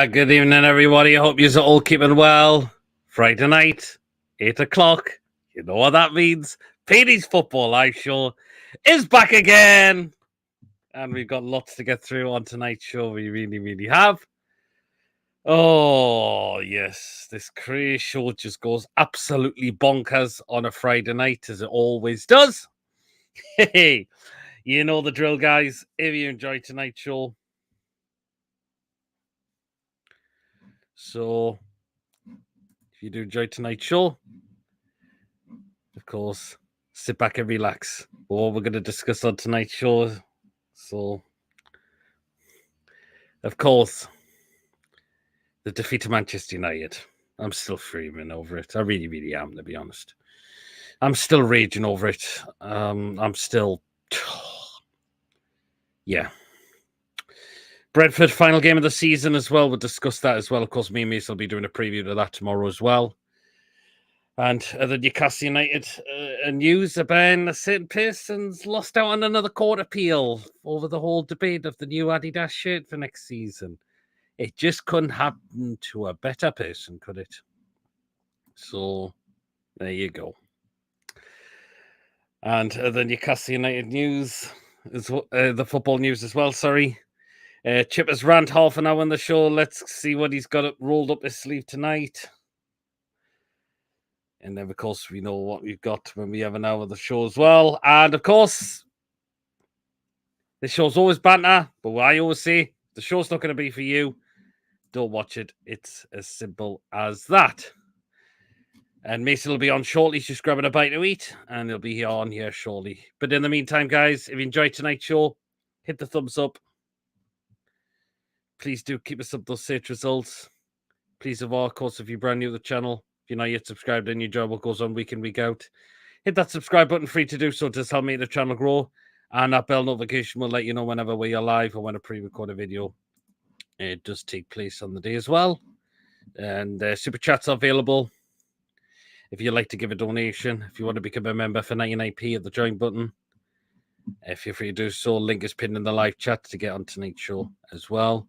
Good evening, everybody. I hope you're all keeping well. Friday night, 8 o'clock. You know what that means. Petey's Football Live Show is back again. And we've got lots to get through on tonight's show. We really, really have. Oh, yes. This crazy show just goes absolutely bonkers on a Friday night, as it always does. Hey, you know the drill, guys. If you enjoyed tonight's show, so if you do enjoy tonight's show, of course, sit back and relax. What we're going to discuss on tonight's show. So, of course, the defeat of Manchester United. I'm still fuming over it. I really, really am, to be honest. I'm still raging over it. I'm still... yeah. Brentford, final game of the season as well. We'll discuss that as well. Of course, me and Mace will be doing a preview of that tomorrow as well. And the Newcastle United news about St. Pearson's lost out on another court appeal over the whole debate of the new Adidas shirt for next season. It just couldn't happen to a better person, could it? So, there you go. And the Newcastle United news, the football news as well, sorry. Chipper's rant half an hour on the show. Let's see what he's got rolled up his sleeve tonight. And then, of course, we know what we've got when we have an hour of the show as well. And, of course, this show's always banter. But what I always say, the show's not going to be for you. Don't watch it. It's as simple as that. And Mason will be on shortly. He's just grabbing a bite to eat. And he'll be on here shortly. But in the meantime, guys, if you enjoyed tonight's show, hit the thumbs up. Please do keep us up those search results. Please, of course, if you're brand new to the channel, if you're not yet subscribed and you enjoy what goes on week in, week out, hit that subscribe button, free to do so, to help make the channel grow. And that bell notification will let you know whenever we are live or when a pre-recorded video it does take place on the day as well. And super chats are available if you'd like to give a donation. If you want to become a member for 99p at the join button, if you're free to do so, link is pinned in the live chat to get on tonight's show as well.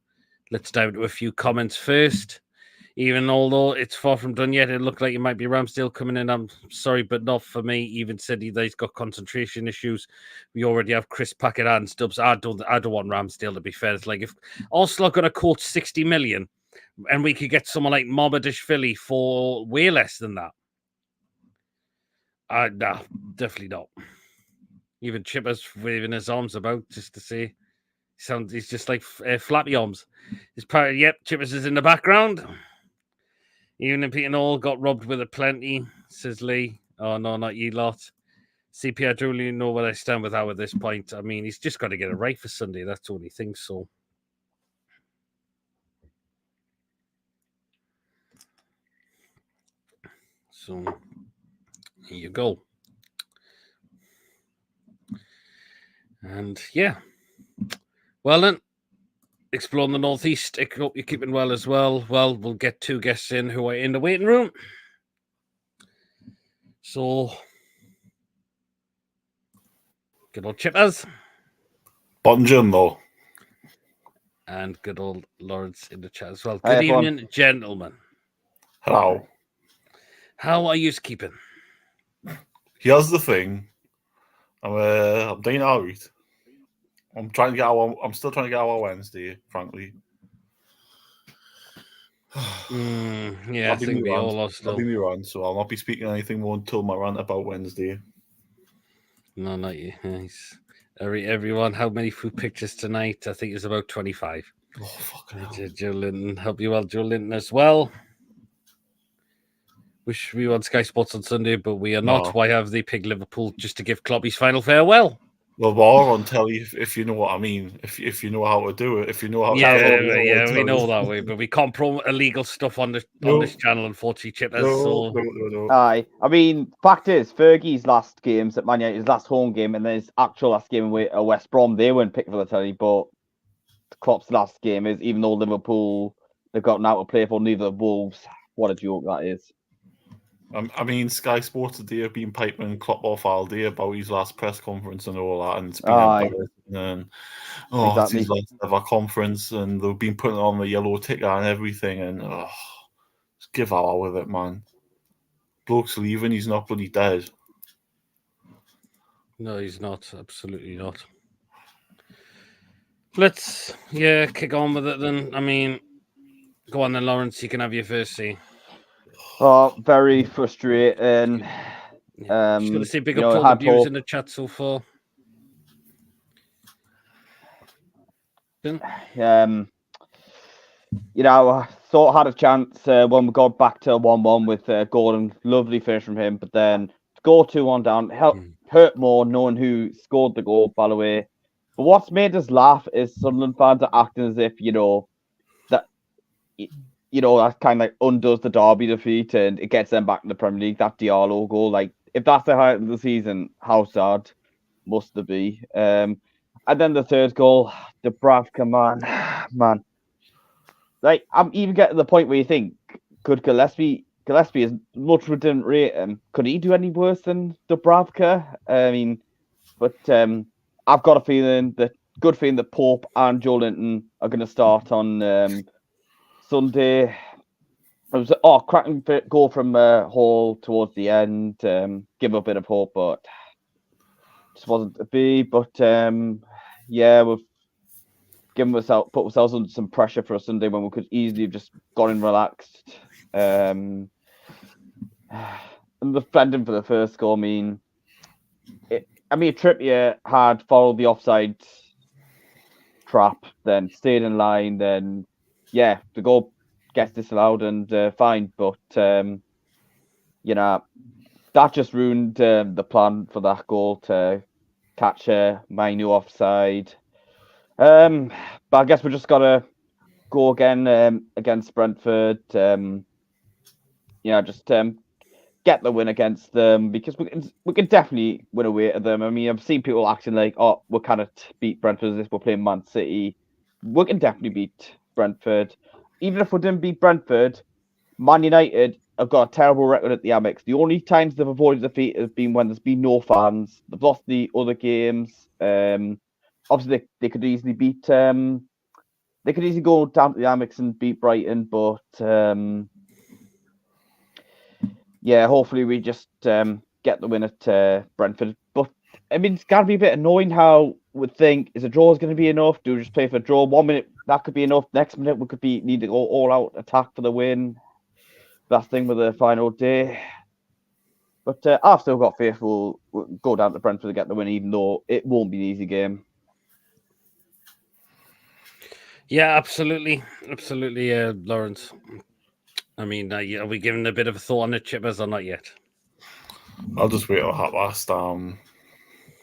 Let's dive into a few comments first. Even although it's far from done yet, it looked like it might be Ramsdale coming in. I'm sorry, but not for me. Even said he's got concentration issues. We already have Chris Packett and Stubbs. I don't want Ramsdale, to be fair. It's like if Arsenal are going to quote 60 million and we could get someone like Philly for way less than that. No, definitely not. Even Chipper's waving his arms about just to say he's just like flappy arms. Chippers is in the background. Even if Peter all got robbed with a plenty, says Lee. Oh, no, not you lot. CP, I don't really know where I stand with Howard at this point. I mean, he's just got to get it right for Sunday. That's the only thing, so. So, here you go. And, yeah. Well, then. Exploring the Northeast. I hope you're keeping well as well. Well, we'll get two guests in who are in the waiting room. So, good old Chippers. Buongiorno. And good old Lawrence in the chat as well. Good evening, gentlemen. Hello. How are you keeping? Here's the thing. I'm doing all right. I'm still trying to get our Wednesday, frankly. Yeah, I think we all are still. I'll be me rant, so I'll not be speaking anything more until my rant about Wednesday. No, not you. Everyone, how many food pictures tonight? I think it's about 25. Oh, fucking hell. Joe Linton, hope you well, Joe Linton as well. Wish we were on Sky Sports on Sunday, but we are not. No. Why have they picked Liverpool just to give Klopp his final farewell? Well, we're on telly, if you know what I mean. If you know how to do it, if you know how. Yeah, we know that way, but we can't promote illegal stuff on this channel, unfortunately, Chippers. No. Aye, I mean, fact is, Fergie's last games at Man United, his last home game, and then his actual last game with West Brom, they weren't picked for the telly. But Klopp's last game is, even though Liverpool they've gotten out to play for neither of Wolves. What a joke that is. I mean, Sky Sports today have been piping Klopp off all day about his last press conference and all that, and it's been embarrassing. And it's his last ever conference, and they've been putting on the yellow ticker and everything, and just give out with it, man. Bloke's leaving, he's not bloody dead. No, he's not. Absolutely not. Let's kick on with it then. I mean, go on then, Lawrence. You can have your first say. Oh, very frustrating. Just going to say big up to all had the viewers hope. in the chat so far. I thought I had a chance when we got back to 1-1 with Gordon. Lovely finish from him, but then to go 2-1 down hurt more knowing who scored the goal, by the way. But what's made us laugh is Sunderland fans are acting as if, that kind of like undoes the Derby defeat and it gets them back in the Premier League, that Diallo goal. Like, if that's the highlight of the season, how sad must it be? And then the third goal, Dubravka, man. Like, I'm even getting to the point where you think, could Gillespie, as much as we didn't rate him, could he do any worse than Dubravka? I mean, but I've got a good feeling that Pope and Joe Linton are going to start on Sunday. It was cracking goal from Hall towards the end. Give a bit of hope, but just wasn't to be. But we've put ourselves under some pressure for a Sunday when we could easily have just gone in relaxed. And defending for the first goal, Trippier had followed the offside trap, then stayed in line, then the goal gets disallowed and fine. But that just ruined the plan for that goal to catch Mainu offside. But I guess we just gotta go again against Brentford. Get the win against them because we can definitely win away to them. I mean, I've seen people acting like, we cannot beat Brentford as if we're playing Man City. We can definitely beat Brentford. Even if we didn't beat Brentford, Man United have got a terrible record at the Amex. The only times they've avoided defeat has been when there's been no fans. They've lost the other games. Obviously, they could easily beat. They could easily go down to the Amex and beat Brighton, but hopefully we just get the win at Brentford. But I mean, it's got to be a bit annoying how we think is a draw is going to be enough. Do we just play for a draw? 1 minute that could be enough. Next minute we could need to go all out attack for the win. That thing with the final day. But I've still got faith we'll go down to Brentford to get the win, even though it won't be an easy game. Yeah, absolutely, Lawrence. I mean, are we giving a bit of a thought on the Chippers or not yet? I'll just wait till half-past. All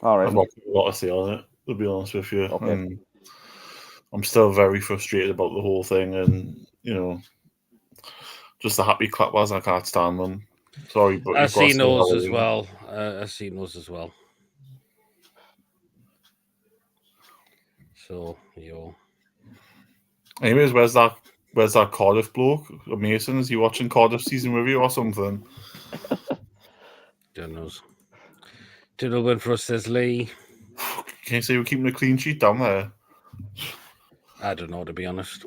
right. I've not got a lot to say on it, to be honest with you. Okay. I'm still very frustrated about the whole thing, and just the happy clappers. I can't stand them. Sorry, but I've seen those as well. So, Anyways, where's that Cardiff bloke? Mason, is he watching Cardiff season review or something? Don't know. Diddle win for us, says Lee. Can you say we're keeping a clean sheet down there? I don't know, to be honest.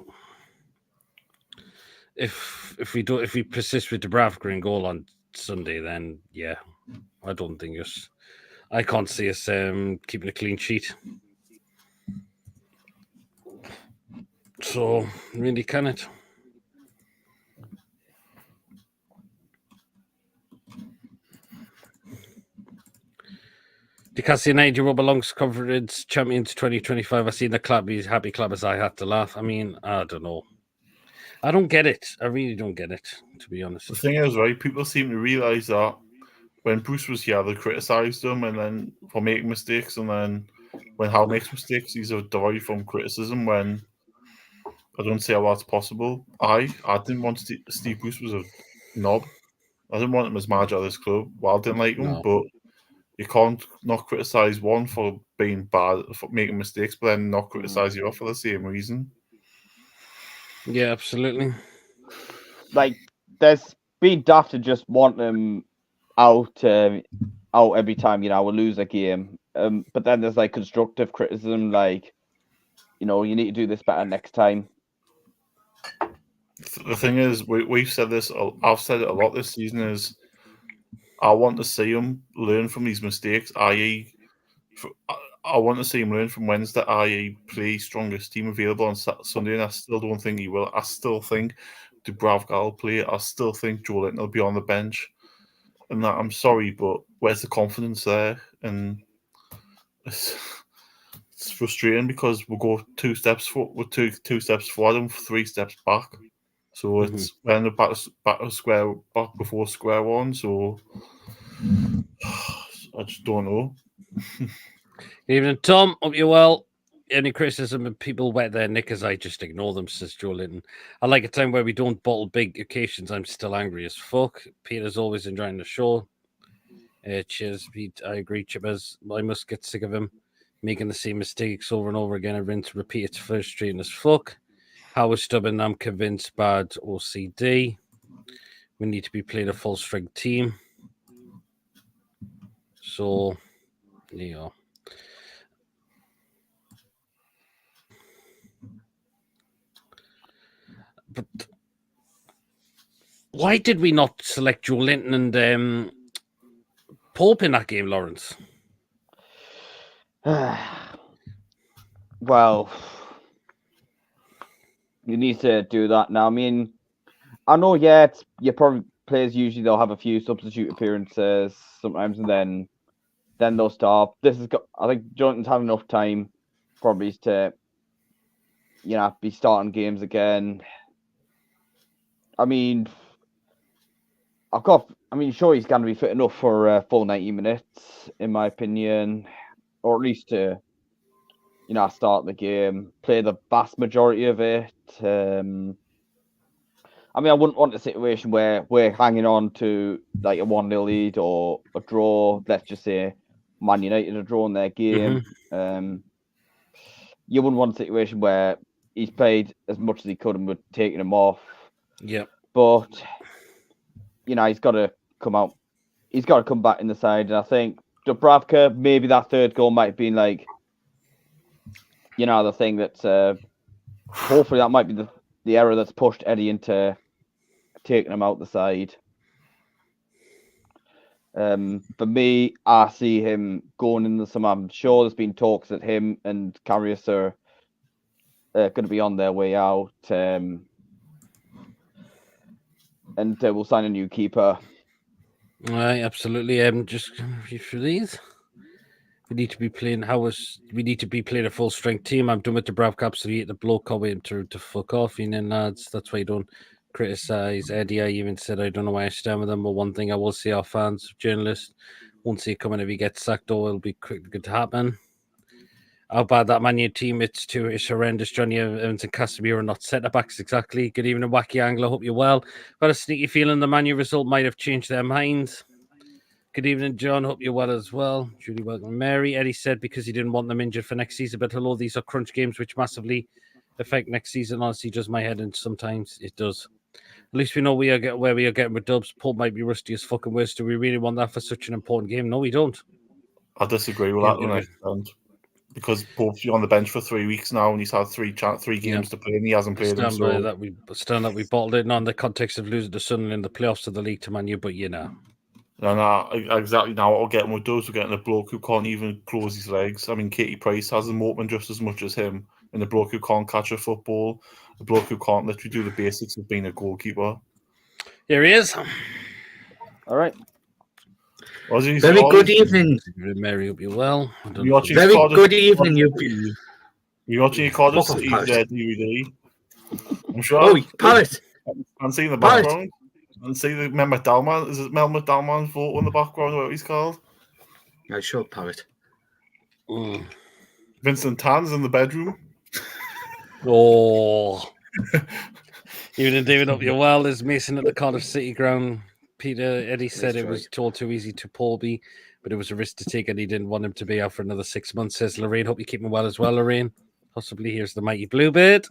If we persist with Dubravka in goal on Sunday, then I don't think I can't see us keeping a clean sheet. So really, can it? Because United Europa Longs Conference Champions 2025. I seen the club. He's happy club as I had to laugh. I mean, I don't know. I don't get it. I really don't get it, to be honest. The thing is, right, people seem to realise that when Bruce was here, they criticised him and then for making mistakes, and then when Hal makes mistakes, he's derived from criticism. When I don't see how that's possible. I didn't want Steve Bruce was a knob. I didn't want him as manager of this club. Well, I didn't like him, but you can't not criticise one for being bad, for making mistakes, but then not criticise the other for the same reason. Yeah, absolutely. Like, there's be daft to just want him out every time, we lose a game. But then there's like constructive criticism, like, you need to do this better next time. The thing is, we've said this, I've said it a lot this season, is I want to see him learn from these mistakes, i.e., I want to see him learn from Wednesday, i.e., play strongest team available on Sunday, and I still don't think he will. I still think Dubravka will play. I still think Joe Linton will be on the bench. And that, I'm sorry, but where's the confidence there? And it's frustrating because we'll go two steps forward and 3 steps back. So it's we end up back before square one. So I just don't know. Good evening, Tom. Hope you're well. Any criticism of people wet their knickers, I just ignore them, says Joe Linton. I like a time where we don't bottle big occasions. I'm still angry as fuck. Peter's always enjoying the show. Cheers, Pete. I agree, Chippers. I must get sick of him making the same mistakes over and over again and rinse repeat. It's frustrating as fuck. How is stubborn? I'm convinced. Bad OCD. We need to be playing a full strength team. So, yeah. But why did we not select Joe Linton and Pope in that game, Lawrence? Well, you need to do that now. I mean, I know, you probably players usually they'll have a few substitute appearances sometimes, and then they'll start. I think Jonathan's had enough time probably to be starting games again. I mean, sure, he's going to be fit enough for a full 90 minutes, in my opinion, or at least to start the game, play the vast majority of it. I wouldn't want a situation where we're hanging on to like a 1-0 lead or a draw. Let's just say Man United are drawing their game. You wouldn't want a situation where he's played as much as he could and we're taking him off. Yeah. But, he's got to come out. He's got to come back in the side. And I think Dubravka, maybe that third goal might have been like, the thing that's hopefully that might be the error that's pushed Eddie into taking him out the side. For me, I see him going in the summer. I'm sure there's been talks that him and Karius are going to be on their way out. And we'll sign a new keeper. Right, absolutely. Just read through these. We need to be playing. We need to be playing a full strength team. I'm done with the Dubravka. Absolutely, the bloke waiting to fuck off. Lads, that's why I don't criticize Eddie. I even said I don't know why I stand with him. But one thing I will say, our fans, journalists, won't see it coming if he gets sacked. Or it'll be good to happen. How bad that Man U team it's horrendous. Johnny Evans and Casemiro are not centre backs exactly. Good evening, Wacky Angler. Hope you're well. Got a sneaky feeling the Man U result might have changed their minds. Good evening, John. Hope you're well as well. Julie, welcome. Mary, Eddie said because he didn't want them injured for next season. But hello, these are crunch games which massively affect next season. Honestly, does my head in sometimes. It does. At least we know where we are getting with Dubs. Paul might be rusty as fucking worse. Do we really want that for such an important game? No, we don't. I disagree with that to an extent. Because Pope's on the bench for 3 weeks now, and he's had three games to play, and he hasn't played them. So that we bottled it in the context of losing to Sunderland in the playoffs of the league to Man U, but exactly. Now what we're getting with Dubs, we're getting a bloke who can't even close his legs. I mean, Katie Price has them open just as much as him, and a bloke who can't catch a football, a bloke who can't literally do the basics of being a goalkeeper. Here he is. All right. Very good evening. Mary, hope you're well. Very good evening, you. You're watching your Cardiff City DVD. I'm sure. Oh, Parrot. And see in the background. And see the Mel McDowman. Is it Mel McDowman's photo in the background? What he's called? I sure, Parrot. Vincent Tan's in the bedroom. Oh. Even David, hope you're well. There's Mason at the Cardiff City ground. Peter, Eddie said it was all too easy to Paulby, but it was a risk to take, and he didn't want him to be out for another 6 months, says Lorraine. Hope you keep him well as well, Lorraine. Possibly here's the mighty Bluebird.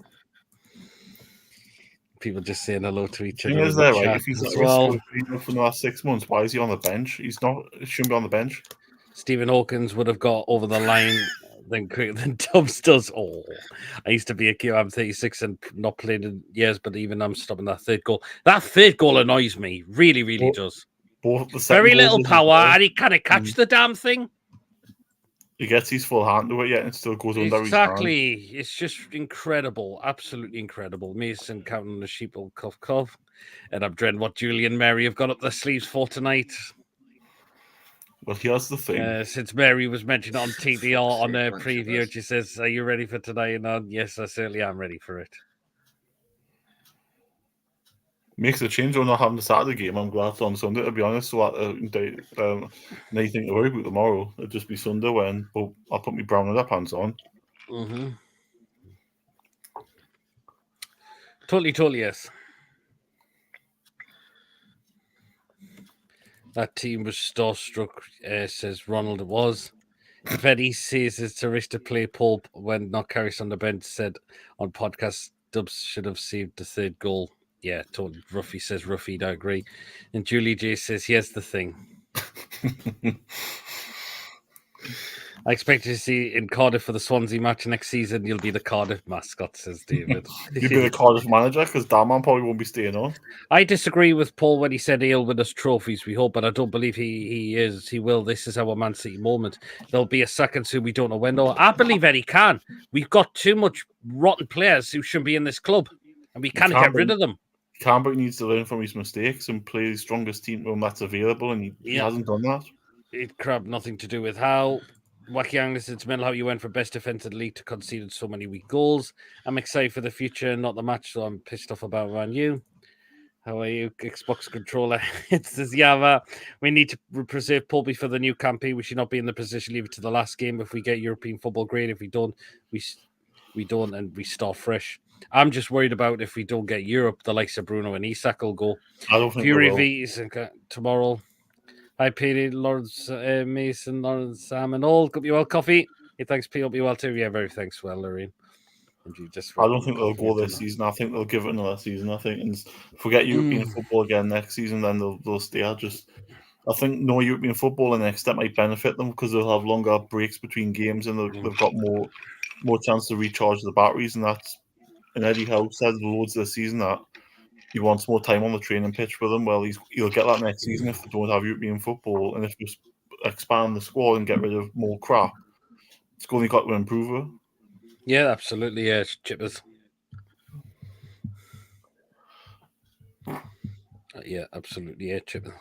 People just saying hello to each Thing other in is the there, right? chat If he's as not well. scored enough for the last 6 months, why is he on the bench? He's not. He shouldn't be on the bench. Stephen Hawkins would have got over the line then quicker than Tubbs does. Oh, I used to be a kid. I'm 36 and not played in years, but even I'm stopping that third goal. That third goal annoys me. Really, really does. Both the second Very goal little does as power, well. and he can't catch the damn thing. He gets his full hand to it, yet it still goes under his hand. Exactly. It's just incredible. Absolutely incredible. Mason counting the sheep will cough. And I'm dreading what Julie and Mary have got up their sleeves for tonight. Well, here's the thing. Since Mary was mentioned on TDR on sake, her man, preview, Chippers. she says, "Are you ready for tonight?" And yes, I certainly am ready for it. Makes a change on not having the Saturday game. I'm glad it's on Sunday, to be honest. So anything to worry about tomorrow. It'll just be Sunday when I'll put my brown underpants on. Mm-hmm. Totally, yes. That team was starstruck, says Ronald. It was. If Eddie says it's a risk to play Paul when not Carries on the bench, said on podcast, Dubs should have saved the third goal. Yeah, totally. Ruffy says Ruffy, I agree. And Julie J says, here's the thing. I expect you to see in Cardiff for the Swansea match next season. You'll be the Cardiff mascot, says David. You'll be the Cardiff manager because Darman probably won't be staying on. I disagree with Paul when he said he'll win us trophies. We hope, but I don't believe he is. He will. This is our Man City moment. There'll be a second soon. We don't know when. Though I believe Eddie can. We've got too much rotten players who shouldn't be in this club, and we can't get rid of them. Canberra needs to learn from his mistakes and play the strongest team when that's available, and he hasn't done that. It crap nothing to do with how. Wacky Angus, it's mental how you went for best defense in the league to concede so many weak goals. I'm excited for the future, not the match, so I'm pissed off about Man U. How are you, Xbox controller? It says, we need to preserve Pulby for the new campaign. We should not be in the position leave it to the last game if we get European football grade. If we don't, we don't, and we start fresh. I'm just worried about if we don't get Europe, the likes of Bruno and Isak will go. I don't think Fury V is tomorrow. Hi, Petey, Lawrence, Mason, Lawrence, Sam, and all. Hope you well, coffee. Hey, thanks, P. Hope you well too. Yeah, very thanks, well, Lorraine. I don't think they'll go this season. I think they'll give it another season. I think, and if we get European football again next season, then they'll stay. I think no European football the next step might benefit them because they'll have longer breaks between games and they've got more chance to recharge the batteries. And Eddie Howe said loads of the season that he wants more time on the training pitch with them. Well, he'll get that next season if they don't have European football, and if you expand the squad and get rid of more crap, it's only got to improve it. Yeah, absolutely. Yeah, Chippers. Yeah, absolutely. Yeah, Chippers.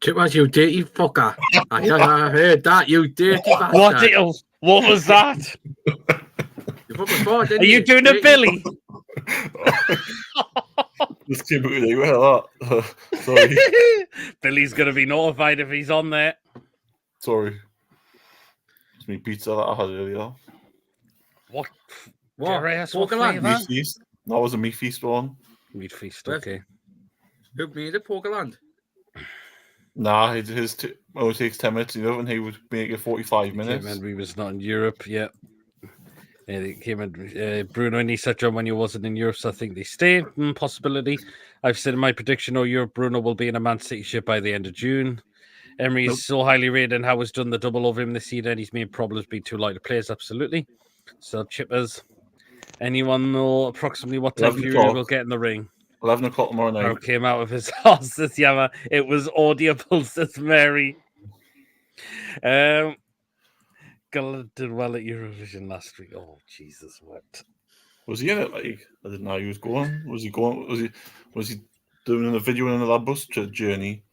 Chippers, you dirty fucker. I heard that, you dirty bastard. What was that? Are you doing a Billy? Just came out with that. Sorry. Billy's going to be notified if he's on there. Sorry. It's me pizza that I had earlier. What? Meat feast. That was a meat feast one. Meat feast, okay. Who made it, Pokerland? Nah, his only takes 10 minutes. And he would make it 45 minutes. And we was not in Europe, yeah. They came in Bruno and Isak John when you wasn't in Europe, so I think they stay. Possibility. I've said in my prediction, Europe, Bruno will be in a Man City ship by the end of June. Emery is so highly rated and how has done the double over him this season, and his main problems being too light of players, absolutely. So, Chippers, anyone know approximately what time Fury will get in the ring? 11 o'clock tomorrow night. How came out of his house this Yama. It was audible, says Mary. Gala did well at Eurovision last week. Oh, Jesus, what? Was he in it? Like, I didn't know he was going. Was he going? Was he doing a video in another bus journey?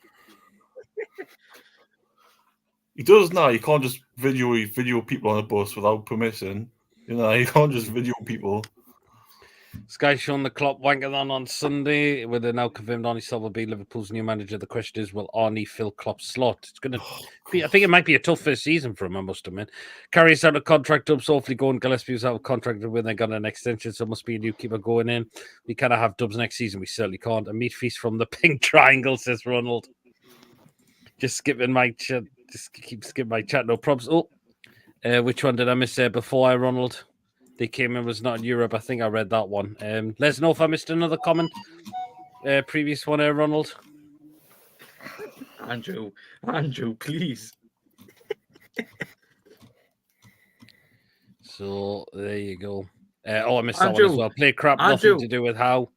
He does now. You can't just video people on a bus without permission. You know, you can't just video people. Sky showing the Klopp wankathon on Sunday, with it now confirmed Arnie Slot will be Liverpool's new manager. The question is, will Arnie fill Klopp's slot? It's going to be, I think it might be a tough first season for him, I must admit. Carries out a contract up, so hopefully going. Gillespie was out of contract when they got an extension, so it must be a new keeper going in. We kind of have Dubs next season. We certainly can't. A meat feast from the pink triangle, says Ronald. Just skipping my chat. Just keep skipping my chat. No props. Oh, which one did I miss there before Ronald? they came in was not in Europe. I think I read that one. Let us know if I missed another comment. Previous one, Ronald. Andrew, please. So there you go. I missed that one as well. Play crap, nothing to do with how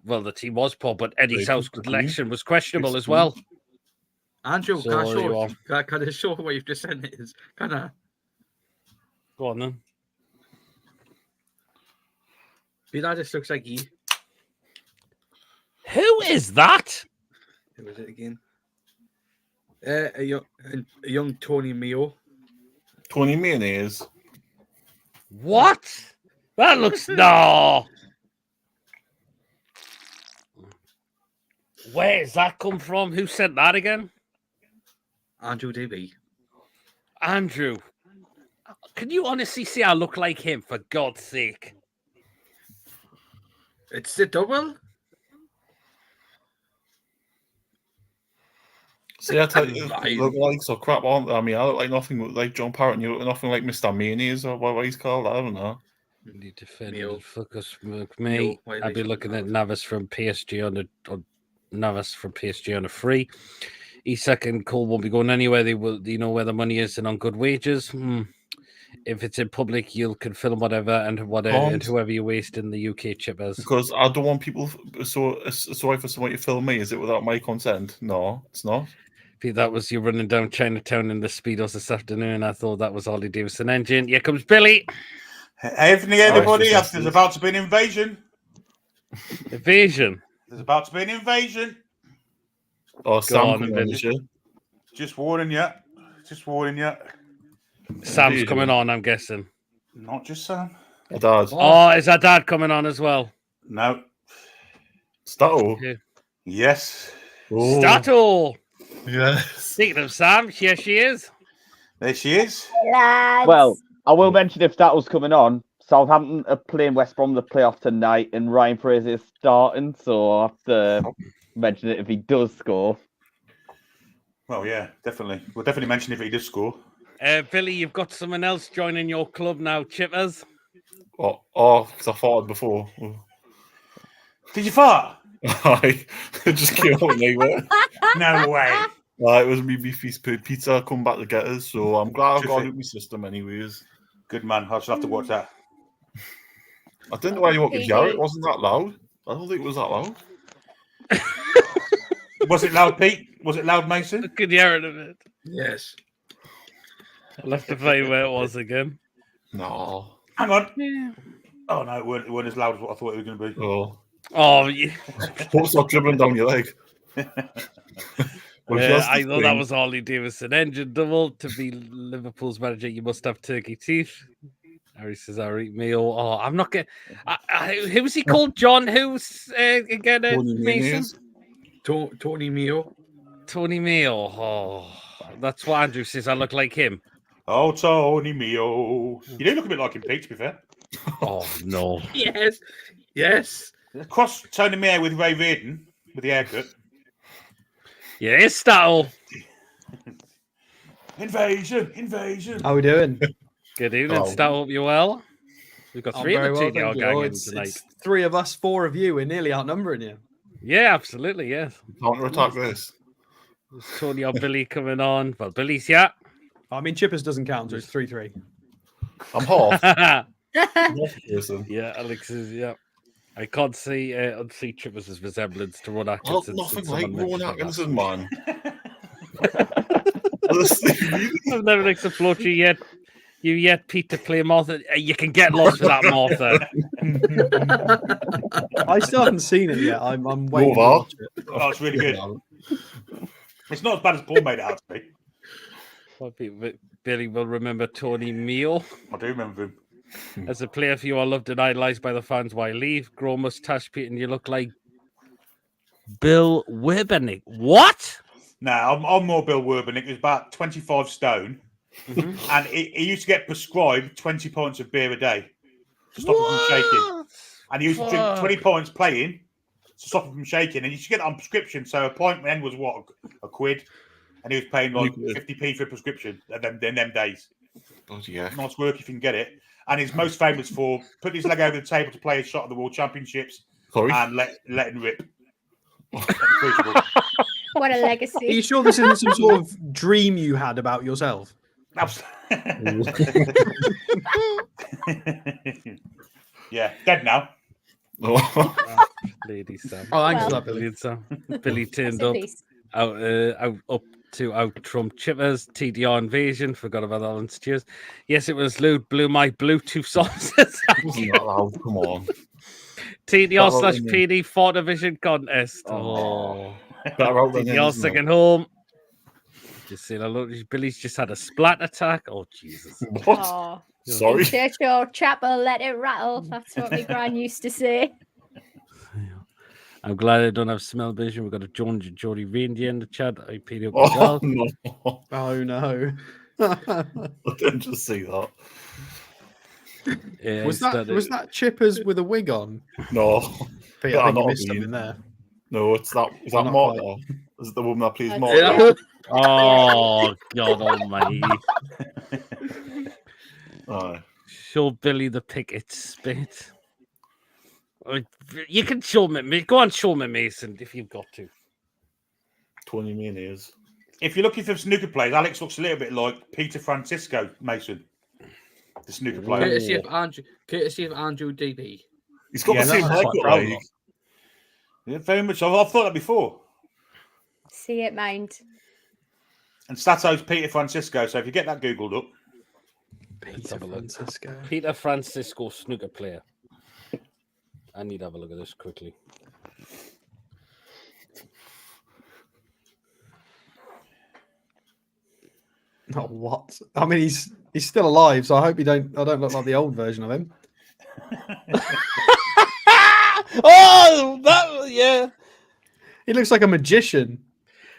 well the team was poor, but Eddie Howe's collection was questionable as well. Andrew, can I show what you've just sent is? Can I? Go on then. That just looks like you. Who is that? Who is it again? A young Tony Mio. Tony Mayonnaise. What? That looks no. Where does that come from? Who sent that again? Andrew DB. Andrew, can you honestly see I look like him? For God's sake! It's the double. See, I tell you, look like so crap, aren't they? I mean, I look like nothing like John Parrott, and you look nothing like Mr. Mayonnaise or what he's called. I don't know. You defended focus me. I'd be looking at Navas from PSG on Navas from PSG on a free. Isak and Cole won't be going anywhere. They will, where the money is and on good wages. If it's in public, you can film whatever and whoever you waste in the UK chippers. Because I don't want people so sorry for someone to film me. Is it without my consent? No, it's not. That was you running down Chinatown in the Speedos this afternoon. I thought that was Ollie Davison engine. Here comes Billy. Evening, everybody. There's about to be an invasion. Invasion? There's about to be an invasion. Oh, Sam coming on, Just warning you. Sam's coming on, I'm guessing. Not just Sam. Dad. Oh, is our dad coming on as well? No. Stato? Yes. Oh. Stato! Yes. Speaking of Sam, here she is. There she is. Well, I will mention if that was coming on, Southampton are playing West Brom the playoff tonight, and Ryan Fraser is starting, so I'll have to mention it if he does score. Well, yeah, definitely. We'll definitely mention if he does score. Billy, you've got someone else joining your club now, Chippers. Because I farted before. Did you fart? I just came out nowhere. No way. It was me beefy pizza come back to get us, so I'm glad I've got it in my system anyways. Good man. I shall have to watch that. I didn't know why you walked with Garrett. It wasn't that loud. I don't think it was that loud. Was it loud, Pete? Was it loud, Mason? I could hear it a bit. Yes. I'll have to find where it was again. No. Hang on. Yeah. Oh, no, it weren't as loud as what I thought it was going to be. Oh, yeah. Don't stop dribbling down your leg. I thought that was Ollie Davison. Engine double. To be Liverpool's manager, you must have turkey teeth. Harry says, I eat meal. Oh, I'm not getting... who's he called? John? Who's again? Mason? Tony Mio. Tony Mio. Oh, that's what Andrew says. I look like him. Oh, Tony Mio. You do look a bit like him, Pete, to be fair. Oh, no. Yes. Cross Tony Mio with Ray Reardon with the haircut. Yeah, it's Stato. Invasion. How are we doing? Good evening, Stato. Hope you're well. We've got three of the TDR gang in tonight. It's three of us, four of you. We're nearly outnumbering you. Yeah, absolutely, yes. Counter-attack this. There's Tony or Billy coming on. Well, Billy's here. I mean, Chippers doesn't count, so it's 3-3. I'm half. Yeah, Alex is, yeah. I can't see unsee Chippers' resemblance to Ron Atkinson. Nothing like Ron Atkinson, man. I've never next to float you yet, Pete, to play Martha. You can get lost for that, Martha. I still haven't seen it yet. I'm waiting to watch it. Oh, it's really good. It's not as bad as Paul made it out to be. Billy will remember Tony Mio. I do remember him. As a player for you, are loved and idolized by the fans. Why leave? Grow mustache, Pete, and you look like Bill Werbenig. What? No, I'm more Bill Werbenig. He was about 25 stone. Mm-hmm. And he used to get prescribed 20 pints of beer a day to stop him from shaking. And he used to drink 20 pints playing to stop him from shaking. And you should get it on prescription. So a pint was what? A quid. And he was paying like 50p for a prescription in them days. Bloody heck. Nice work if you can get it. And he's most famous for putting his leg over the table to play a shot at the World Championships Sorry? and letting rip. What a Are you legacy. sure this isn't some sort of dream you had about yourself? Absolutely. Yeah, dead now. Lady Sam. Oh, thanks Well. for that, Billy. Brilliant, Sam. Billy Rest turned in up. peace. Up to out Trump chippers, TDR invasion. Forgot about that one. Cheers. Yes, it was Lude blew my Bluetooth sources. Wasn't that loud? Come on. TDR Better slash than him. PD 4 division contest. Oh. Better out than him, TDR isn't it? second home. Just saying, I look, Billy's just had a splat attack. Oh Jesus! What? Oh, Sorry. in church or chapel, let it rattle. That's what my gran used to say. I'm glad I don't have smell vision. We've got a Jody Reindeer in the chat. I PD up Oh, as well. no. Oh no. I didn't just see that. Yeah, was it's that Chippers with a wig on? No. Peter, I Yeah, think you not missed me. something there. No, it's that. Is that Not Martha? quite. Is it the woman that plays Yeah. Martha? Oh God Almighty! Aye. Show Billy the picket spit. You can show me. Go on, show me, Mason, if you've got to. 20 mayonnaise. If you're looking for snooker players, Alex looks a little bit like Peter Francisco Mason, the snooker player. Courtesy of Andrew DP. He's got Yeah, the same that's haircut, quite like. Yeah, very much. I've thought that before. See it, mind. And Stato's Peter Francisco. So if you get that googled up, Peter have a look. Francisco. Peter Francisco snooker player. I need to have a look at this quickly. Oh, what? I mean, he's still alive, so I hope I don't look like the old version of him. Oh, that yeah, He looks like a magician.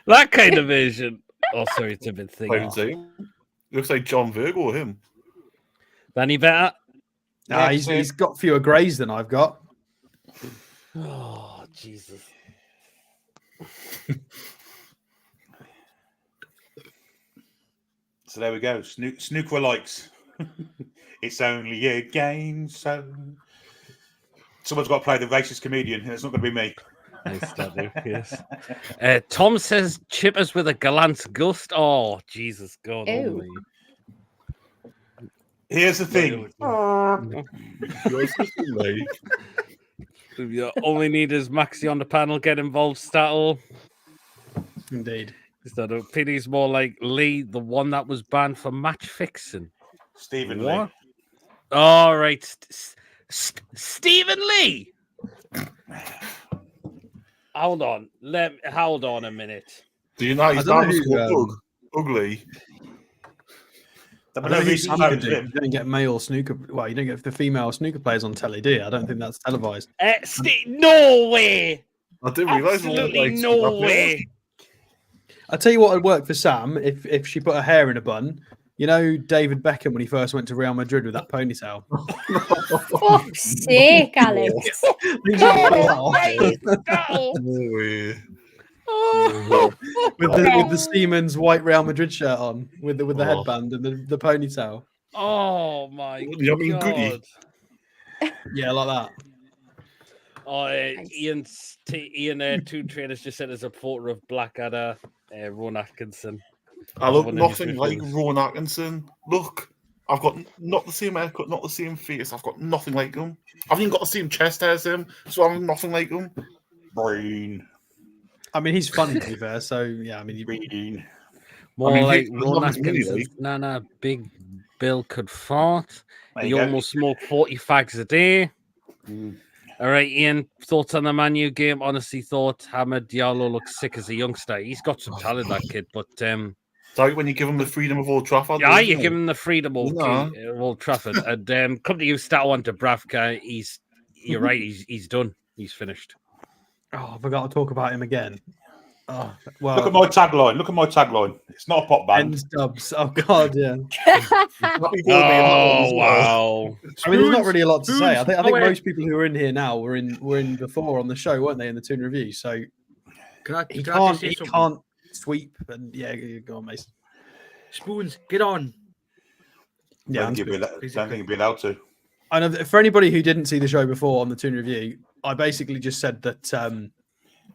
that kind of vision. Oh, sorry, it's a bit I would thick. say. Looks like John Virgo, him. Any better? Nah, he's got fewer greys than I've got. Oh, Jesus. so there we go. Snooker likes. It's only a game, so someone's got to play the racist comedian. And it's not going to be me. Nice tattoo, yes. Tom says chippers with a gallant gust. Oh, Jesus God. Ew. Almighty. Here's the thing. You only need is Maxi on the panel. Get involved, Stato. Indeed. Stato. PD's more like Lee, the one that was banned for match fixing. Stephen What? Lee. All right, Stephen Lee. Hold on. Hold on a minute. Do you know I his don't dad know was who, called Ugly? I don't know who Sam could do. You don't get male snooker. Well, you don't get the female snooker players on telly, do you? I don't think that's televised. No way. I didn't realise it was Absolutely like no snooker way. I'll tell you what would work for Sam if she put her hair in a bun. You know David Beckham when he first went to Real Madrid with that ponytail? Fuck's sake, Alex. No way. with the Siemens white Real Madrid shirt on, with the Oh. headband and the ponytail. Oh my You mean Goody? God. Yeah, like that. Oh, Nice. Ian, two traders just said there's a photo of Blackadder, Ron Atkinson. I look One of nothing his like videos. Rowan Atkinson. Look, I've got not the same haircut, not the same face. I've got nothing like him. I've even got the same chest hair as him, so I'm nothing like him. Brain. I mean, he's funny to be fair. So yeah, I mean, Brain. More mean, like he Ron loves me, Atkinson. like. Nana, Big Bill could fart. There He you go. almost smoked 40 fags a day. Mm. All right, Ian, thoughts on the Man U game? Honestly, thought Hamad Diallo looks sick as a youngster. He's got some talent, that kid, but It's like when you give him the freedom of Old Trafford. yeah, isn't you it? give him the freedom of No. Old Trafford. And come to you, stat on to Bravka. You're right. He's done. He's finished. oh, I forgot to talk about him again. Oh, well, Look at my tagline. It's not a pop band. Ends dubs. Oh god, yeah. Happy birthday, Oh that was, wow! I mean, there's not really a lot to say. I think Spoons. most people who are in here now were in before on the show, weren't they? In the Toon review, so he can't sweep. And yeah, go on, Mason. Spoons, get on. Yeah, don't think he'd be allowed to. And for anybody who didn't see the show before on the Toon Review, I basically just said that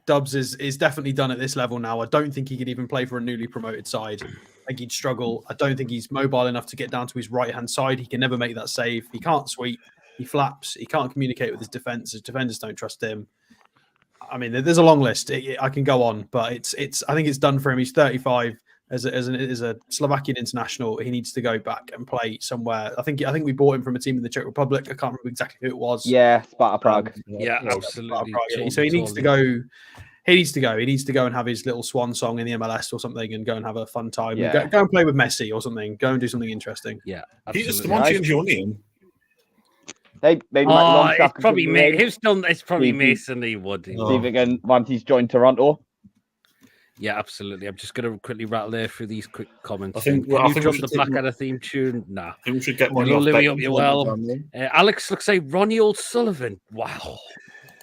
Dubs is definitely done at this level now. I don't think he could even play for a newly promoted side. I think he'd struggle. I don't think he's mobile enough to get down to his right-hand side. He can never make that save. He can't sweep. He flaps. He can't communicate with his defense. His defenders don't trust him. I mean, there's a long list. I can go on, but it's. I think it's done for him. He's 35. As a Slovakian international, he needs to go back and play somewhere. I think we bought him from a team in the Czech Republic. I can't remember exactly who it was. Yeah, Sparta Prague. Yeah, absolutely. Prague. So he needs to go. He needs to go. He needs to go and have his little swan song in the MLS or something, and go and have a fun time. Yeah. And go and play with Messi or something. Go and do something interesting. Yeah, He just absolutely. wants to change your name. Maybe It's probably it's probably Stevie. Mason. He would. Steve again once he's joined Toronto. Yeah, absolutely. I'm just going to quickly rattle there through these quick comments. I think Can we you jump should the take Blackadder theme tune? Nah. I think we should get Hello, money off Louis, Beckham up you for well. London. Alex looks like Ronnie O'Sullivan. Wow.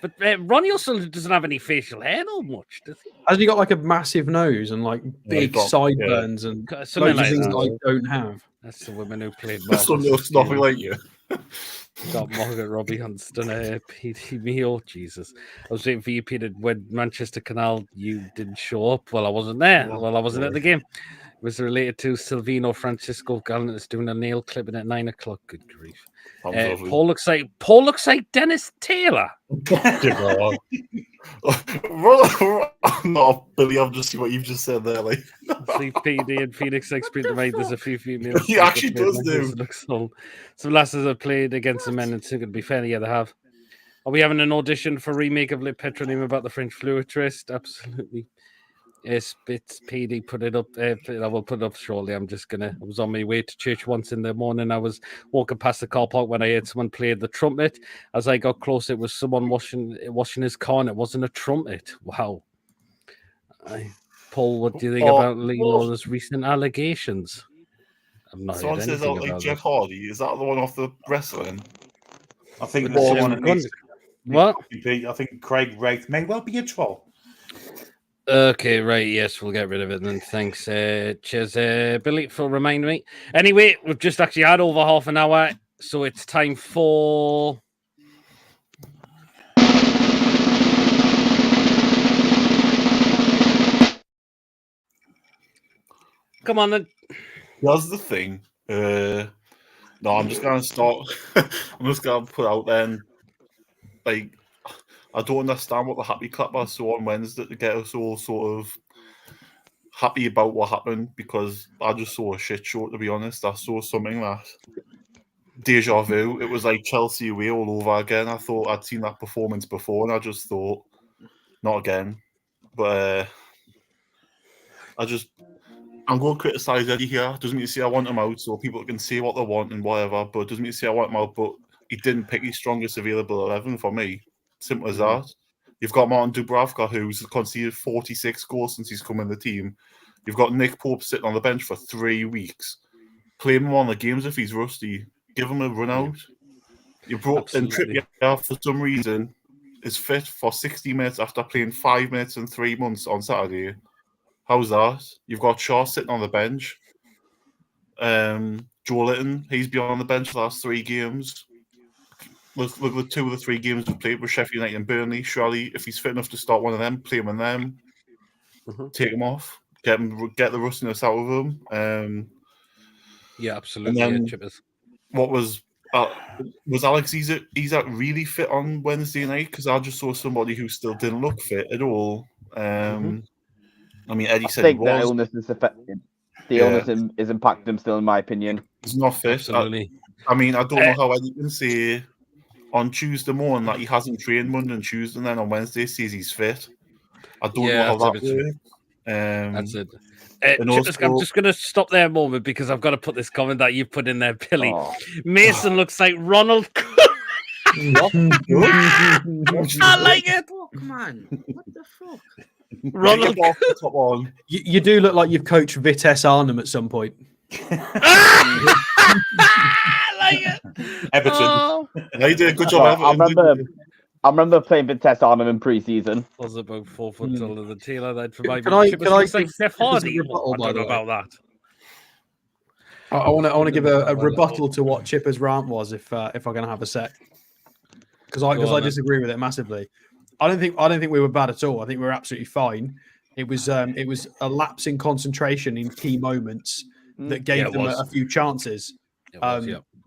But Ronnie O'Sullivan doesn't have any facial hair, not much, does he? Hasn't he got like a massive nose and like big got- sideburns and Something loads like of things that. that I don't have? That's the women who played Some little stuffy like you. Got Morgan Robbie Hunston, PD Mio. Jesus. I was waiting for you, Peter, when Manchester Canal, you didn't show up. Well, I wasn't there. Well, I wasn't at the game. It was related to Silvino Francisco Gallant is doing a nail clipping at 9 o'clock. Good grief. Paul looks like Dennis Taylor. No, Billy, I've just seen what you've just said there. Like, See PD and Phoenix expert tonight. There's a few females. He actually does do. Some lasses have played against the men, and so to be fair, yeah, they have. Are we having an audition for remake of Le Petronym about the French fluidist? Absolutely. Yes, it's PD put it up. I will put it up shortly. I was on my way to church once in the morning. I was walking past the car park when I heard someone play the trumpet. As I got close, it was someone washing his car, and it wasn't a trumpet. Wow. Paul, what do you think about Leo's recent allegations? I've not someone heard says anything out like about Jeff it. Hardy. Is that the one off the wrestling? I think But that's the Jim one that needs What? to be. I think Craig Wraith may well be a troll. Okay, right. Yes, we'll get rid of it then. Thanks. Cheers, Billy, for reminding me. Anyway, we've just actually had over half an hour, so it's time for. Come on then. That's the thing. No, I'm just gonna start. I'm just gonna put out then. Like, I don't understand what the happy clap I saw on Wednesday to get us all sort of happy about what happened, because I just saw a shit show, to be honest. I saw something that deja vu. It was like Chelsea away all over again. I thought I'd seen that performance before, and I just thought, not again. But I'm going to criticise Eddie here. Doesn't mean to say I want him out, so people can say what they want and whatever, but doesn't mean to say I want him out, but he didn't pick his strongest available 11 for me. Simple as that. You've got Martin Dubravka, who's conceded 46 goals since he's come in the team. You've got Nick Pope sitting on the bench for 3 weeks. Play him on the games if he's rusty. Give him a run out. You brought in Trippier, for some reason, is fit for 60 minutes after playing 5 minutes in 3 months on Saturday. How's that? You've got Shaw sitting on the bench. Joe Litton, he's been on the bench for the last 3 games. Look at 2 of the 3 games we've played with Sheffield United and Burnley. Surely, if he's fit enough to start one of them, play him in them. Take him off. Get the rustiness out of him. Yeah, absolutely. And then, Chippers. what was Alex Isak really fit on Wednesday night? Because I just saw somebody who still didn't look fit at all. I mean, Eddie said he I think the was. illness is affected. The illness is impacting him still, in my opinion. He's not fit. Absolutely. I mean, I don't know how Eddie can say on Tuesday morning that he hasn't trained Monday and Tuesday, and then on Wednesday says he's fit. I don't know how that works. That's it. and Chippers, I'm also- just going to stop there a moment because I've got to put this comment that you put in there, Billy. Mason looks like Ronald. I like it. Oh, come on. What the fuck? Ronald. Get off the top on. You do look like you've coached Vitesse Arnhem at some point. I like it. Everton. Oh. He did a good job. I remember playing Vitesse Arnhem in pre-season. I was about 4 foot taller than Taylor. That for my Can I Chippers looks like give Steph Chippers a Hardy. rebuttal, I by don't know the way? about that. I want to give a rebuttal to what Chipper's rant was, if I'm going to have a sec, because I disagree with it massively. I don't think we were bad at all. I think we were absolutely fine. It was a lapse in concentration in key moments that gave them a few chances.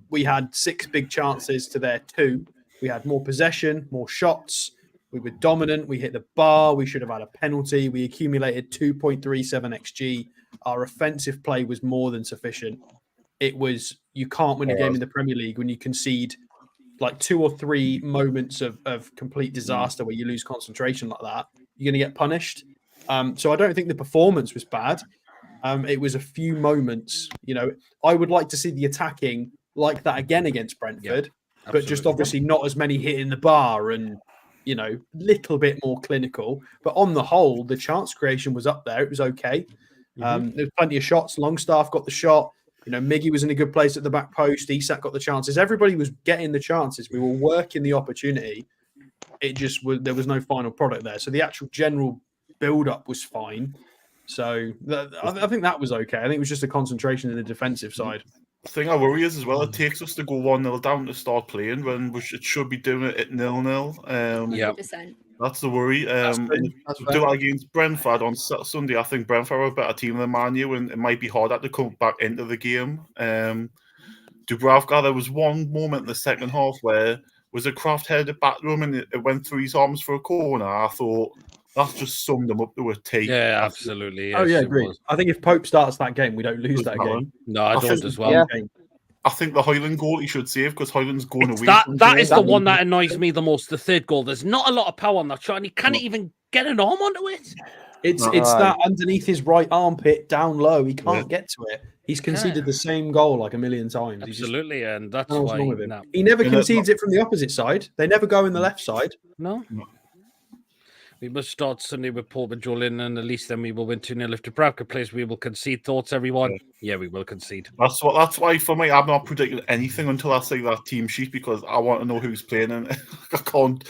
We had 6 big chances to their 2. We had more possession, more shots. We were dominant. We hit the bar. We should have had a penalty. We accumulated 2.37 XG. Our offensive play was more than sufficient. It was, you can't win a game in the Premier League when you concede like 2 or 3 moments of complete disaster where you lose concentration like that. You're going to get punished. So I don't think the performance was bad. It was a few moments. I would like to see the attacking like that again against Brentford, but just obviously not as many hitting the bar and, little bit more clinical. But on the whole, the chance creation was up there. It was okay. There was plenty of shots. Longstaff got the shot. Miggy was in a good place at the back post. Isak got the chances. Everybody was getting the chances. We were working the opportunity. It just there was no final product there. So the actual general build-up was fine. So I think that was okay. I think it was just a concentration in the defensive side. The thing I worry is as well, it takes us to go 1-0 down to start playing when it should be doing it at 0-0. 100%. That's the worry. That's Do it against Brentford on Sunday. I think Brentford are a better team than Man U, and it might be harder to come back into the game. Dubravka, there was one moment in the second half where was a Kraft headed back to him and it went through his arms for a corner. I thought that's just summed them up to a take. Yeah, absolutely. Yes, oh yeah, agreed. I think if Pope starts that game, we don't lose that game. No, I don't as well. Yeah. I think the Highland goal he should save because Highland's going away. That is the one that annoys me the most. The third goal. There's not a lot of power on that shot, and he can't even get an arm onto it. It's that underneath his right armpit, down low. He can't get to it. He's conceded the same goal like a million times. Absolutely, and that's why he never concedes it from the opposite side. They never go in the left side. No. We must start Sunday with Paul and Jolin, and at least then we will win 2-0. If Dubravka plays, we will concede. Thoughts, everyone? Yeah, we will concede. That's why for me, I'm not predicting anything until I see that team sheet because I want to know who's playing, and I can't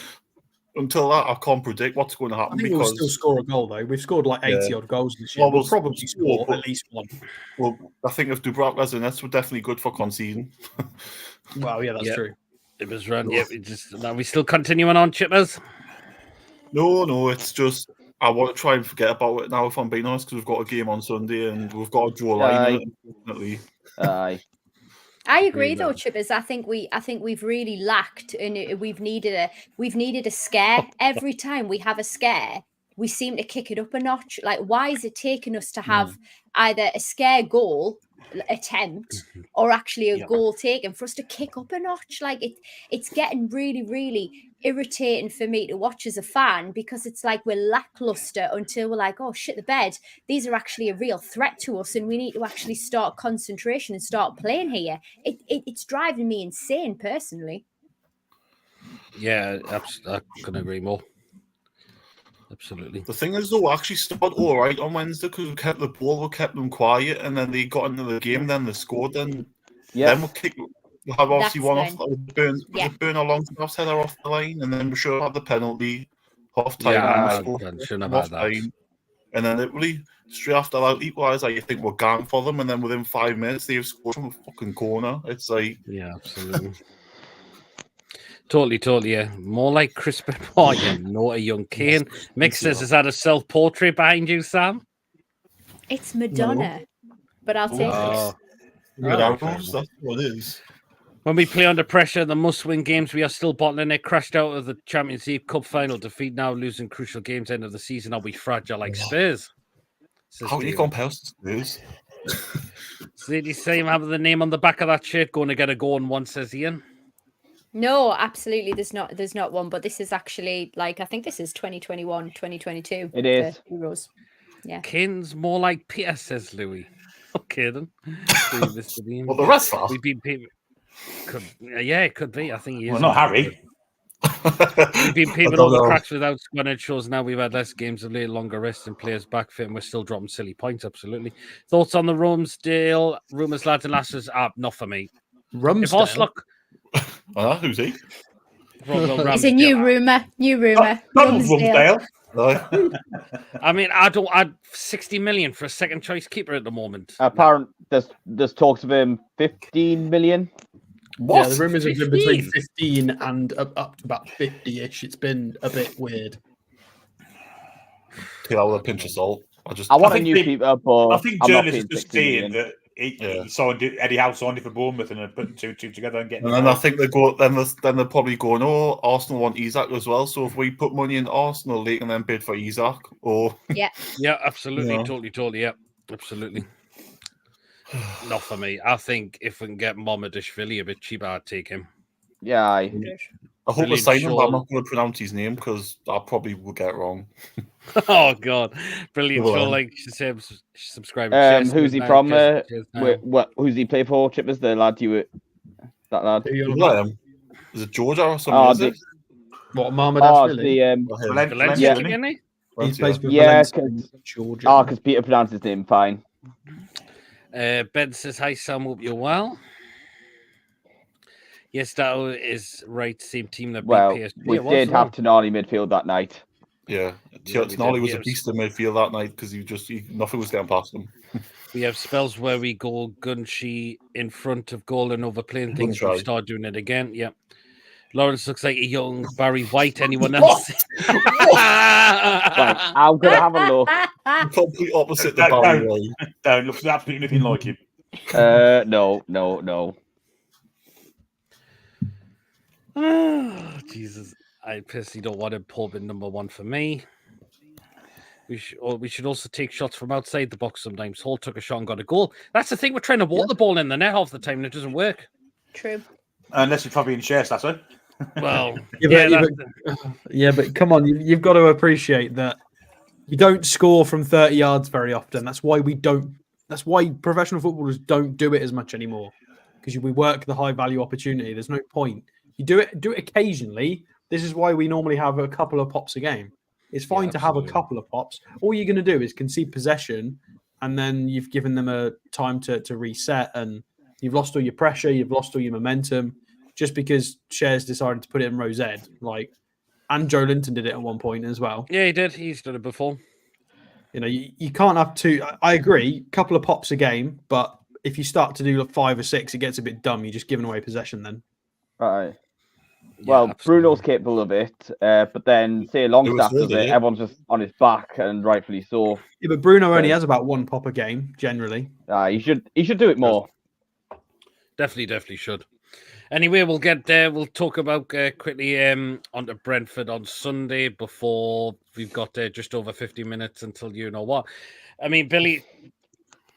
predict what's going to happen. I think we'll still score a goal though. We've scored like 80 odd goals this year. We'll probably score at least one. Well, I think if Dubravka's in, that's definitely good for conceding. Well, yeah, that's true. It was run. Yeah, we still continuing on, Chippers. No, it's just I want to try and forget about it now, if I'm being honest, because we've got a game on Sunday and we've got to draw a line. Unfortunately. Aye. I agree, though, Chippers. I think we've really lacked, and we've needed a scare. Every time we have a scare, we seem to kick it up a notch. Like, why is it taking us to have either a scare goal attempt or actually a goal taken for us to kick up a notch? Like it's getting really, really irritating for me to watch as a fan because it's like we're lackluster until we're like, oh shit, the bed. These are actually a real threat to us, and we need to actually start concentration and start playing here. It's driving me insane personally. Yeah, I couldn't agree more. Absolutely. The thing is, though, we actually started all right on Wednesday because we kept the ball, we kept them quiet, and then they got into the game, then they scored, then we have obviously one off that burn a long half header off the line, and then we should have had the penalty half time. Shouldn't have had that. And then literally straight after that equaliser, you think we're going for them, and then within 5 minutes they've scored from a fucking corner. It's like absolutely. Totally, yeah. More like Chris Benoit, you naughty young Kane. Mick says, is that a self-portrait behind you, Sam? It's Madonna, but I'll take it. That's what it is. When we play under pressure, the must-win games, we are still bottling it. Crashed out of the Champions League Cup final defeat, now losing crucial games end of the season. Are we fragile like Spurs? How do you compare Spurs? So did you say him having the name on the back of that shirt, going to get a go on one, says Ian? No, absolutely. There's not one, but this is actually I think this is 2021, 2022. It is. Euros. Yeah. Kane's more like Peter, says Louis. Okay then. Well, the rest are. We've been people. It could be. I think he is. Well, not Harry. We've been peeping all the cracks without squad. It shows now we've had less games of late, longer rest and players back fit, and we're still dropping silly points. Absolutely. Thoughts on the Ramsdale rumours, lads and lasses? Not for me. Ramsdale. Who's he? It's a new rumour. Ramsdale. No. I mean, I don't add 60 million for a second choice keeper at the moment. Apparent there's talks of him 15 million. Yeah, the rumours have been between 15? 15 and up to about 50-ish. It's been a bit weird. Take that with a pinch of salt. I want a think new the- keeper, but I think I'm not journalists paying are just 60 seeing million. that he signed Eddie Howe signed it for Bournemouth and they're putting two together and getting. And then I think they go. Then they're probably going. Oh, Arsenal want Isak as well. So if we put money in Arsenal, they can then bid for Isak. Or Yeah, absolutely, Yeah. totally, yeah, absolutely. Not for me. I think if we can get Mohamedashvili a bit cheaper, I'd take him. Yeah, I hope they Brilliant sign him, but show. I'm not going to pronounce his name because I probably will get it wrong. Oh God, brilliant Go show! on. Like, subscribe. And share, who's he man, from? cheers, man. Who's he play for? Chippers, the lad that lad. Who you on Who's about? that? Is it Georgia or something? Is it? What, Oh, Mohamedashvili? the Or him? Valencia, Valencia, Yeah. didn't he? He plays for Yeah, Valencia in Georgia. because Peter pronounced his name fine. Ben says, "Hi Sam, hope you're well." Yes, that is right. Same team that beat Well, PSG. we It was did as well. have Tonali midfield that night. Yeah, Yeah, we Tonali did. was a Yes. beast in midfield that night because nothing was getting past him. We have spells where we go Gunshi in front of goal and overplaying things. try. We start doing it again. Yeah. Lawrence looks like a young Barry White. Anyone else? Right, I'm gonna have a look. Complete opposite the Don't- Barry White. Don't looks absolutely nothing like him. No. Oh, Jesus. I personally don't want him Pope in number one for me. We should also take shots from outside the box sometimes. Hall took a shot and got a goal. That's the thing. We're trying to walk the ball in the net half the time and it doesn't work. True. Unless you're probably in shares, that's it. Well, But come on, you've got to appreciate that you don't score from 30 yards very often. That's why professional footballers don't do it as much anymore, because we work the high value opportunity. There's no point. You do it occasionally. This is why we normally have a couple of pops a game. It's fine to have a couple of pops. All you're going to do is concede possession, and then you've given them a time to reset, and you've lost all your pressure, you've lost all your momentum, just because Shares decided to put it in row Z. And Joe Linton did it at one point as well. Yeah, he did. He's done it before. You can't have two. I agree, couple of pops a game, but if you start to do 5 or 6, it gets a bit dumb. You're just giving away possession then. Right. Yeah, Well, absolutely. Bruno's capable of it, but then say Longstaff It was does it, good, yeah. everyone's just on his back, and rightfully so. Yeah, but Bruno only has about 1 pop a game generally. He should do it more. Definitely should. Anyway, we'll get there. We'll talk about quickly onto Brentford on Sunday before we've got just over 50 minutes until you know what. I mean, Billy,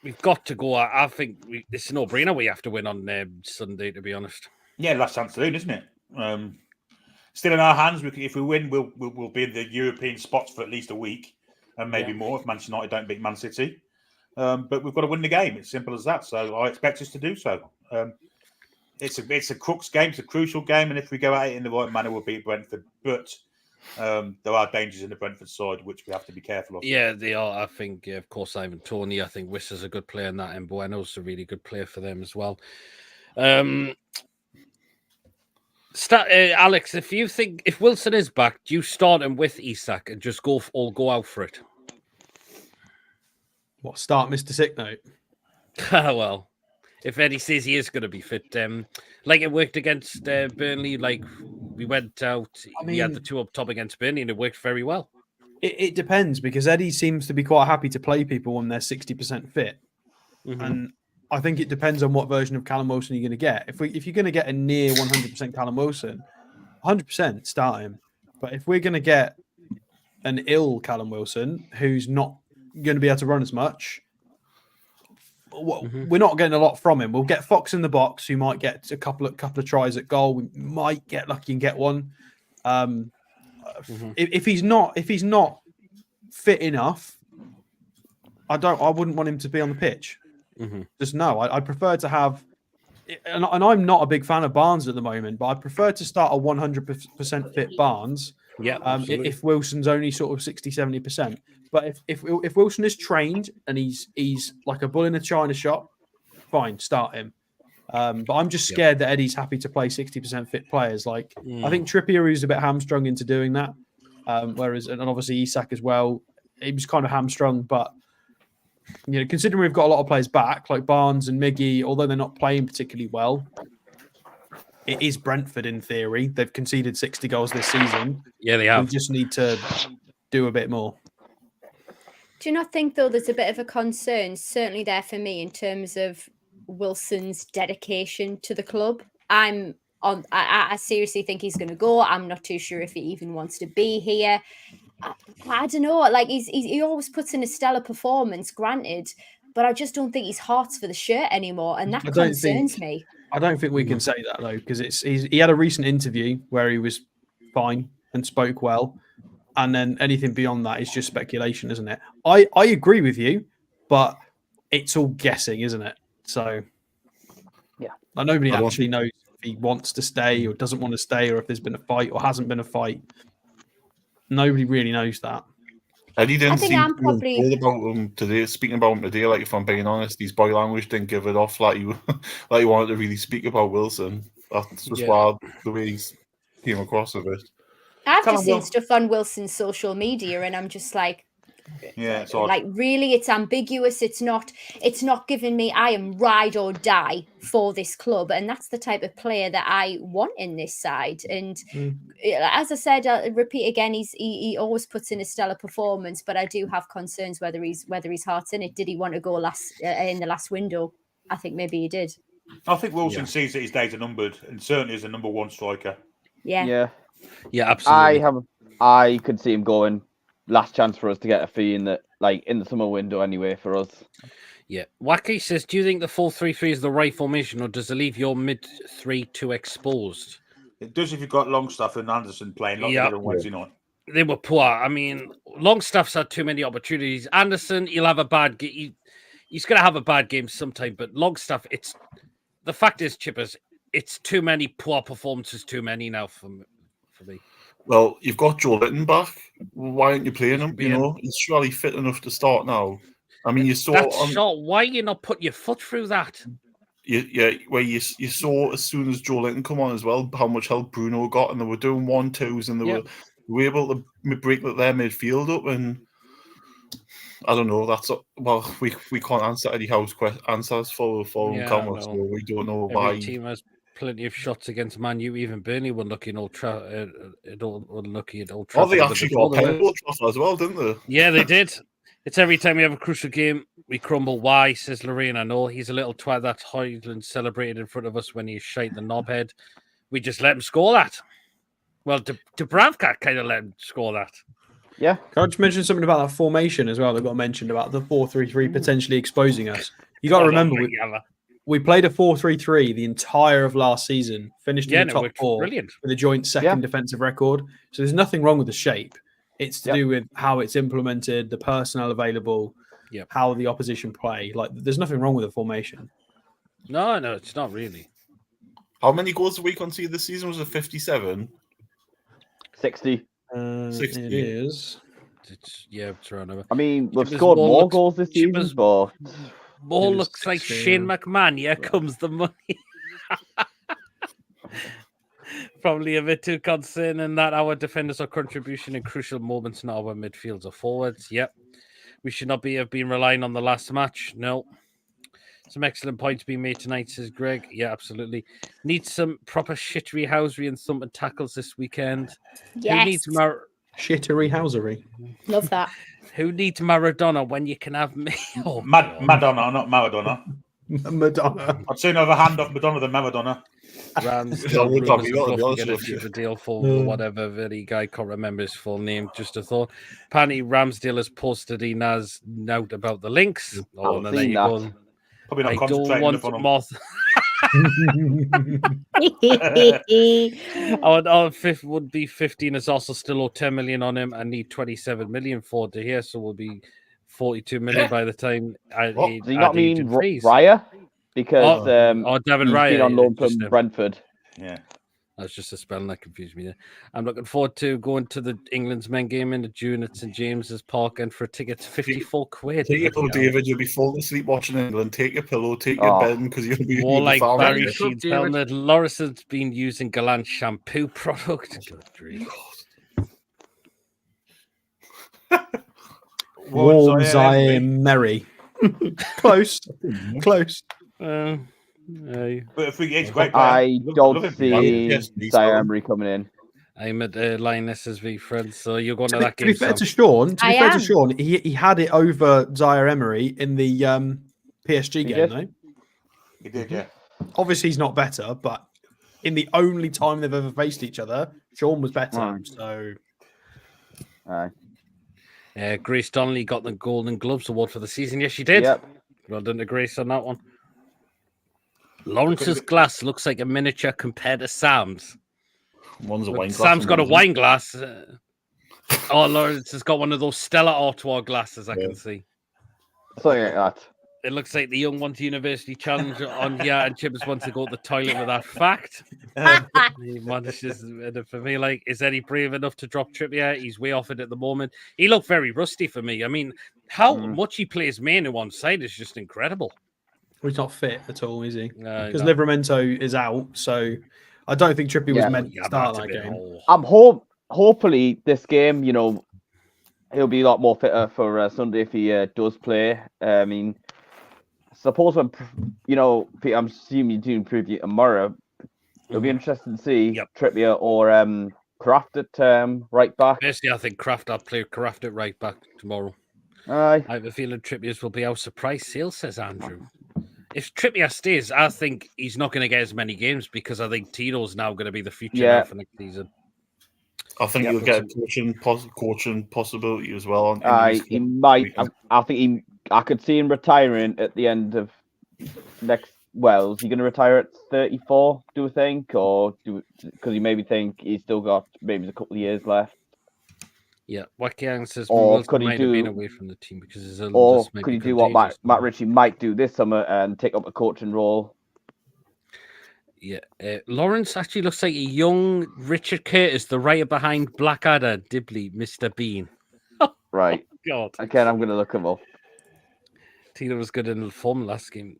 we've got to go. I think it's a no-brainer. We have to win on Sunday, to be honest. Yeah, last chance saloon, isn't it? Still in our hands. If we win, we'll be in the European spots for at least a week and maybe more if Manchester United don't beat Man City. But we've got to win the game. It's simple as that. So I expect us to do so. It's a crux game. It's a crucial game, and if we go at it in the right manner, we'll beat Brentford. But there are dangers in the Brentford side which we have to be careful of. Yeah, they are. I think, of course, Ivan Toney. I think Wissa's a good player in that, and Bueno's a really good player for them as well. Alex, if Wilson is back, do you start him with Isak and just go out for it? What, start Mr. Sick Note? Well, if Eddie says he is going to be fit, like it worked against Burnley, like we went out, we had the 2 up top against Burnley, and it worked very well. It depends, because Eddie seems to be quite happy to play people when they're 60% fit. Mm-hmm. And I think it depends on what version of Callum Wilson you're going to get. If you're going to get a near 100% Callum Wilson, 100% start him. But if we're going to get an ill Callum Wilson who's not going to be able to run as much, we're not getting a lot from him. We'll get Fox in the box, who might get a couple of tries at goal. We might get lucky and get one. If he's not fit enough, I wouldn't want him to be on the pitch. Just no. I'd prefer to have, and I'm not a big fan of Barnes at the moment, but I prefer to start a 100% fit Barnes. Yeah, if Wilson's only sort of 60-70%. But if Wilson is trained and he's like a bull in a china shop, fine, start him. But I'm just scared that Eddie's happy to play 60% fit players. I think Trippier is a bit hamstrung into doing that. Whereas, and obviously Isak as well, he was kind of hamstrung. But considering we've got a lot of players back, like Barnes and Miggy, although they're not playing particularly well, it is Brentford in theory. They've conceded 60 goals this season. Yeah, they have. We just need to do a bit more. Do you not think, though, there's a bit of a concern, certainly there for me, in terms of Wilson's dedication to the club? I seriously think he's going to go. I'm not too sure if he even wants to be here. I don't know. Like he always puts in a stellar performance, granted, but I just don't think his heart's for the shirt anymore, and that concerns me. I don't think we can say that though, because he had a recent interview where he was fine and spoke well. And then anything beyond that is just speculation, isn't it? I agree with you, but it's all guessing, isn't it? So, yeah, nobody actually knows if he wants to stay or doesn't want to stay, or if there's been a fight or hasn't been a fight. Nobody really knows that. And he didn't seem to about him today. Speaking about him today, like if I'm being honest, his body language didn't give it off like he wanted to really speak about Wilson. That's just why the way he came across with it. I've just seen stuff on Wilson's social media, and I'm just like, really, it's ambiguous. It's not giving me, I am ride or die for this club, and that's the type of player that I want in this side. And as I said, I'll repeat again, he always puts in a stellar performance, but I do have concerns whether his heart's in it. Did he want to go in the last window? I think maybe he did. I think Wilson sees that his days are numbered, and certainly is a number one striker. Yeah, absolutely. I could see him going. Last chance for us to get a fee in the summer window anyway for us. Yeah. Wacky says, do you think the 4-3-3 is the right formation, or does it leave your mid three too exposed? It does if you've got Longstaff and Anderson playing like they did on Wednesday night. They were poor. I mean, Longstaff's had too many opportunities. Anderson, he'll have a bad game. He's going to have a bad game sometime, but Longstaff, the fact is, Chippers, it's too many poor performances, too many now for me. Well, you've got Joe Litton back. Why aren't you playing him? He's surely fit enough to start now. I mean, you saw that's shot. Why are you not putting your foot through that? You saw as soon as Joe Litton come on as well how much help Bruno got, and they were doing 1-2s, and they were able to break their midfield up. And I don't know. We can't answer Eddie Howe's answers for camera, so we don't know why. Every team has plenty of shots against Man U. Even Burnley were lucky in Old Trafford. Oh, they actually got a pen Old Trafford as well, didn't they? Yeah, they did. It's every time we have a crucial game, we crumble. Why, says Lorraine. I know he's a little twat that Hoyland celebrated in front of us when he shite the knobhead. We just let him score that. Well, Dubravka kind of let him score that. Yeah. Can I just mention something about that formation as well that got mentioned about the 4-3-3 potentially exposing us? You got to remember, we played a 4-3-3 the entire of last season, finished in the top four with a joint second defensive record. So there's nothing wrong with the shape. It's to do with how it's implemented, the personnel available, how the opposition play. Like, there's nothing wrong with the formation. No, it's not really. How many goals a week on this season? Was it 57? 60. 60. It is. It's around over. I mean, we've scored more goals this season, but more looks like Shane McMahon. Here comes the money. Probably a bit too concerning that our defenders are contribution in crucial moments, not our midfields or forwards. Yep. We should not have been relying on the last match. No. Some excellent points being made tonight, says Greg. Yeah, absolutely. Need some proper shittery housery and thumping tackles this weekend. Yes. Who needs shittery housery? Love that. Who needs Maradona when you can have me? Oh, Madonna, not Maradona. Madonna. I'd sooner have a hand off Madonna than Maradona. Rams get a cheaper deal for whatever very guy can't remember his full name. Just a thought. Apparently Ramsdale has posted a note about the links. Oh, no, there you go. Probably not I don't want more. Our fifth would be 15. Is also still owe 10 million on him. I need 27 million for it here, so we'll be 42 million by the time. Does he not mean Raya? Because David Raya been on loan from Brentford. Yeah. That's just a spelling that confused me there. I'm looking forward to going to the England's men game in June at St James's Park, and for tickets, 54 quid. Take your pillow, David. You'll be falling asleep watching England. Take your pillow, take your bed, because you'll be more like Barry Sheets helmet. Loris has been using Galant shampoo product. Warm Zion Merry. Close. Close. Aye. But he's a great player. I Love don't him. see Yes, he's Zaire got Emery coming in. I'm at Lioness SV friends, so you're going to To that be game. fair Sam. to Sean, I am. he had it over Zaire Emery in the PSG He game, did? though. He did, yeah. Obviously, he's not better, but in the only time they've ever faced each other, Sean was better. Right. So Aye. Grace Donnelly got the Golden Gloves award for the season. Yes, she did. Yep. Well done to Grace on that one. Lawrence's glass looks like a miniature compared to Sam's. One's a But wine glass. Sam's and got a one's wine glass. Oh, Lawrence has got one of those Stella Artois glasses, I Yeah. can see. Something like that. It looks like the Young Ones University Challenge on here, and Chibbers wants to go to the toilet with that fact. He manages, and for me, like, is Eddie brave enough to drop Trippier? He's way off it at the moment. He looked very rusty for me. I mean, how much he plays Manu on side is just incredible. he's not fit at all, is he? No. Because Livramento is out, so I don't think Trippier was Yeah. meant to Yeah, start that's a that bit game. I'm hopefully this game, he'll be a lot more fitter for Sunday if he does play. I mean, suppose when Pete, I'm assuming you're doing preview tomorrow. It'll be interesting to see Trippier or Kraft at right back. Basically, I think I'll play Kraft at right back tomorrow. Aye. I have a feeling Trippier's will be our surprise sale, says Andrew. If Trippier stays, I think he's not going to get as many games because I think Tito's now going to be the future now for next season. I think you'll get a coaching possibility as well. He might. I could see him retiring at the end of next. Well, is he going to retire at 34? Do you think, or because you maybe think he's still got maybe a couple of years left? Yeah, Wakiang says, Or Wilson could he might have been away from the team because his illness Or might could be he do what contagious. Matt Ritchie might do this summer and take up a coaching role? Yeah, Lawrence actually looks like a young Richard Curtis, the writer behind Blackadder, Dibley, Mr. Bean. Right. God. Again, I'm going to look him up. Tina was good in the form last game.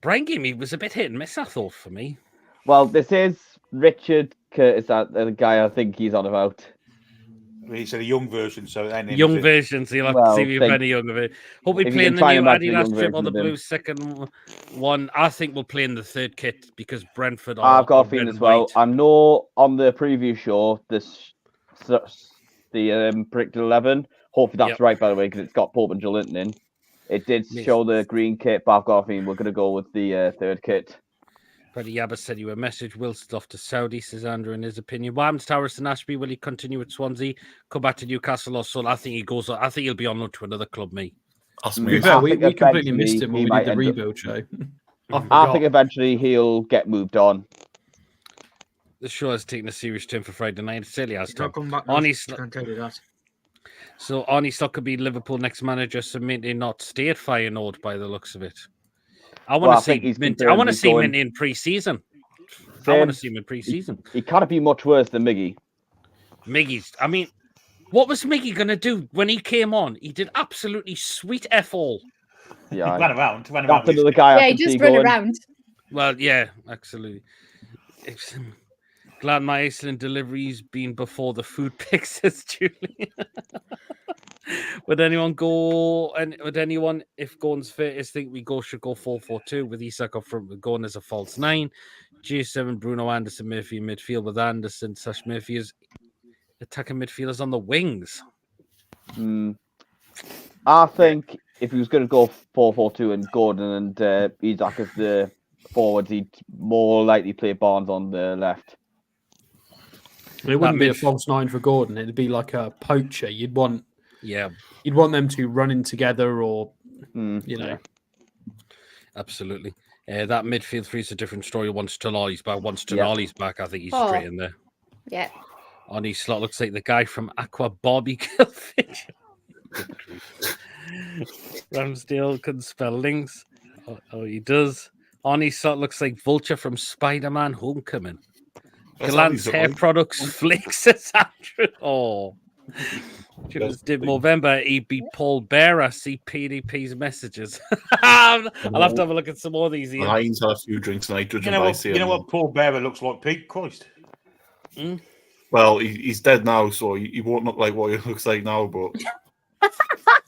Brian game, he was a bit hit and miss, I thought, for me. Well, this is Richard Curtis, the guy I think he's on about. He said a young version, so Young version, so you'll have to see if you've any young of it. Hope we play in the new Adidas strip or the blue second one. I think we'll play in the third kit because Brentford are. I've got a feeling as well. I know on the preview show, the predicted 11. Hopefully that's right, by the way, because it's got Pope and Joe Linton in. It did show the green kit, but I've got a feeling we're going to go with the third kit. Freddie Yabba said you a message. Wilson's off to Saudi, says Andrew, in his opinion. What happens to Harrison Ashby? Will he continue at Swansea? Come back to Newcastle or Hull? I think he goes. I think he'll be on loan to another club, me. We completely missed him when we did the rebuild show. I think eventually he'll get moved on. The show has taken a serious turn for Friday night. It certainly has. Can't tell you that. So Arnie Slot could be Liverpool next manager, so Minty not stay at Feyenoord by the looks of it. I want to see Minty. I want to see Minty in pre-season. I want to see him in pre-season. He can't be much worse than Miggy. Miggy's. I mean, what was Miggy going to do when he came on? He did absolutely sweet F all. Yeah, ran around. That's another guy. Yeah, he just run around. Well, yeah, absolutely. Glad my Iceland delivery's been before the food pics, says Julie. Would anyone, if Gordon's fit, think we should go 4-4-2 with Isak up front with Gordon as a false 9, G7, Bruno Anderson, Murphy in midfield with Anderson / Murphy as attacking midfielders on the wings? I think if he was going to go 4-4-2 and Gordon and Isak as the forwards, he'd more likely play Barnes on the left. It wouldn't be a false 9 for Gordon. It'd be like a poacher. You'd want them to run in together, or Absolutely. That midfield three is a different story. Once Tonali's back, I think he's straight in there. Yeah. Arnie Slot looks like the guy from Aqua Barbie Killfish. Ramsdale can spell links. Oh, he does. Arnie Slot looks like Vulture from Spider-Man Homecoming. Galant's hair products flakes, says Andrew. Oh. Just did Movember, he beat Paul Bearer, see PDP's messages. I'll have to have a look at some more of these. Heinz had a few drinks tonight. You know what Paul Bearer looks like, Pete? Christ. Well, he's dead now, so he won't look like what he looks like now, but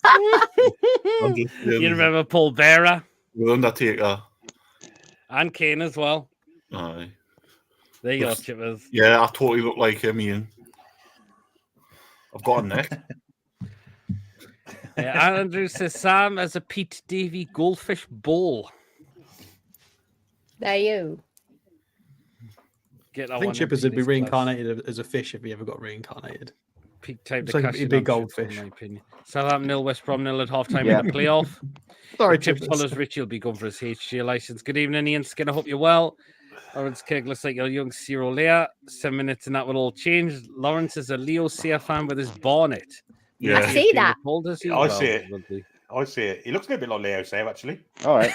I'm just You remember Paul Bearer with Undertaker. and Kane as well. Aye. There you go, Yes. Chippers. Yeah, I totally look like him, Ian. I've got a neck. Andrew says Sam as a Pete Davey goldfish bowl. There you. Get that I think one Chippers into would be this class. reincarnated as a fish if he ever got reincarnated. Peak time It's to like cash a in big on Chips, goldfish. in my opinion. Southampton 0, West Brom 0 at half-time Yeah. in the playoff. Sorry, Chips Chippers. follows Richie will be going for his HGA license. Good evening, Ian Skin. I hope you're well. Lawrence Keg looks like your young Ciro Leah. 7 minutes and that will all change. Lawrence is a Leo Sear fan with his bonnet. Yeah. I see that. Told us I see it. I see it. He looks a little bit like Leo Sayer, actually. All right.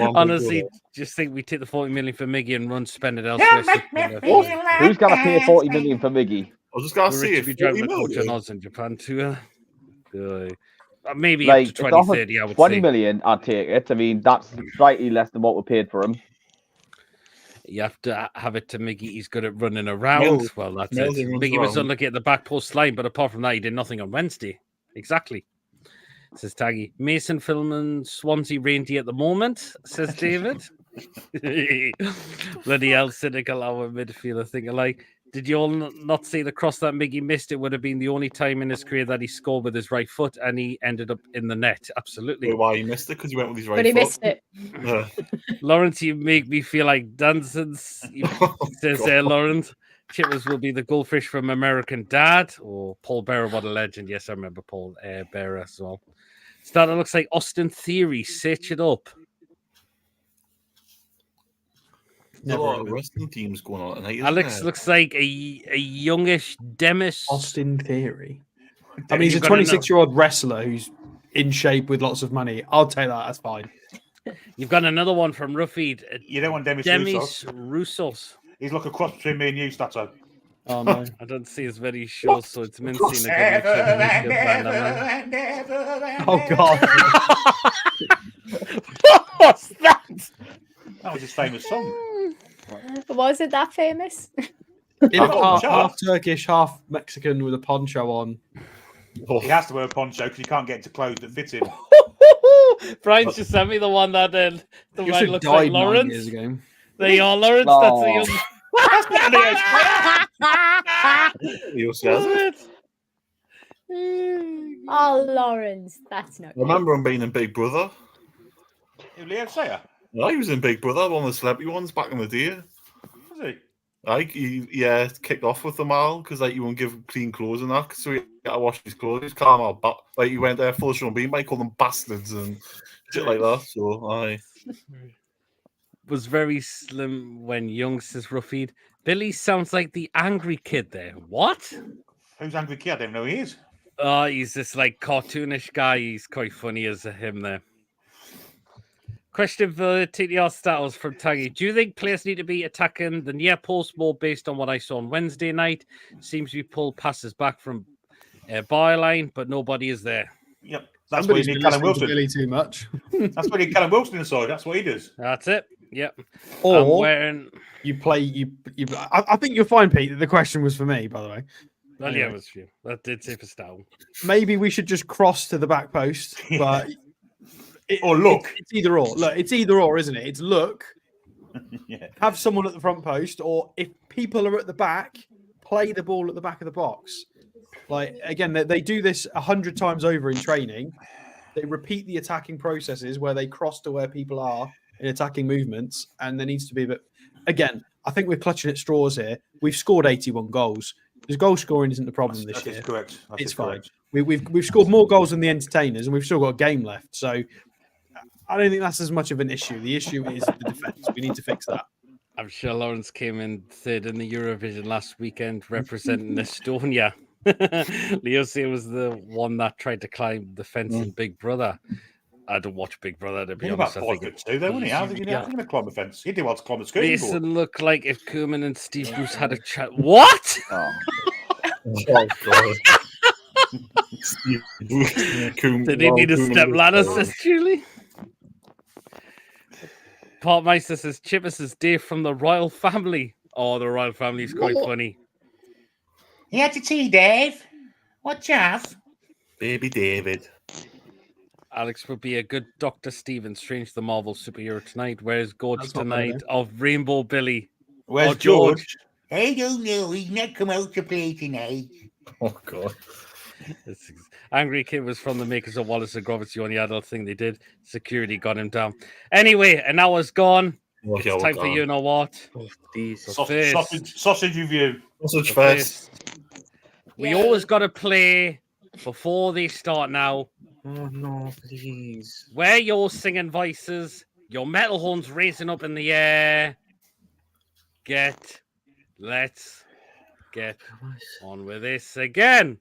Honestly, just think we take the 40 million for Miggy and run spend it elsewhere. Who's going to pay 40 million for Miggy? I was just going to Will say, Richie be driving 40 a coach in million. Oz in Japan too? Maybe Like, up to it's 20, offered 30, I would 20 say. million, I'd take it. I mean, that's slightly less than what we paid for him. You have to have it to Miggy. He's good at running around. Mills- Well, that's Mills it. runs Miggy was around. unlucky at the back post line, but apart from that, he did nothing on Wednesday. Exactly. Says Taggy. Mason filming Swansea Reindeer at the moment, says David. Bloody hell, cynical our midfielder thing. Like, did you all not see the cross that Miggy missed? It would have been the only time in his career that he scored with his right foot, and he ended up in the net. Absolutely. Wait, why he missed it? Because he went with his right But he foot. missed it. Yeah. Lawrence, you make me feel like dancers. Says God. Lawrence. Chippers will be the goldfish from American Dad. Or Paul Bearer, what a legend. Yes, I remember Paul Bearer as well. Starter looks like Austin Theory. Search it up. There's a lot of wrestling teams going on tonight. Alex looks like a youngish Demis. Austin Theory. I mean, he's a You've got to know. 26-year-old wrestler who's in shape with lots of money. I'll take that. That's fine. You've got another one from Ruffy. You don't want Demis Demis Roussos. Russos. He's like a cross between me and you, Stato. Oh, no. I don't see his very sure, so it's mincing a good mixture. Oh, God. What's that? That was his famous song. Was it that famous? He looked half Turkish, half Mexican with a poncho on. He has to wear a poncho because he can't get into clothes that fit him. Brian's just sent me the one that the He man should looks died like 9 Lawrence. years ago. There you are, Lawrence. Oh. That's the young. Leo says it. Oh, Lawrence, that's not I remember him being in Big Brother. Who, Leo Sayer? Yeah, he was in Big Brother, one of the celebrity ones back in the day. Was he? Like, he kicked off with them all because like he won't give clean clothes and that, so he had to wash his clothes. He's calm out, but like he went there full of Sean Bean, but he called them bastards and shit like that. So aye. Was very slim when young, says Ruffy. Billy sounds like the angry kid there. What? Who's Angry Kid? I don't know who he is. Oh, he's this like cartoonish guy. He's quite funny as him there. Question for TTR Stattles from Taggy. Do you think players need to be attacking the near post more based on what I saw on Wednesday night? Seems we pull passes back from byline, but nobody is there. Yep. That's why you need Callum Wilson. Billy too much. That's why you need Callum Wilson inside. That's what he does. That's it. Yep. Or I'm wearing... you play you. I think you'll find, Pete, that the question was for me, by the way. Well, yeah, it was true. That did say for Stout. Maybe we should just cross to the back post, but Or look. It's either or. Look, it's either or, isn't it? It's look, Yeah. have someone at the front post, or if people are at the back, play the ball at the back of the box. Like again, they do this 100 times over in training. They repeat the attacking processes where they cross to where people are in attacking movements, and there needs to be a bit. Again, I think we're clutching at straws here. We've scored 81 goals. Because goal scoring isn't the problem this That year. is correct. That It's is fine. correct. We've scored more goals than the entertainers, and we've still got a game left. So I don't think that's as much of an issue. The issue is the defense. We need to fix that. I'm sure Lawrence came in third in the Eurovision last weekend representing Estonia. Leo C was the one that tried to climb the fence in Big Brother. I don't watch Big Brother, to be He's about honest. I 5'2", though, wasn't he? How's he going to climb a fence? He did want to climb a skating board. Mason looked like if Koeman and Steve Bruce had a chat. What? Oh. Oh, God. Steve Coombe- Did he need a Coombe step was ladder, terrible. says Julie? Portmeister says Chippers is Dave from the royal family. Oh, the royal family is quite funny. You had your tea, Dave. What, Chaff? Baby David. Alex would be a good Dr. Stephen Strange, the Marvel superhero tonight. Where's George That's not tonight bad, of Rainbow Billy? Where's Oh, George? I don't know. He's not come out to play tonight. Oh God. Angry Kid was from the makers of Wallace and Gromit, the only adult thing they did. Security got him down. Anyway, an hour's gone. Oh, It's yeah, we're time for gone. you know what. Oh, these. So first, Sausage review. Sausage so fest. first, we Yay. always got to play before they start now. Oh no, please. Wear your singing voices, your metal horns raising up in the air. Let's get on with this again.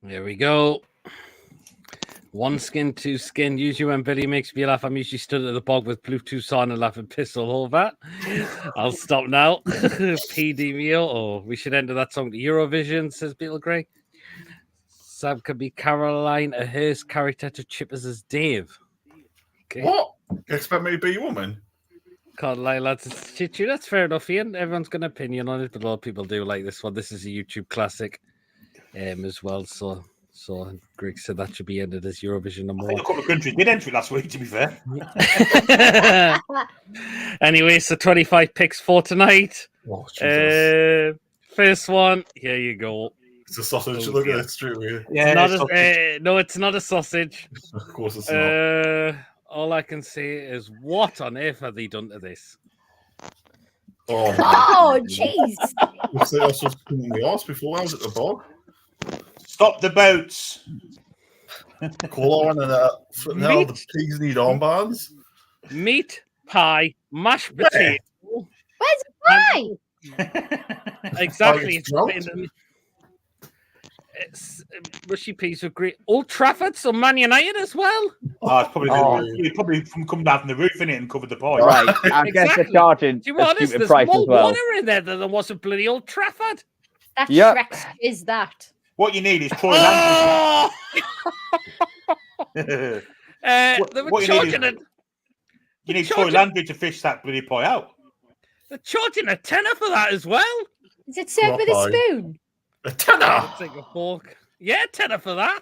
There we go. One skin, two skin. Usually when Billy makes me laugh, I'm usually stood at the bog with Bluetooth on and laughing piss all over. I'll stop now. PD meal. Oh, we should enter that song to Eurovision, says Beetle Grey. Sam could be Caroline, a Hearst character to Chippers as Dave. Okay. What? You expect me to be a woman? Can't lie, lads. It's chit-chat. That's fair enough, Ian. Everyone's got an opinion on it, but a lot of people do like this one. This is a YouTube classic as well. So Greg said that should be ended as Eurovision number I think one. a couple of countries did enter it last week, to be fair. Anyway, so 25 picks for tonight. Oh, Jesus. First one, here you go. It's a sausage. Oh, Look dear. at it straight away. Yeah, No, it's not a sausage. Of course it's not. All I can say is, what on earth have they done to this? Oh, Oh, jeez. I was just cleaning the arse before I was at the bog. Stop the boats. Call on and now the pigs need armbands. Meat pie, mashed potato. Where's the pie? Exactly. It's It's mushy peas with great. Old Trafford, so Man United as well. Oh, it's probably, Oh. it's probably from coming down from the roof in it and covered the pie. Right, I guess they're Exactly. charging Do you a want this? stupid There's price more as well. water in there than there was at bloody Old Trafford. That Yep. Shrek is that. What you need is Troy Landry. Oh! They were what you need charging is- it. You need Charge Troy it. Landry to fish that bloody pie out. They're charging a tenner for that as well. Is it served with a Popeye. spoon? A tenner. I'll take a fork. Yeah, tenner for that.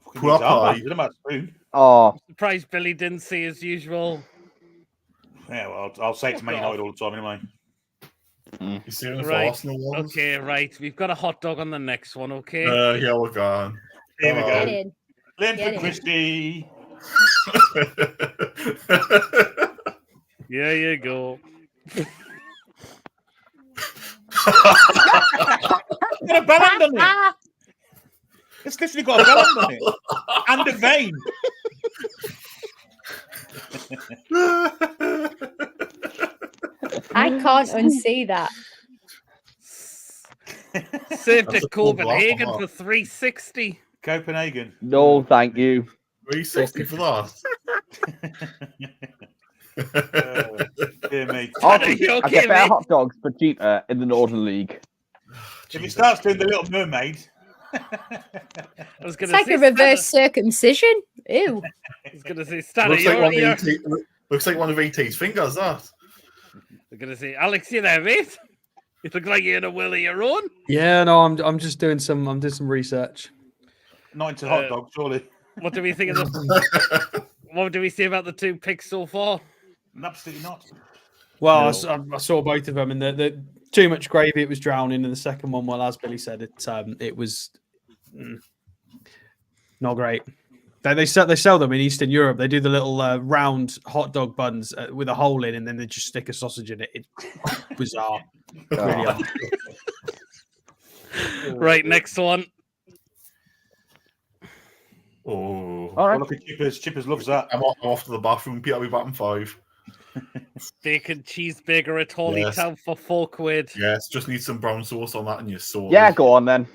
Fucking Poor needs arm pie. bands, doesn't matter, spoon. Oh, Surprised Billy didn't see as usual. Yeah, well, I'll say it to Man United all the time anyway. You see it for Right. Arsenal ones? Okay, right. We've got a hot dog on the next one, okay? Yeah, we're gone. Here we Get go. in. Lynn Get for in. Christie. Yeah, you go. Got a band on it. It's literally got a band on it. And a vein. I can't unsee that. Saved That's at a full block, Copenhagen huh? for 360. Copenhagen. No, thank you. 360 for that. Dear me. Honestly, You I okay, get better mate? hot dogs for cheaper in the Northern League. If he starts doing the Little Mermaid, I was It's going to like say, a reverse circumcision. Ew. I was going to say, Stana, looks like you're one here. of ET, looks like one of ET's fingers. That. I'm going to say, Alex, you there, mate? You look like you're in a will of your own. Yeah, no, I'm just doing some research. not into hot dogs, surely. What do we think of the? What do we say about the 2 picks so far? Absolutely not. Well, No. I saw both of them, and the too much gravy. It was drowning, and the second one, well, as Billy said, it was not great. They sell them in Eastern Europe. They do the little round hot dog buns with a hole in, and then they just stick a sausage in it. It's bizarre. Really odd. Right, next one. Oh, All right. Oh, look at Chippers. Chippers loves that. I'm off to the bathroom. Peter, I'll be back in 5. Bacon cheeseburger at Holytown for £4. Yes, just need some brown sauce on that and your sauce. Yeah, go on then.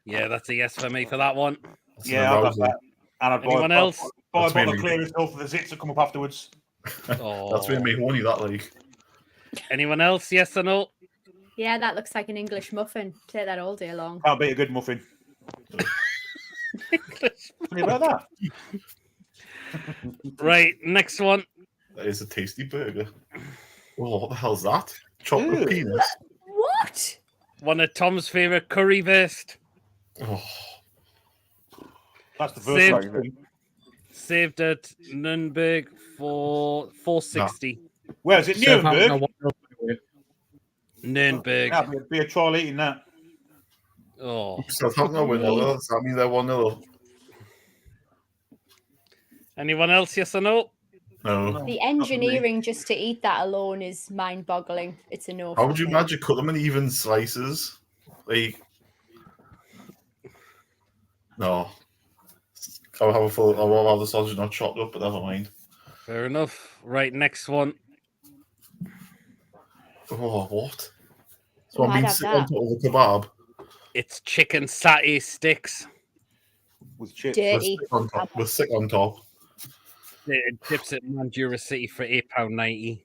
Yeah, that's a yes for me for that one. Yeah, I'll have that. And I'd Anyone buy, else? buy a That's bottle of mainly- clear as well for the zits that come up afterwards. Oh. That's made me horny, that like. Anyone else? Yes or no? Yeah, that looks like an English muffin. Take that all day long. Can't beat a good muffin. Funny about that. Right, next one. That is a tasty burger. Oh, what the hell's that? Chocolate Ew. penis. What? One of Tom's favourite curry vest. Oh, That's the first Saved. one. Saved at Nürnberg for 460. Where is it? Nuremberg? Nürnberg. That'd be a trial eating that. Oh. Southampton are 1-0. Does that mean they're 1-0? Anyone else? Yes or no? No. The engineering just to eat that alone is mind-boggling. It's a no. How for would you me. imagine cut them in even slices? Like, no. I'll have a full. I'll have the sausage not chopped up, but never mind. Fair enough. Right, next one. Oh, what? So Oh, I'm I'd being have sick that. on top of a kebab It's chicken satay sticks. With chips. with Dirty. stick on top. With stick on top. Chips at Mandura City for £8.90.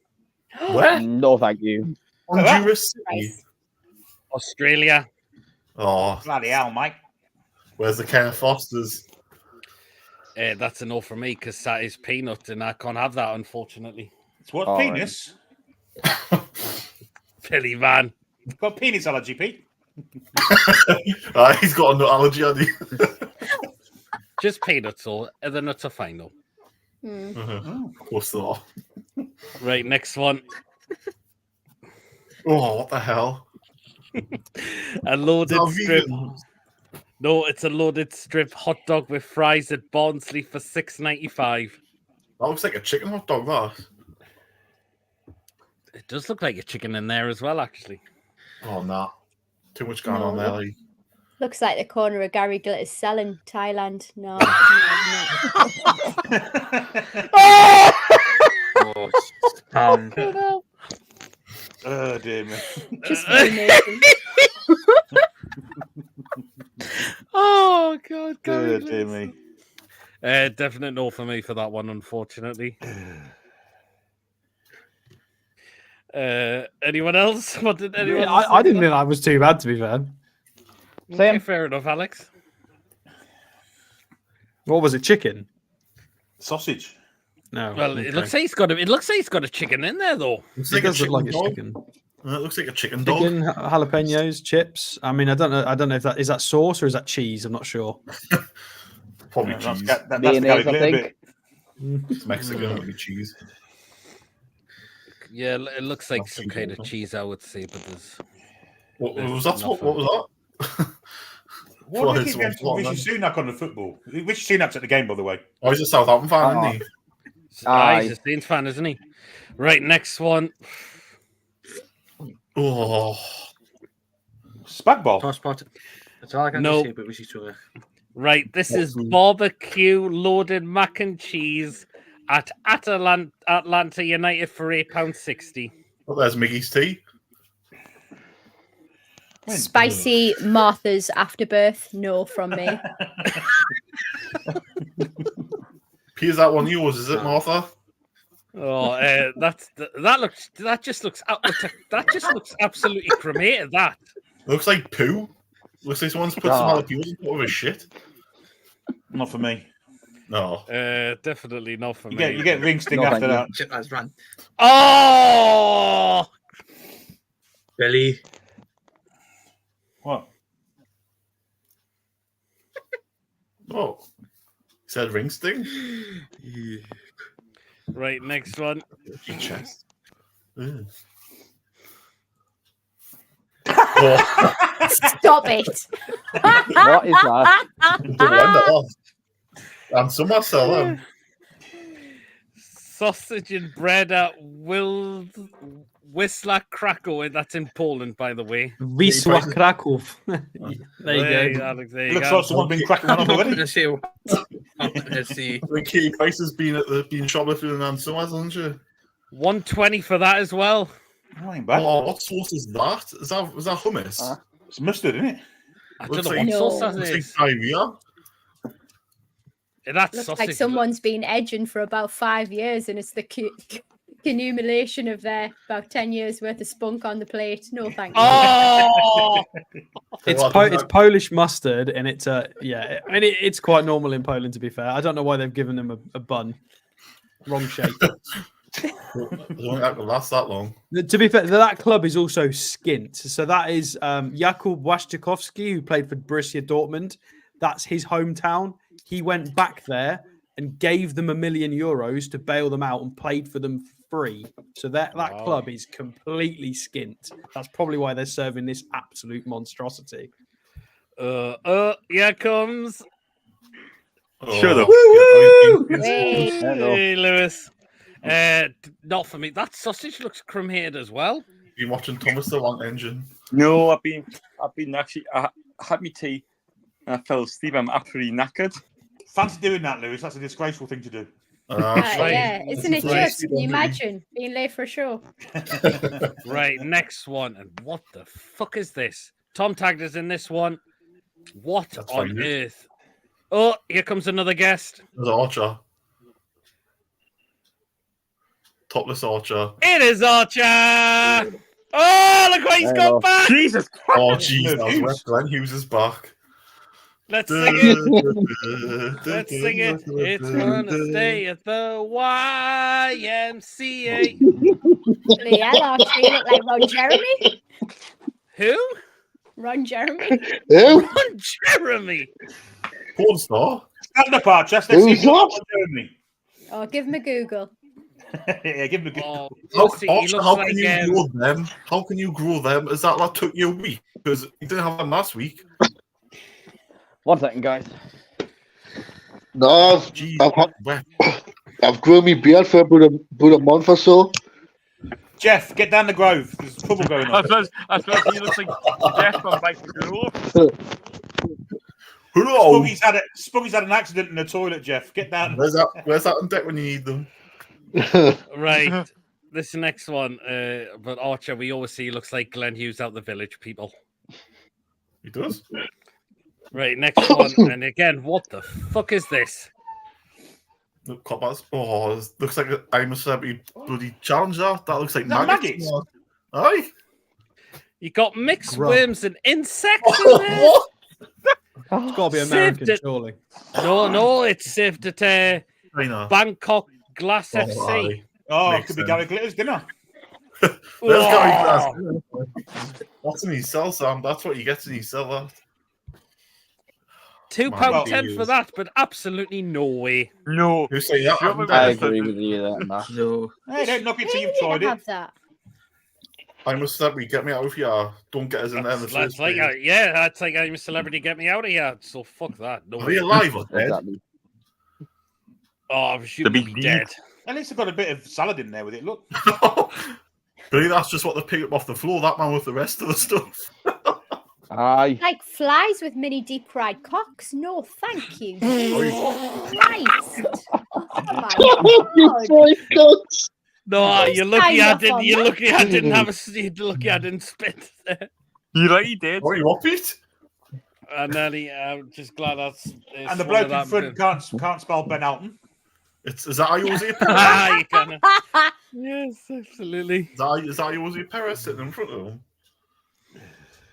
Where? No, thank you. Honduras City. Price. Australia. Oh, Bloody hell, mate. where's the Ken Fosters? That's a no for me because that is peanut and I can't have that, unfortunately. It's what? All right. Penis? Billy Van. You've got penis allergy, Pete? He's got a nut allergy, hasn't he? Just peanuts, all. The nuts are fine, though. Hmm. Of course they are. Right, next one. Oh, what the hell? A loaded Is that strip. vegan? No, it's a loaded strip hot dog with fries at Barnsley for $6.95. That looks like a chicken hot dog, that. It does look like a chicken in there as well, actually. Oh, nah. Too much going on there. Like. Looks like the corner of Gary Glitter's cell in Thailand. No. Oh, Oh, dear me. Just amazing. Oh, God. Oh, dear me. Definite no for me for that one, unfortunately. Anyone else? What did anyone else I didn't think that was too bad, to be fair. Okay, Same. fair enough, Alex. What was it? Chicken? Sausage. No. Well, okay. it looks like he's got a chicken in there, though. Looks It like a does look like chicken it's dog. chicken. It looks like a chicken dog. Chicken, jalapenos, chips. I mean, I don't know if that is that sauce or is that cheese. I'm not sure. Probably Yeah, that's cheese. that's the Mayonnaise, Gary I Glitter think. bit. It's Mexican, it'll be cheese. Yeah, it looks like That's some cheese, kind of isn't it? cheese, I would say, but there's What There's was that? What was that? What did It's he get one- Rishi Sunak on the football? Rishi Sunak's at the game, by the way. Oh, he's a Southampton fan, isn't he? he's a Saints fan, isn't he? Right, next one. Oh, Spagball. Passport. That's all I can No. say about Rishi Sunak. Right, this is food? barbecue loaded mac and cheese at Atlanta United for £8.60. well, there's Miggy's tea. Spicy Martha's afterbirth. No from me. P, is that one of yours? Is it, Martha? Oh, that just looks absolutely cremated. That Looks like poo. Looks like someone's put some jalapenos on top of his shit. Not for me. No. definitely not for You me. get ring sting No, after thank that. Shit, that's run. Oh, Billy. What? Oh. He said ring sting? right. Next one. Your chest. Ugh. Oh, Stop it. What is that? don't wonder that. And some are selling. Sausage and bread at Wisła Krakow. That's in Poland, by the way. Wisła Kraków. There you Hey, go. Alex, there It you looks go. like someone's been cracking that up already. Let's see. Let's see. The Kitty Price has been shoplifting and some hasn't she? 120 for that as well. That ain't bad. Oh, what sauce is that? Is that hummus? It's mustard, isn't it? I Looks don't know like- what sauce that Looks like is. diarrhea. That's Looks sausage. like someone's been edging for about 5 years, and it's the accumulation of their about 10 years worth of spunk on the plate. No, thank you. Oh, It's it's Polish mustard, and it's yeah. I mean, it's quite normal in Poland, to be fair. I don't know why they've given them a bun. Wrong shape. I don't think that could last that long. To be fair, that club is also skint. So that is Jakub Błaszczykowski, who played for Borussia Dortmund. That's his hometown. He went back there and gave them €1 million to bail them out and played for them free. So that Wow. club is completely skint. That's probably why they're serving this absolute monstrosity. here comes. Shut up. Wait. Hey, Lewis. Not for me. That sausage looks cremated as well. Been watching Thomas the Long Engine. No, I've been actually. I had me tea and I fell asleep. I'm absolutely knackered. Fancy doing that, Lewis. That's a disgraceful thing to do. Right. Yeah, isn't it Right. just? Can you imagine being late for a show? Right, next one. And what the fuck is this? Tom tagged us in this one. What That's on fine, earth? Oh, here comes another guest. There's Archer. Topless Archer. It is Archer. Oh, look what he's Hello. got back. Jesus Christ! Oh, jeez. Hughes. That's Glenn Hughes is back. Let's sing it. Let's sing it. It's gonna stay at the YMCA. Yeah, Archie, you look like Ron Jeremy. Who? Ron Jeremy. Ron Jeremy. Porn star. Stand up, Archer. Let's Who's see what what? Germany. Oh, give him a Google. Yeah, give him a good. Oh, How, let's see, he Archer, looks how like, can you grow them? How can you grow them? Is that took you a week? Because you didn't have them last week. 1 second, guys. No, Jeez. I've, I've grown my beard for about a month or so. Jeff, get down the Grove. There's trouble going on. I suppose he looks like Jeff from Bike to Grove. Hello. Spuggy's had an accident in the toilet, Jeff. Get down. Where's that on deck when you need them? Right. This next one, but Archer, we always see he looks like Glenn Hughes out the village, people. He does. Right, next one. And again, what the fuck is this? Look, coppers. Oh, this looks like I'm a celebrity bloody challenger. That looks like Is that maggots. maggots? Aye. You got mixed Grub. worms and insects in there? What? It's got to be Saved American, it. surely. No, it's saved at China. Bangkok Glass Oh, FC. aye. Oh, Makes could be sense. Gary Glitter's dinner. There's Oh. Gary Glass. What's in his cell, Sam? That's what you get in his cell. That. £2.10 for that, but absolutely no way. No. Who's saying that? Sure, I agree with you there, Matt. No. Hey, don't knock it till You you've need tried to it. have that. I'm a celebrity. Get me out of here. Don't get us in there in the That's first like, place. yeah, that's like I'm a celebrity, get me out of here. So fuck that. No Are way. they alive or dead? Exactly. Oh, I should The be big dead. At least I've got a bit of salad in there with it. Look. Billy, that's just what they pick up off the floor. That man with the rest of the stuff. Aye. Like flies with mini deep fried cocks? No, thank you. Jesus Christ. Oh my God. No, you're lucky I Sign off didn't. on You're that. lucky I didn't have a. You're lucky I didn't spit there. You like he did. Oh, you what, Pete? Nelly, I'm just glad that's. And the bloke in front can't spell Ben Alton. Is that Jose Perez? Ah, you can. Yes, absolutely. Is that Jose Perez sitting in front of him?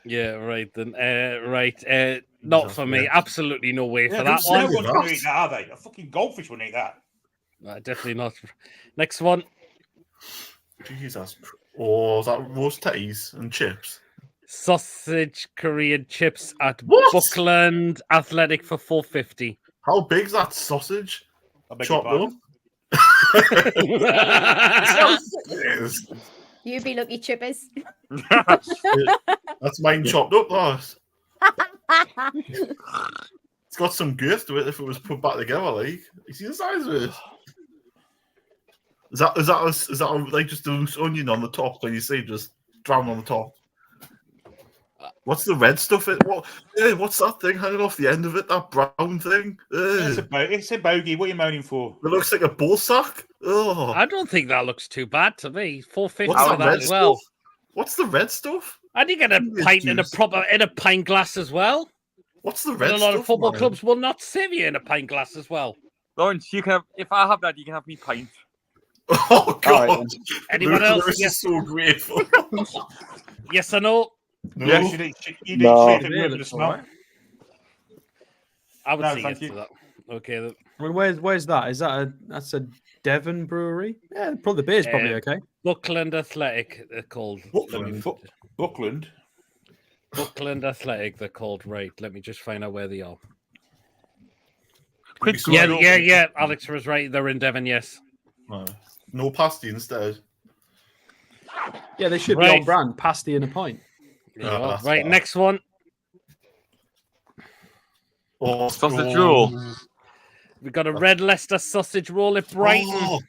Yeah, right then. Not for me. Absolutely no way for that No one. one's going to eat that, are they? A fucking goldfish wouldn't eat that. Definitely not. Next one. Jesus. Oh, is that roast titties and chips? Sausage Korean chips at What? Buckland Athletic for $4.50. How big's that sausage? I beg your Chopped up? pardon. Yes. You be lucky, chippers. That's mine chopped up, boss. It's got some girth to it if it was put back together, like. You see the size of it? Is that like just a loose onion on the top when you say just drown on the top? What's the red stuff? What's that thing hanging off the end of it? That brown thing? It's a bogey. What are you moaning for? It looks like a ball sack. Oh. I don't think that looks too bad to me. $4.50 What's for that that red as well. stuff? What's the red stuff? And you get a pint in a pint glass as well. What's the red And stuff? a lot of football man? clubs will not serve you in a pint glass as well. Lawrence, you can have, if I have that, you can have me pint. Oh God! All right, Anyone else? Lewis Yes. is so grateful. Yes or no? No. Yes, you did No. shit and remember the smell. I would No, say thank yes you. to that. Okay. I mean, where's that? Is that that's a Devon brewery? Yeah, probably the beer's probably okay. Buckland Athletic, they're called. Buckland. Buckland Athletic, they're called. Right. Let me just find out where they are. Quick Yeah, Google. yeah. Alex was right. They're in Devon, yes. No pasty instead. Yeah, they should be Right. on brand. Pasty and a pint. There you go. that's Right, fine. next one. Oh, Sausage roll. We've got a red Leicester sausage roll at Brighton. Oh,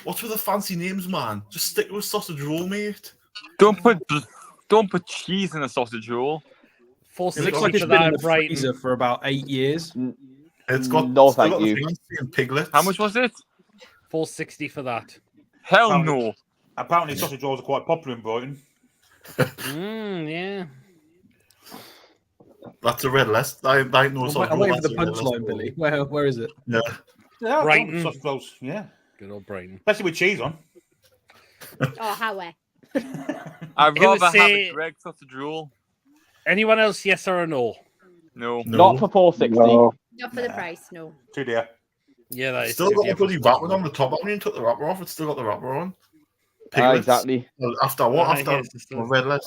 what's with the fancy names, man? Just stick with sausage roll, mate. Don't put cheese in a sausage roll. It looks like $4.60 it's for been that in at the Brighton. freezer for about 8 years. It's got No, still thank got the you. thing on saying piglets. How much was it? $4.60 for that. Hell no. Apparently, sausage rolls are quite popular in Brighton. Yeah. That's a red list. I know sausage I'm roll. waiting for That's the a red list punchline, roll. Billy. Where is it? Yeah. Yeah, Brighton. sausage rolls. Yeah, Good old Brighton. especially with cheese on. Oh, how I'd Who would rather have say- a Greg sausage roll. Anyone else, yes or a no? No. Not for 460. Not for the price, no. Too dear. Yeah, that is Still too got the dear for bloody sausage wrapper roll. on the top. I mean, took the wrapper off. It's still got the wrapper on. Exactly. Well, after what? Ah, After yes, it's still- red list.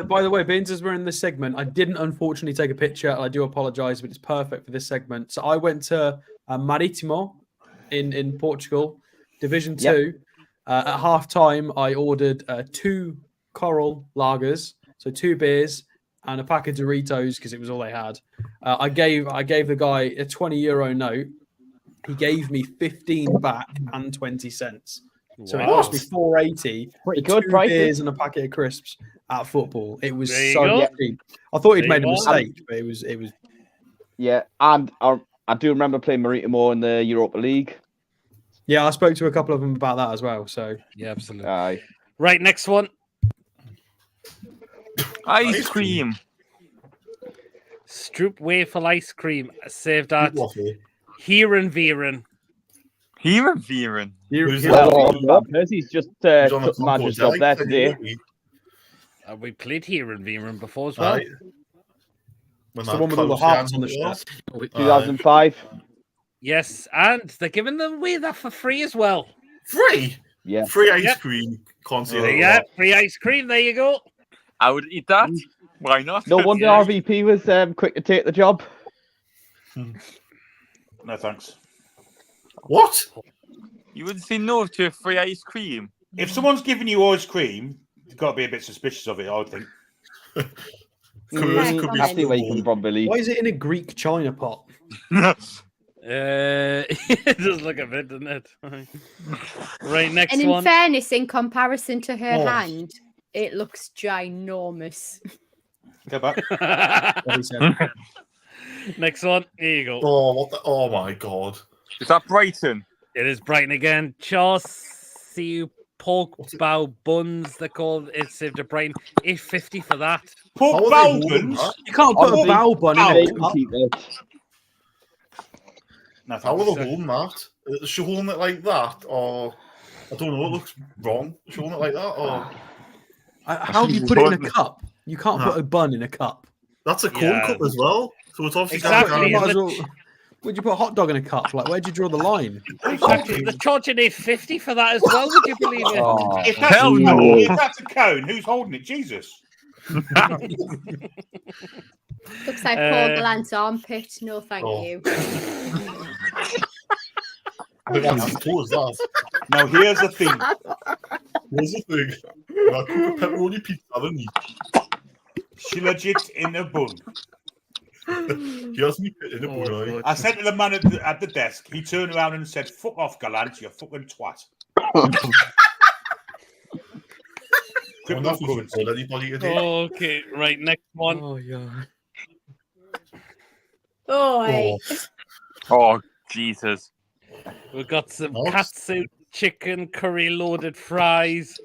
By the way, Beans, as we're in this segment, I didn't unfortunately take a picture. And I do apologise, but it's perfect for this segment. So I went to Marítimo in Portugal, Division 2. At half time, I ordered 2 Coral lagers, so 2 beers and a pack of Doritos because it was all they had. I gave the guy a €20 note. He gave me 15 back and 20 cents. So it cost me $4.80 for Pretty good 2 prices. beers and a packet of crisps at football. It was There you so go. cheap. I thought he'd There made a you go. mistake, but it was. Yeah, and I do remember playing Marítimo in the Europa League. Yeah, I spoke to a couple of them about that as well. So Yeah, absolutely. Aye. Right, next one. Ice cream. Stroop waffle ice cream saved at Waffle. Here and Viren. Here and Viren. Who's Well, that? Percy's just He's on the took the manager's job there today. We played Here and Viren before as well. Aye. it's the one with all the hearts on the shirt. 2005. Yes, and they're giving them away that for free as well. Free. Yeah. Free ice Yep. cream. Can't say that. Yeah, free ice cream. There you go. I would eat that. Why not? No wonder Yeah. RVP was quick to take the job. No thanks. What? You would say no to free ice cream. If someone's giving you ice cream, you've got to be a bit suspicious of it, I would think. Could be I see where you come from, Billy. Why is it in a Greek china pot? It does look a bit, doesn't it? Right, next And in one. fairness, in comparison to her Oh. hand, it looks ginormous. Go back. What he said. Next one. Here you go. Oh, what the? Oh my god. Is that Brighton? It is Brighton again. Chauciupelli pork bow buns. They're called. It's saved a brain. $8.50 for that. Pork bow buns. You can't put a bow bun in They a can cup. keep it. No, How are thanks. they holding that? Is she holding it like that, or I don't know? It looks wrong. Is she holding it like that, or How do you put it in a cup? You can't Nah. put a bun in a cup. that's a corn Yeah. cup as well? So it's obviously Exactly. You might as Lit- well- Would you put a hot dog in a cup? Like, where'd you draw the line? Exactly. They're charging $8.50 for that as well. Would you believe it? Oh, If that's, Hell a no. cone, if that's a cone, who's holding it? Jesus. Looks like Paul Uh, Gallant's armpit. No, thank Oh. you. I think that's his toes, that. Now, here's the thing. What's the thing? I cook a pepperoni pizza, don't he? She legit in a bun. He has me in a bun, I said to the man at the desk, he turned around and said, "Fuck off, Gallant, you fucking twat." I'm not going to tell anybody today. Okay, right. Next one. Oh, yeah. Oh, hey. Oh, Jesus. We've got some Nice. katsu chicken curry loaded fries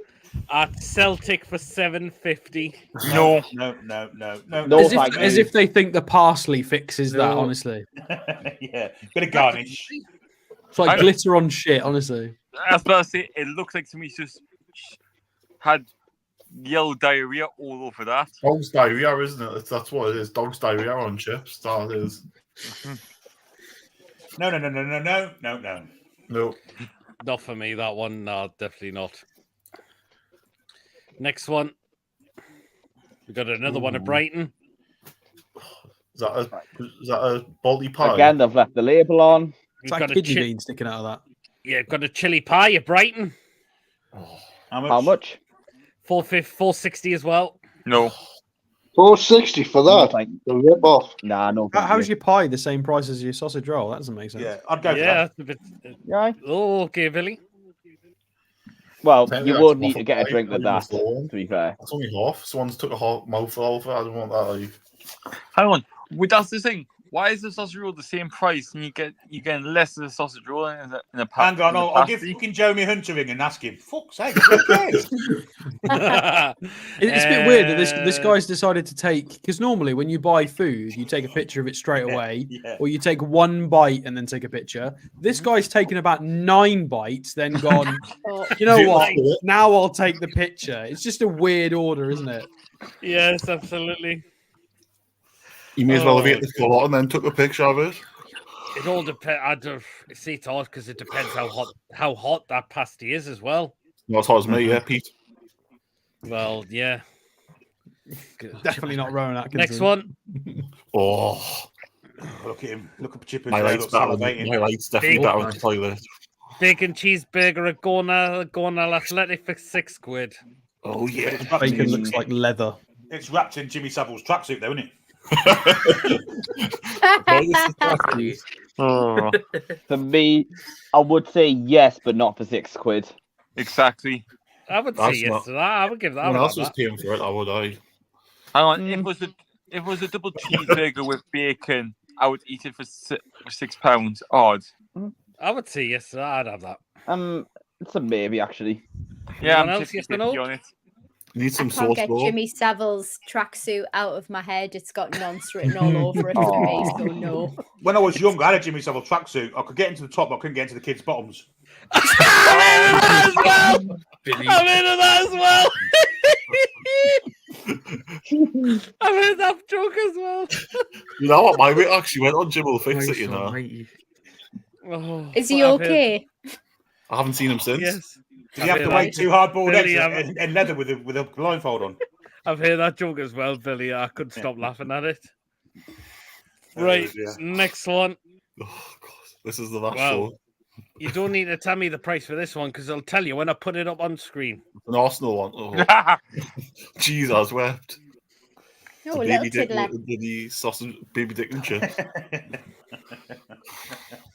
at Celtic for $7.50. No. No. No, As thank if, you. they think the parsley fixes that, No. honestly. Yeah, bit of garnish. It's like I- glitter on shit, honestly. I was about to say, it looks like to me just had yellow diarrhea all over that. Dog's diarrhea, isn't it? That's what it is. Dog's diarrhea on chips. That is. No. No. Not for me, that one. No, definitely not. Next one. We got another one at Brighton. Is that a baldy pie? Again, they've left the label on. It's We've like got a kidney chi- bean sticking out of that. yeah, got a chili pie at Brighton. How much? $4.60 as well. No. $4.60 for No, that. thank The rip off. Nah, no. thank How's you. your pie the same price as your sausage roll? That doesn't make sense. Yeah, I'd go for Yeah, that. that's a bit. Yeah. Oh, okay, Billy. Well, Tell you me would that's need to get a waffle drink pie, with I that, don't know. to be fair. That's only half. Someone's took a half mouthful of it. I don't want that. Like. Hang on. Well, that's the thing. Why is the sausage roll the same price and you're getting less of the sausage roll in a Hang on, in a I'll give pasty? fucking Jeremy Hunter ring and ask him. Fuck's sake, who cares? It's a bit weird that this guy's decided to take, because normally when you buy food, you take a picture of it straight away, yeah. or you take one bite and then take a picture. This guy's taken about 9 bites, then gone, Oh, you know Do what? it. Now I'll take the picture. It's just a weird order, isn't it? Yes, absolutely. You may as well have Oh, ate the lot and then took a picture of it. It all depends. I don't see it's hard because it depends how hot that pasty is as well. Not as hot as me, yeah, Pete. Well, yeah. Definitely not Rowan Atkinson. Next one. Oh, Look at him. Look at Chipper. my light's salivating. definitely Big better nice. in the toilet. Bacon cheeseburger at Gornal Athletic for £6. Oh yeah. It's wrapped, Bacon in, looks like leather. it's wrapped in Jimmy Savile's tracksuit, though, isn't it? Oh, For me, I would say yes, but not for £6. exactly. I would That's say yes not- to that. I would give that. I Someone would else have was that. paying for it, I would. Hang on. If it was a double cheeseburger with bacon, I would eat it for £6. Odd. I would say yes to that. I'd have that. It's a maybe actually. Yeah, Anyone I'm else, 50 yes or no? on it. Need some I can't sauce, get though. Jimmy Savile's tracksuit out of my head. It's got nonce written all over it for me, so no. When I was younger, I had a Jimmy Savile tracksuit. I could get into the top, but I couldn't get into the kids' bottoms. I'm in that as well. I've heard that joke as well. You know what? My mate actually went on Jim will fix it, you know. Oh, Is he what I've heard- okay? I haven't seen him since. Yes. Did he have to I've weigh heard 2 hard-boiled eggs Billy, I've- and leather with a blindfold on? I've heard that joke as well, Billy. I couldn't stop laughing at it. Right, yeah. next one. Oh, God. This is the last Wow. show. You don't need to tell me the price for this one because I'll tell you when I put it up on screen. An Arsenal one. Oh, jeez, I was wept. No, The a baby little dick, tiddler. the sausage, baby dick and chips.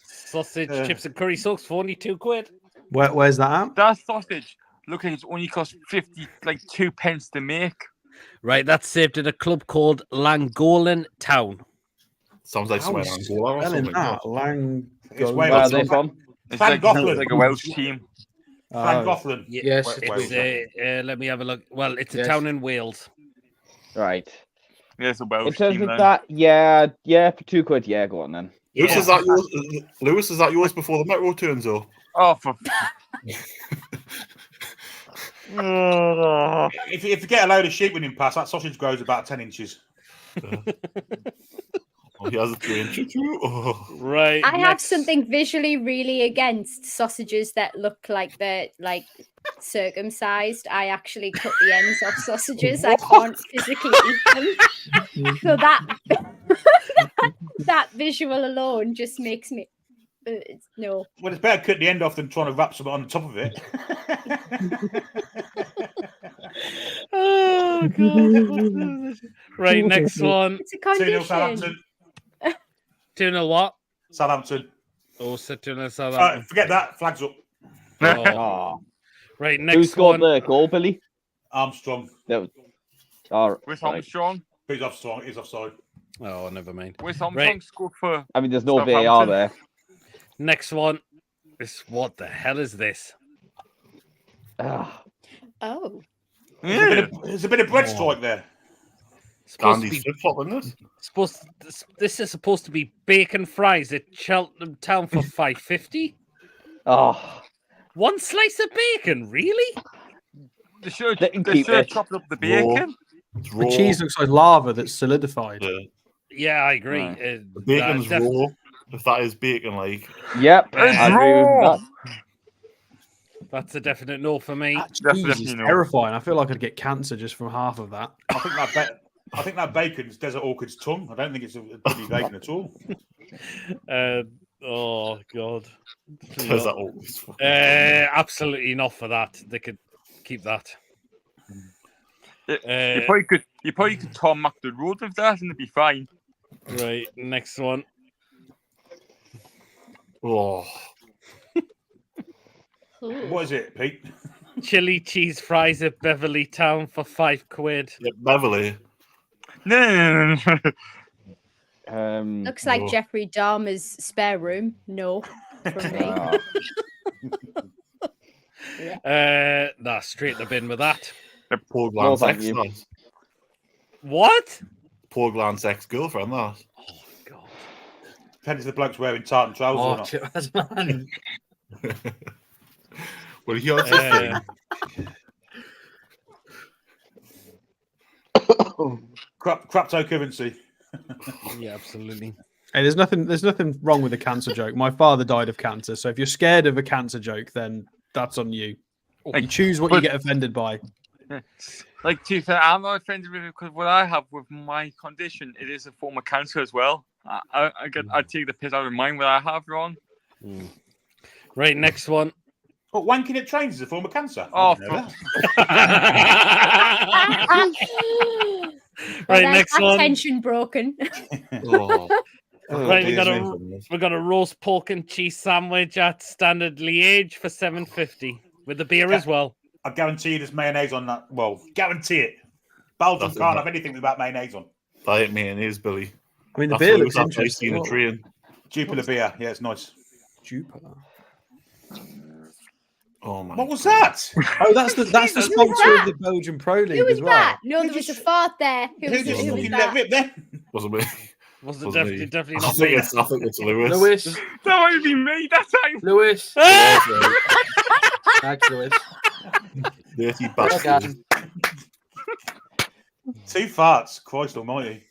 Sausage, chips, and curry sauce for only £2. Where's that at? That sausage looks like it's only cost 2 pence to make. Right, that's saved at a club called Llangollen Town. Sounds like How somewhere is in Angola or spelling something. that? It's Where are Wales. they from? It's Van like, Gogh. sounds like a Welsh team. Llangollen. Yes, Wales, It's let me have a look. Well, it's a Yes. town in Wales. Right. Yeah, it's a In Welsh terms team of then. that, yeah, for £2, yeah, go on then. Lewis, Yeah. is that yours? Lewis, is that yours before the metro turns up? Oh, for If you get a load of sheep winning pass, that sausage grows about 10 inches. Oh, he has a 3-inch. Oh. Right. I have next. something visually really against sausages that look like they're like circumcised. I actually cut the ends off sausages. I can't physically eat them. So that that visual alone just makes me no. Well, it's better cut the end off than trying to wrap something on the top of it. Oh god. Right, next one. It's a 2-0 condition. Southampton. 2-0 what? Southampton. Oh, set 2-0 Southampton. Forget that. Flags up. Oh. Oh. Right, Who next scored one. the goal, Billy? Armstrong. That was... All with right. Armstrong. He's offside. He's offside. Oh, never mind. With Armstrong scored for I mean, there's no VAR Southampton. there. Next one. What the hell is this? Ah. Oh. There's a bit of bread strike there. Supposed to Gandhi's be, flip-flopping this. this is supposed to be bacon fries at Cheltenham Town for $5.50. Oh. One slice of bacon, really? They should Let him keep it. chopped up the bacon. It's The raw. cheese looks like lava that's solidified. Yeah, I agree. Right. The bacon's raw. If that is bacon, like. Yep. It's I agree with raw. that. That's a definite no for me. That cheese Definitely is no. terrifying. I feel like I'd get cancer just from half of that. I think that bacon's Desert Orchid's tongue. I don't think it's a bloody bacon at all. Oh god. Does that always? Absolutely not for that. They could keep that. You probably could tarmac the road with that and it'd be fine. Right, next one. Oh. What is it, Pete? Chili cheese fries at Beverly Town for £5. Yeah, Beverly. No. Looks like Oh. Jeffrey Dahmer's spare room. No, from me. Nah, straight in the bin with that. Poor No, Glan's thank ex. you. That. What? Poor Glan's ex-girlfriend, that. Oh god. Depends if the bloke's wearing tartan trousers or Oh, not. cheers, man. Well, he has this thing. Cryptocurrency. Yeah, absolutely. Hey, there's nothing wrong with a cancer joke. My father died of cancer, so if you're scared of a cancer joke, then that's on you. You choose what you get offended by. Like, to be fair, I'm not offended with it because what I have with my condition, it is a form of cancer as well. I take the piss out of mine what I have wrong. Right, next one. But wanking at trains is a form of cancer. Oh, I didn't know that. Right, There's next that one. tension broken. Oh. Right, we got a roast pork and cheese sandwich at Standard Liège for $7.50 with the beer as well. I guarantee you there's mayonnaise on that. Well, guarantee it. Belgium That's can't it. have anything without mayonnaise on. That ain't mayonnaise, Billy. I mean, the That's beer what looks was that tasty interesting. in the train. Jupiler beer. Yeah, it's nice. Jupiter. Oh my. What was that? Oh, that's the Jesus, who was sponsor of that? the Belgian Pro League Who was as well. that? No, Who there was a just- fart there. Who Who was, just who was fucking let that? rip then? Wasn't me. Was it Wasn't me. definitely I not think me? it's Lewis. Lewis. That might have been me that time. Lewis. Yeah, Thanks, Lewis. dirty Well bastard. done. 2 farts. Christ almighty.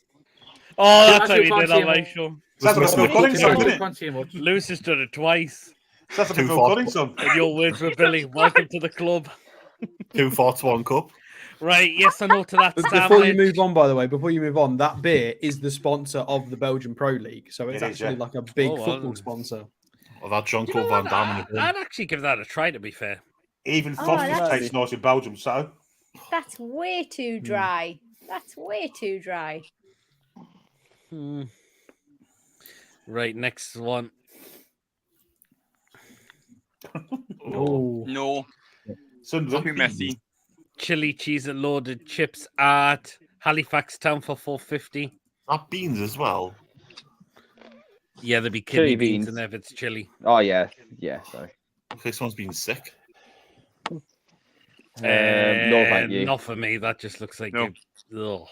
Oh, that's how Actually, we did fancy on my him. show. Sounds like a Phil Collins song, doesn't it? Can't see much. Lewis has done it twice. Sounds like a 2 Phil farts. Collins song. In your words with Billy, welcome to the club. 2 farts, 1 cup. Right, yes or no to that But sandwich. before you move on, by the way, that beer is the sponsor of the Belgian Pro League. So it's It is, actually yeah. like a big Oh, wow. football sponsor. Or that John You know Claude Van what? Damme in the bin. I'd actually give that a try, to be fair. Even Oh, Foster's that's- tastes nice in Belgium, so. That's way too dry. That's way too dry. Right, next one. Oh, No, Sunderland. too messy. Chili cheese and loaded chips at Halifax Town for $4.50. That beans as well. Yeah, there'd be Chili kidney beans beans. in there if it's chili. Oh yeah, sorry. Okay, someone's been sick. No, thank you. Not for me. That just looks like No. ugh.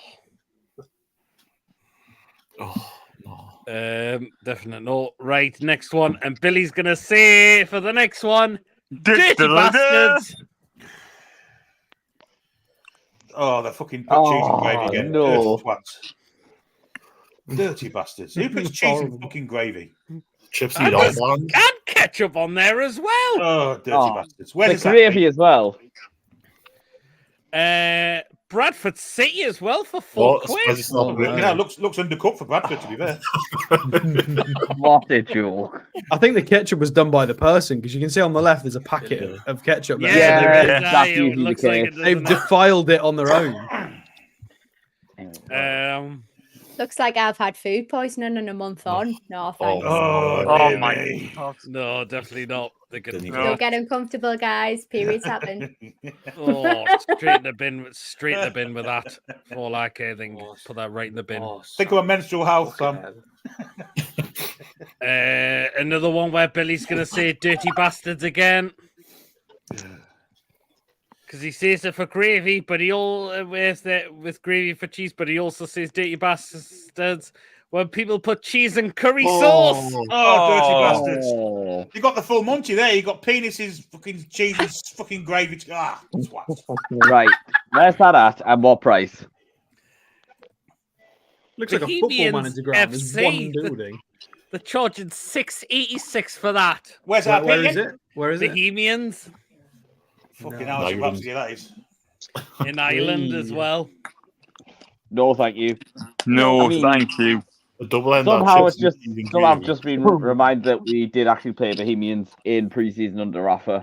Oh, no. Definite no. Right, next one. And Billy's gonna say for the next one, dirty bastards. Oh, they fucking put cheese and gravy Oh, again. no. Dirty twats. Dirty bastards. Who puts cheese in fucking gravy? Chips And need there's all and ketchup on there as well. Oh, dirty Oh, bastards. Where The does that gravy be? as well. Bradford City as well for Oh, £4. it's not Oh, You know, looks undercooked for Bradford, to be fair. What a joke. I think the ketchup was done by the person because you can see on the left there's a packet of ketchup there. Yeah, So there is. that's It usually the looks like case. it, they've doesn't it? defiled it on their own. Looks like I've had food poisoning in a month on. No, thanks. Oh, Oh dear my me. God. no, definitely not. They're gonna Didn't do Don't it. get uncomfortable, guys. Periods happen. Oh, straight in the bin with that. For all I care, then put that right in the bin. Think of menstrual health, Sam. Another one where Billy's gonna say dirty bastards again. Because he says it for gravy, but he all with gravy for cheese, but he also says dirty bastards when people put cheese and curry sauce. Oh, dirty Oh. bastards. Oh. You got the full Monty there. You got penises, fucking cheese, and fucking gravy. Ah, twats. Right. Where's that at and what price? Looks like a football Bohemians manager ground. There's FC. one building. They're charging $6.86 for that. Where's that? Where is it? Where is it? Bohemians Fucking hell, some rhapsody that is. in Ireland as well. No, thank you. No, I mean- thank you. a double end. Somehow I've just been reminded that we did actually play Bohemians in pre-season under Rafa.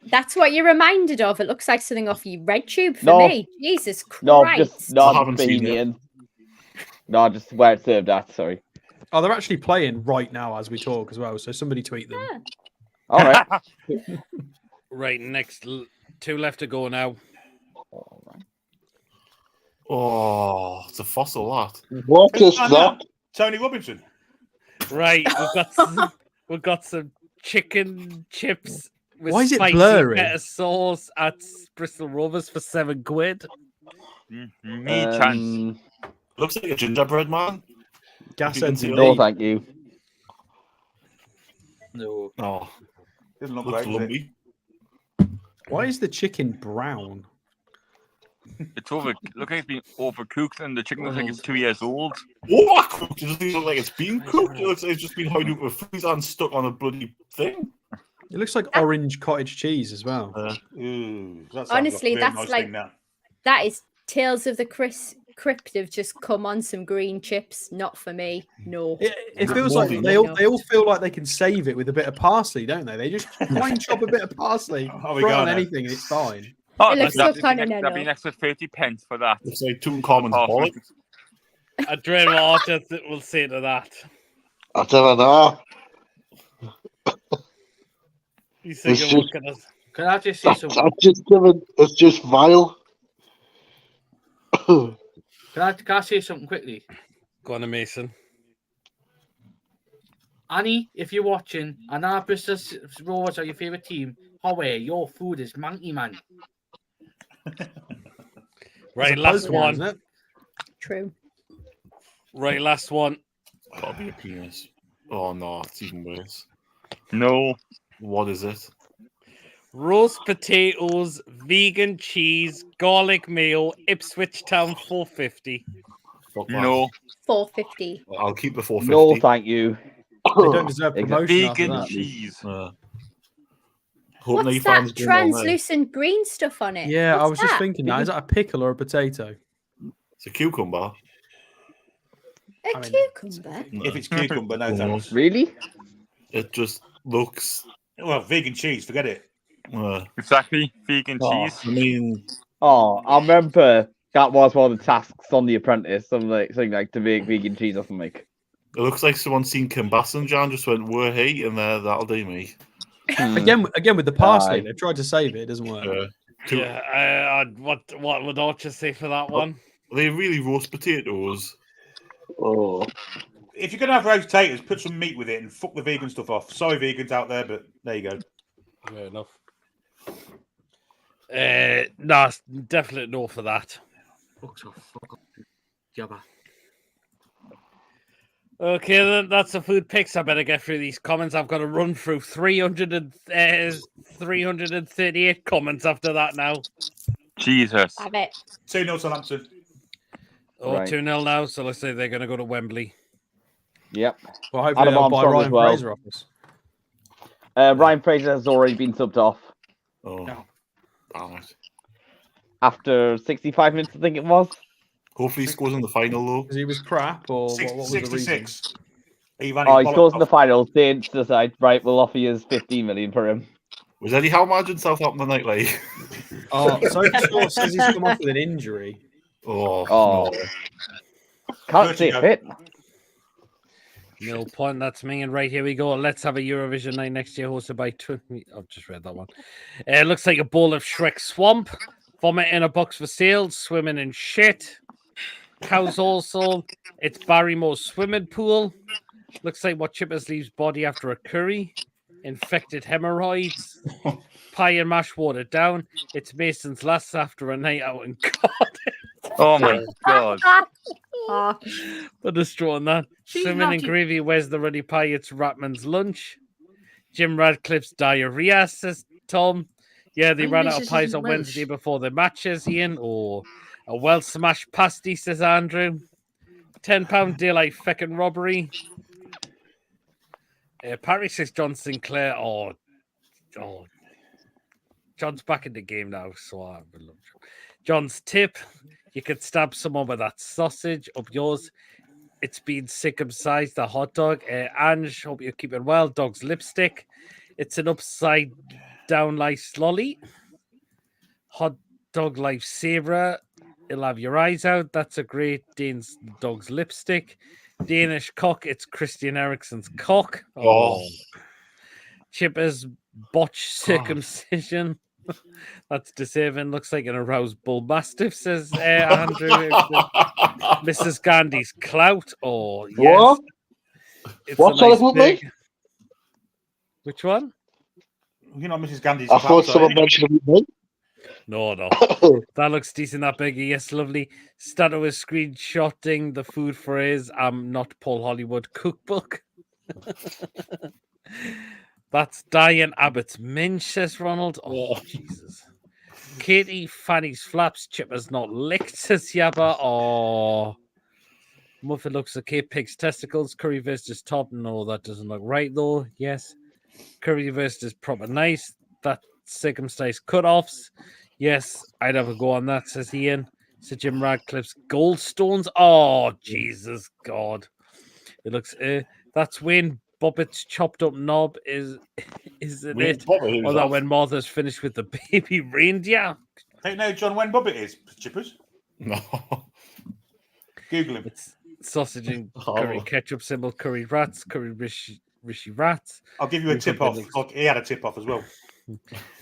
That's what you're reminded of. It looks like something off your red tube for No. me. Jesus Christ. No, I just haven't seen it. Bohemians. No, just where it served at. Sorry. Oh, they're actually playing right now as we talk as well. So somebody tweet them. Yeah. All right. Right, next two left to go now. Oh, it's a fossil that. What is Oh, no. that? Tony Robinson. Right, we've got some chicken chips with Why is it spicy blurry? feta sauce at Bristol Rovers for £7. Me chance. Looks like a gingerbread man. Gas You can heads see in it. No, me. thank you. No. Oh, Doesn't look looks great, does it? lumpy. Why is the chicken brown? It's look like it's been overcooked, and the chicken looks like it's 2 years old. Overcooked. It doesn't look like it's been cooked. It looks like it's just been hiding with freezer and stuck on a bloody thing. It looks like orange cottage cheese as well. Ooh, that sounds Honestly, like a that's nice like- thing now. That is Tales of the Crypt have just come on some green chips. Not for me. No. It feels More like than they all feel like they can save it with a bit of parsley, don't they? They just fine chop a bit of parsley, Oh, we throw it go on now. anything, and it's fine. Oh, It looks that'd so be kinda that'd be an no. extra 30 pence for that. Looks like Tutankhamun's Oh, bollock. I dread what Archer will say to that. I don't know. He's thinking, It's what just- can I... Can I just say That's something? just given. It's just vile. Can I say something quickly? Go on, Mason. Annie, if you're watching, and our Bristol Rovers are your favourite team, Howe, your food is manky, man. Right, It's a last Pokemon, one. isn't it? True. Right, last one. Gotta be a penis. Oh no, it's even worse. No. What is it? Roast potatoes, vegan cheese, garlic mayo, Ipswich Town $4.50. Fuck that. No. $4.50. I'll keep the 450. No, thank you. They don't deserve Exactly. promotion after Vegan that. cheese. Hope no What's fans that going on there. translucent green stuff on it? Yeah, I What's was just that? thinking that. Is that a pickle or a potato? It's a cucumber. A I mean, cucumber. If it's cucumber, no thanks. Really? It just looks. Well, vegan cheese, forget it. Exactly. Vegan Oh. cheese. I mean, Oh, I remember that was one of the tasks on The Apprentice, something like to make vegan cheese or something. it looks like someone seen Kim Basinger and just went, "We're hey," and that'll do me. Again with the parsley, Aye. they've tried to save it. It doesn't work. Yeah, what would Archer say for that one? They really roast potatoes. Oh, If you're going to have roast potatoes, put some meat with it and fuck the vegan stuff off. Sorry, vegans out there, but there you go. Fair enough. Nah, definitely no for that. Fuck off. Jabba. Okay, then that's the food picks. I better get through these comments. I've got to run through 338 comments after that now. Jesus. Have it. 2-0 Southampton. Oh, Right. 2-0 now, so let's say they're going to go to Wembley. Yep. Well, hopefully Adam they'll buy Armstrong as Ryan well. Fraser off us. Ryan Fraser has already been subbed off Oh, No. damn it. after 65 minutes, I think it was. Hopefully he scores in the final, though. Because he was crap, or what was the reason? 66. He ran Oh, his he bollocks scores in the off. final. They decide, right, we'll offer you 15 million for him. Was Eddie Howe managing Southampton the night, like? Oh, SofaScore says he's come off with an injury. Oh, Oh. no. Can't stay Vertigo. fit. No point. That's me. And right, here we go. Let's have a Eurovision night next year hosted by... I've just read that one. Looks like a bowl of Shrek Swamp. Vomit in a box for sale. Swimming in shit. Cows also. It's Barrymore's swimming pool. Looks like what Chippers leaves body after a curry. Infected hemorrhoids. Pie and mash watered down. It's Mason's last after a night out in God. Oh my god. Put a straw on that. She's Swimming in naughty. gravy. Where's the ruddy pie? It's Ratman's lunch. Jim Radcliffe's diarrhea, says Tom. Yeah, they My ran out of missus pies isn't on Wednesday Welsh. before the matches, Ian. Or a well smashed pasty, says Andrew. £10 daylight feckin' robbery. Parry says John Sinclair. Oh, John's back in the game now, so I love John. John's tip: you could stab someone with that sausage up yours. It's been circumcised, the hot dog. Ange, hope you're keeping well. Dog's lipstick. It's an upside down life lolly. Hot dog life sabre. It'll have your eyes out. That's a great Dane's dog's lipstick. Danish cock. It's Christian Eriksen's cock. Oh. Chipper's botch circumcision. That's deserving. Looks like an aroused bull mastiff, says Andrew. Mrs. Gandhi's clout. Oh, yes. What? It's What a sort nice of movie? big... Which one? You know, Mrs. Gandhi's. I thought someone mentioned it. No. That looks decent, that biggie. Yes, lovely. Stato is screenshotting the food for his Not Paul Hollywood cookbook. That's Diane Abbott's minge, says Ronald. Oh, Jesus. Katie Fanny's flaps. Chipper's not licked, says Yabba. Oh. Muffin looks okay. Pig's testicles. Curry versus top. No, that doesn't look right, though. Yes. Curry versus proper nice. That circumcised cutoffs. Yes, I'd have a go on that, says Ian. So Jim Radcliffe's goldstones. Oh, Jesus God. It looks... that's Wayne Bobbitt's chopped up knob, is it Wayne it? Bobbitt, who's Or that that? when Martha's finished with the baby reindeer? Don't know John Wayne Bobbitt is, Chippers. No. Google him. It's sausage and curry ketchup symbol, curry rats, curry rishi rats. I'll give you a tip off. He had a tip off as well.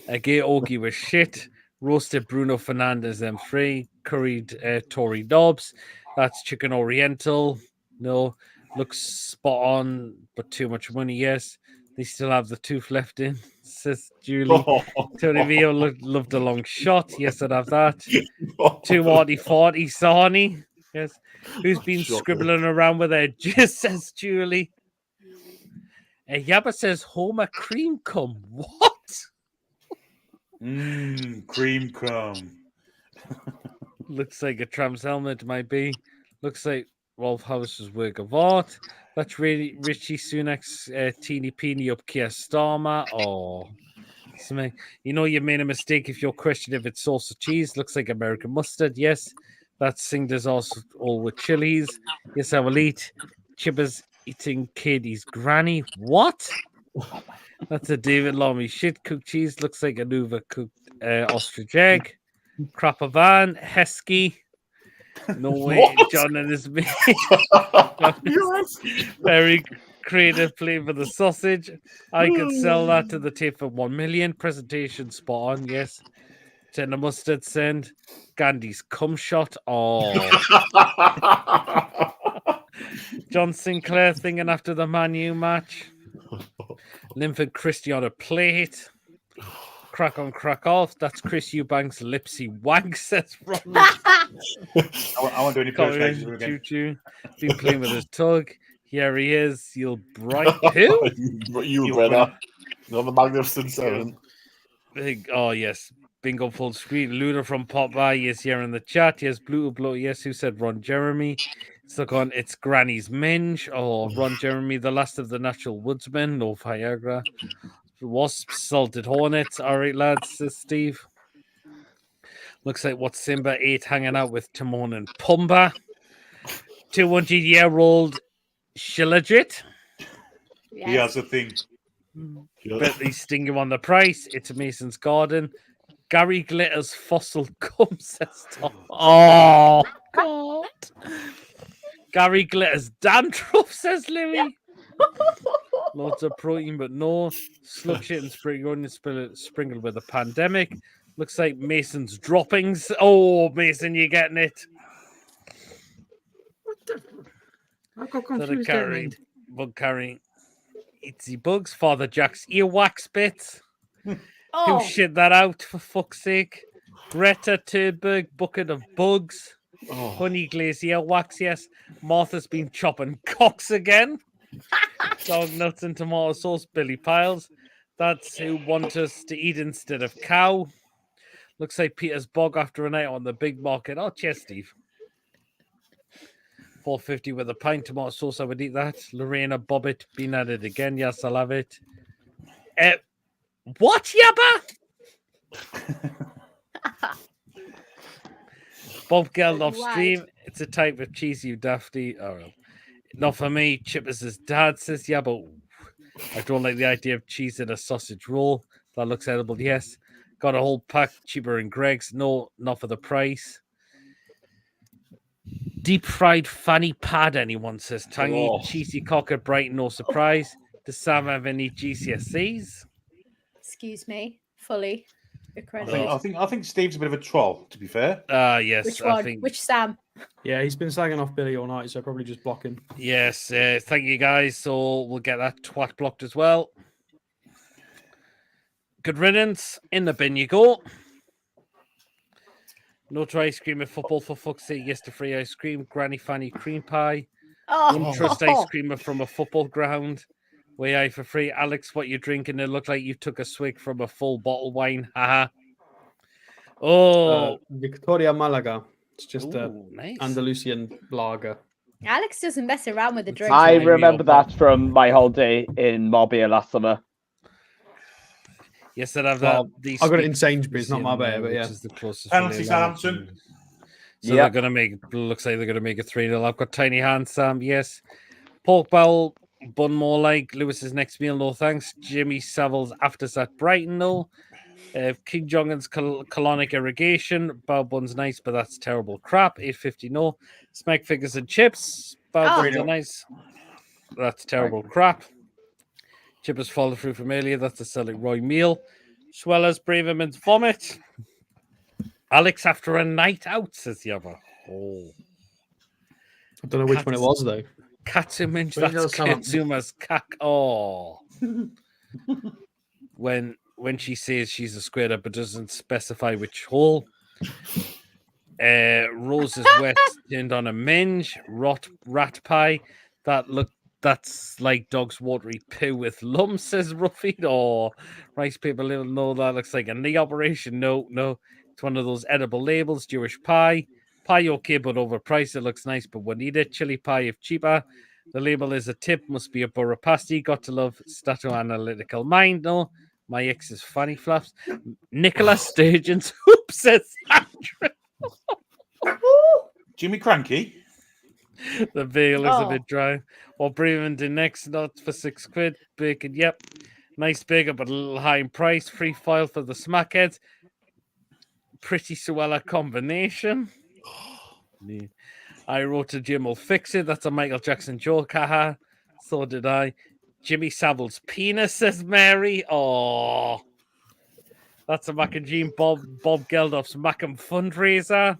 A gay Ogie with shit. Roasted Bruno Fernandez M3. Curried Tory Dobbs. That's chicken oriental. No. Looks spot on, but too much money, yes. They still have the tooth left in, says Julie. Tony Vio loved a long shot. Yes, I'd have that. 240 Sarnie. Yes. Who's been scribbling around with their jizz, says Julie. Yabba says Homer cream cum. What? Cream cum. Looks like a tram's helmet, might be. Looks like Rolf House's work of art. That's really Richie Sunak's teeny peeny up Keir Starmer. Oh, you know you made a mistake if you're questioning if it's sauce or cheese. Looks like American mustard. Yes, that's Singers also all with chilies. Yes, I will eat. Chippers eating Katie's granny. What? That's a David Lamy shit cooked cheese. Looks like an Uva cooked ostrich egg. Crapavan, Hesky. No way, John and his mate. Very creative play for the sausage. I could sell that to the tape for 1 million. Presentation spot on, yes. Tender mustard send. Gandhi's cum shot. Oh. John Sinclair thinking after the Man U match. Linford Christie on a plate. Crack on, crack off. That's Chris Eubanks' Lipsy Wank, says Ron. I won't do any impersonations of him again. Choo-choo. Been playing with his tug. Here he is. You'll bright. Who? you better. You're the Magnificent Seven. Oh, yes. Bingo full screen. Luna from Popeye is here in the chat. Yes, Blue Blow. Yes, who said Ron Jeremy? Stuck on It's Granny's Minge. Oh, Ron Jeremy, the last of the natural woodsmen. No Viagra. Wasps, salted hornets. All right, lads, says Steve. Looks like what Simba ate hanging out with Timon and Pumbaa. 200-year-old Shilajit. He has a thing. Bentley Stinger on the price. It's Mason's Garden. Gary Glitter's fossil cum, says Tom. Oh, God. Gary Glitter's dandruff, says Louis. Lots of protein, but no. Slug shit and spring onion sprinkled with a pandemic. Looks like Mason's droppings. Oh, Mason, you're getting it. What the? I got confused there, Bug carrying. Itsy Bugs. Father Jack's earwax bits. Oh. Who shit that out, for fuck's sake? Greta Thunberg, bucket of bugs. Honey glazed earwax, yes. Martha's been chopping cocks again. Dog nuts and tomato sauce, Billy Piles. That's who want us to eat instead of cow. Looks like Peter's bog after a night on the big market. Oh, cheers, Steve. $4.50 with a pint tomato sauce. I would eat that. Lorena Bobbitt, been at it again. Yes, I'll have it. What, Yabba? Bob Geldof stream. It's a type of cheese, you dafty. Oh, well. Not for me. Chippers' dad says, yeah, but I don't like the idea of cheese in a sausage roll. That looks edible, yes. Got a whole pack cheaper in Greg's. No, not for the price. Deep fried fanny pad, anyone says. Tangy, cheesy cock at Brighton, no surprise. Does Sam have any GCSEs? Excuse me, fully accredited. I think Steve's a bit of a troll, to be fair. Yes. Which one? I think... Which Sam? Yeah, he's been slagging off Billy all night, so probably just block him. Yes, thank you guys. So we'll get that twat blocked as well. Good riddance. In the bin you go. No to ice cream at football, for fuck's sake. Yes to free ice cream. Granny Fanny cream pie. One trust ice creamer from a football ground. Way out for free. Alex, what you drinking? It looked like you took a swig from a full bottle wine. Haha. Oh. Victoria Malaga. It's just a nice Andalusian lager. Alex doesn't mess around with the drink. I remember that from my holiday in Marbella last summer. Yes, I'd have that. I got it in Sainsbury's, not Marbella, but yeah. Which is the closest. Penalty, Southampton. So they're going to make, looks like they're going to make it 3-0. I've got Tiny Hand, Sam, yes. Pork Bowl, bun more like. Lewis's next meal, no thanks. Jimmy Savile's after that Brighton, no. King Jongan's colonic irrigation. Bow bun's nice, but that's terrible crap. $8.50, no. Smack figures and chips. Bow buns are nice. That's terrible crap. Chippers follow through from earlier. That's a Celtic Roy meal. Swellers, Braverman's vomit. Alex after a night out, says the other. Oh. I don't know which one it was, though. Katsuminch, that's Katsuma's cack. Oh. When she says she's a square up but doesn't specify which hole. Rose's wet turned on a minge. Rat pie. That's like dog's watery poo with lumps, says Ruffy. Oh, rice paper little. No, that looks like a knee operation. No. It's one of those edible labels. Jewish pie. Pie okay, but overpriced. It looks nice, but we need it. Chili pie if cheaper. The label is a tip. Must be a borough pasty. Got to love Stato Analytical Mind. No. My ex is Fanny Flaps. Nicola Sturgeon's hoop, says Andrew. Jimmy Cranky. The veal is a bit dry. What Bremen did next, not for £6. Bacon, yep. Nice bigger, but a little high in price. Free file for the smackheads. Pretty Suella combination. I wrote to Jim will fix it. That's a Michael Jackson joke. Haha. So did I. Jimmy Savile's penis, says Mary. Oh. That's a Mac and Jean Bob Geldof's Mac and fundraiser.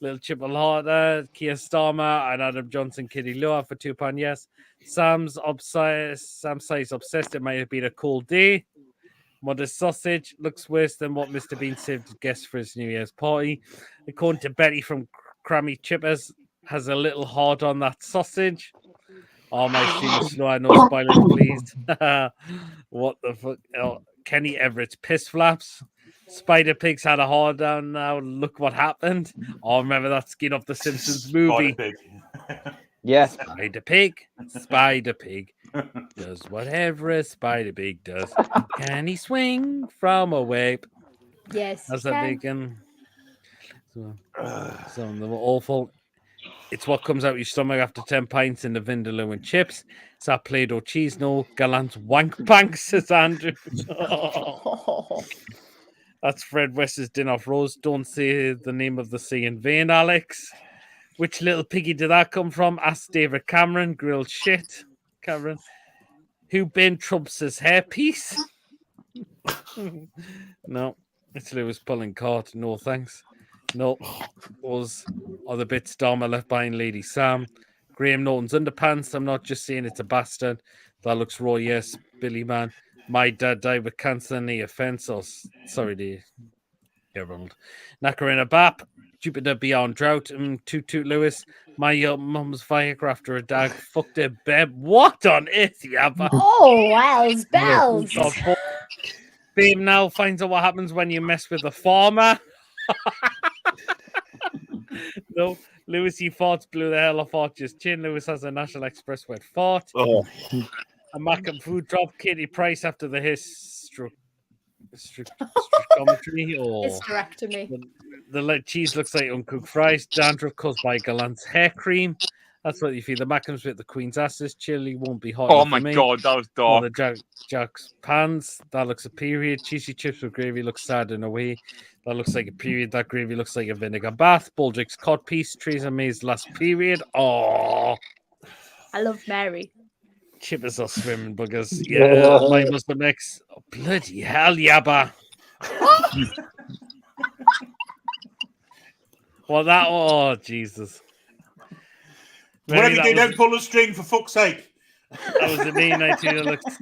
Little Chipple Harder, Keir Starmer, and Adam Johnson, Kitty Loa for £2, yes. Sam's obsessed. It might have been a cold day. Modest sausage looks worse than what Mr. Bean served guests for his New Year's party. According to Betty from Crammy Chippers, has a little hard on that sausage. Oh, my stream is slow. No spoilers, please. What the fuck? Oh, Kenny Everett's piss flaps. Spider Pigs had a hard down now. Look what happened. Oh, remember that skin off the Simpsons movie? Spider Pig. Yes. Spider Pig does whatever a Spider Pig does. Can he swing from a web? Yes. That's that bacon. So, some of them were awful. It's what comes out your stomach after 10 pints in the Vindaloo and chips. It's that Play-Doh cheese, no gallant wank bank, says Andrew. That's Fred West's Din Off Rose. Don't say the name of the sea in vain, Alex. Which little piggy did that come from? Asked David Cameron. Grilled shit. Cameron. Who Ben Trump's hairpiece? No. It's Lewis pulling cart. No thanks. No. Those are the bits Dharma left behind Lady Sam. Graham Norton's underpants. I'm not just saying it's a bastard. That looks raw, yes. Billy man. My dad died with cancer in the offence. Oh, sorry, dear. Gerald. Nakarina Bap. Jupiter Beyond Drought. Toot Toot Lewis. My mum's Viagra after a dag fucked a beb. What on earth, Yabba? Oh, Wells bells. Babe now finds out what happens when you mess with a farmer. No, Lewis, he farts blew the hell off Archer's chin. Lewis has a National Express wet fart. Oh. A Macam food drop. Katie Price after the hysterectomy. Or Hysterectomy. the cheese looks like uncooked fries. Dandruff caused by Gallant's hair cream. That's what you feel. The Macams with the Queen's asses. Chili won't be hot. Oh my god, that was dark. The Jack's pans. That looks a period. Cheesy chips with gravy looks sad in a way. That looks like a period. That gravy looks like a vinegar bath. Baldrick's cod piece. Theresa May's last period. Oh, I love Mary. Chippers are swimming buggers. Yeah, my husband next. Oh, bloody hell, Yabba. Well, that. Oh, Jesus. Whatever you do, don't pull the string, for fuck's sake. That was the main idea. Looks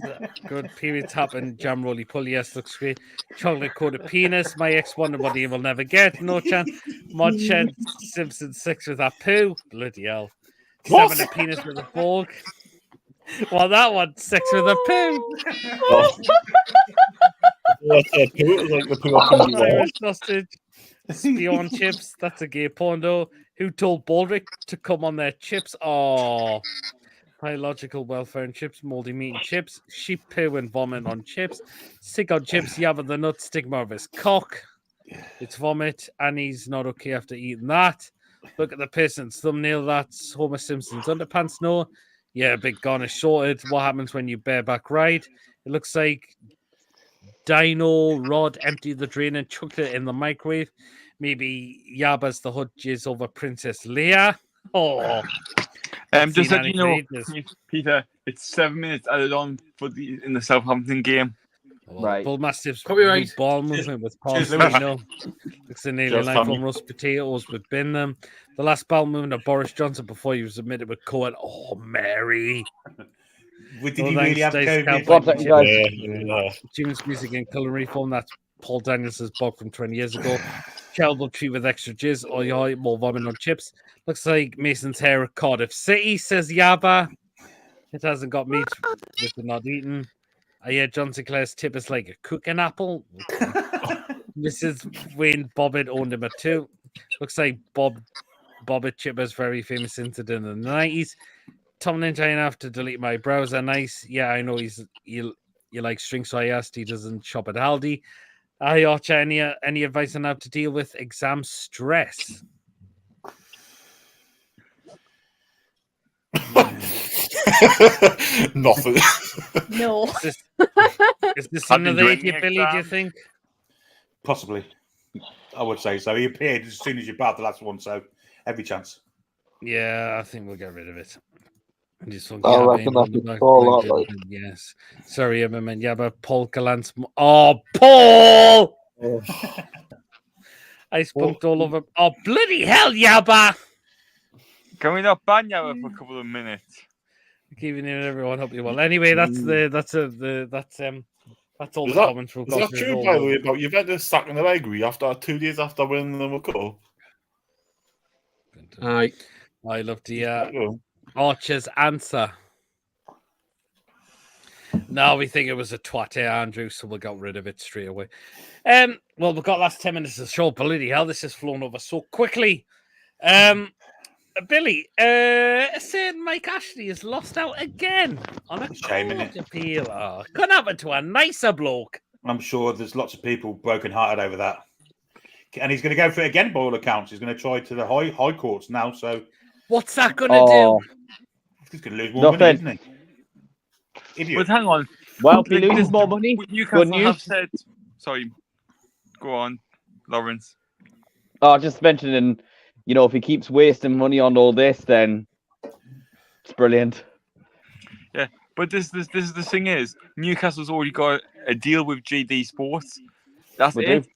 good. Period top and jam roly pull. Yes, looks great. Chocolate coated penis. My ex wonder what he will never get. No chance. Mod Shed Simpson 6 with that poo. Bloody hell. 7 a penis with a fork. Well, that one 6 with a poo. What's that poo? It was like the poo up in the Irish sausage. Spion chips. That's a gay porno. Who told Baldrick to come on their chips? Oh. Biological welfare and chips, moldy meat and chips, sheep poo and vomit on chips, sick on chips, Yabba the nut stigma of his cock. It's vomit, and he's not okay after eating that. Look at the person's thumbnail. That's Homer Simpson's underpants. No, yeah, big garnish sorted. What happens when you bareback ride? It looks like Dino Rod emptied the drain and chucked it in the microwave. Maybe Yabba's the hood jizz over Princess Leia. Oh. Just that you know, Peter, it's 7 minutes added on for in the Southampton game. Right. Bull Mastiff's Copyright. ball movement with Paul Cheers, Louis. Looks a nearly Cheers, like family. on roast potatoes with bin them. The last ball movement of Boris Johnson before he was admitted with Cohen. Oh, Mary. Did he Oh, really have thanks, Dave. COVID? One second, guys. Yeah. Tunes music and culinary form. That's Paul Daniels' blog from 20 years ago. Charitable treat with extra jizz. Oh, yeah, more vomit on chips. Looks like Mason's hair at Cardiff City, says Yabba. It hasn't got meat, which we're not eating. Yeah, John Sinclair's tip is like a cooking apple. Mrs. Wayne Bobbitt owned him at 2. Looks like Bobbitt Chipper's very famous incident in the 90s. Tom Lynch, I have to delete my browser. Nice. Yeah, I know you like string, so I asked. He doesn't shop at Aldi. Hi, Archer. Any advice on how to deal with exam stress? Nothing. No. Is this I've been another doing idiot, the Billy, do you exam. think? Possibly. I would say so. He appeared as soon as you batted the last one, so every chance. Yeah, I think we'll get rid of it. I reckon that's the call out, like. Yes. Sorry, Emma, man. Yeah, but Paul Gallant's. Oh, Paul! I spunked all over. Oh, bloody hell, Yabba! Can we not ban Yabba for a couple of minutes? Keeping in everyone, hope you well. Anyway, that's That's all Is the that, comments we've is got. that from true, all by the over. way, about Juventus sacking Allegri after 2 days after winning the Cup? Aye. I love the Archer's answer. No, we think it was a twat here, Andrew, so we got rid of it straight away. Well, we've got last 10 minutes of the show. Bloody hell, this has flown over so quickly. Billy, saying Mike Ashley has lost out again on a Shame, court innit? appeal. Oh, couldn't happen to a nicer bloke. I'm sure there's lots of people broken-hearted over that. And he's going to go for it again by all accounts. He's going to try to the high courts now, so What's that going to do? he's going to lose more money, isn't he? Idiot. But hang on. Well, if he Like, loses more money, Newcastle good have news. said. Sorry, go on, Lawrence. Oh, just mentioning, you know, if he keeps wasting money on all this, then it's brilliant. Yeah, but this is the thing is, Newcastle's already got a deal with GD Sports. That's We it. do.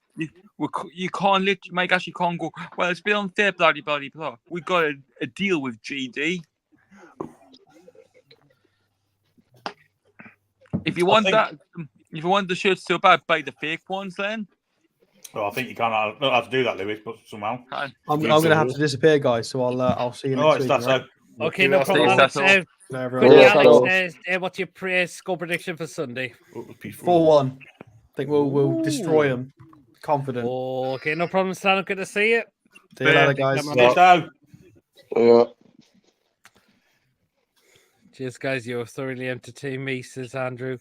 You can't let Mike Ashley can't go. Well, it's been unfair, blah blah blah blah. We got a deal with GD. If you want if you want the shirts so bad, buy the fake ones then. Well, I think you can't have to do that, Lewis, but somehow. I'm going to have to disappear, guys. So I'll see you next week. That's right? Okay, no problem. Stay Alex. settled. No, Quickly, everyone. Yeah, Alex, so- what's your score prediction for Sunday? 4-1. I think we'll destroy them. Confident. Okay, no problem, Stan. Good to see you. See you later, guys. Yeah. Cheers, guys. You have thoroughly entertained me, says Andrew.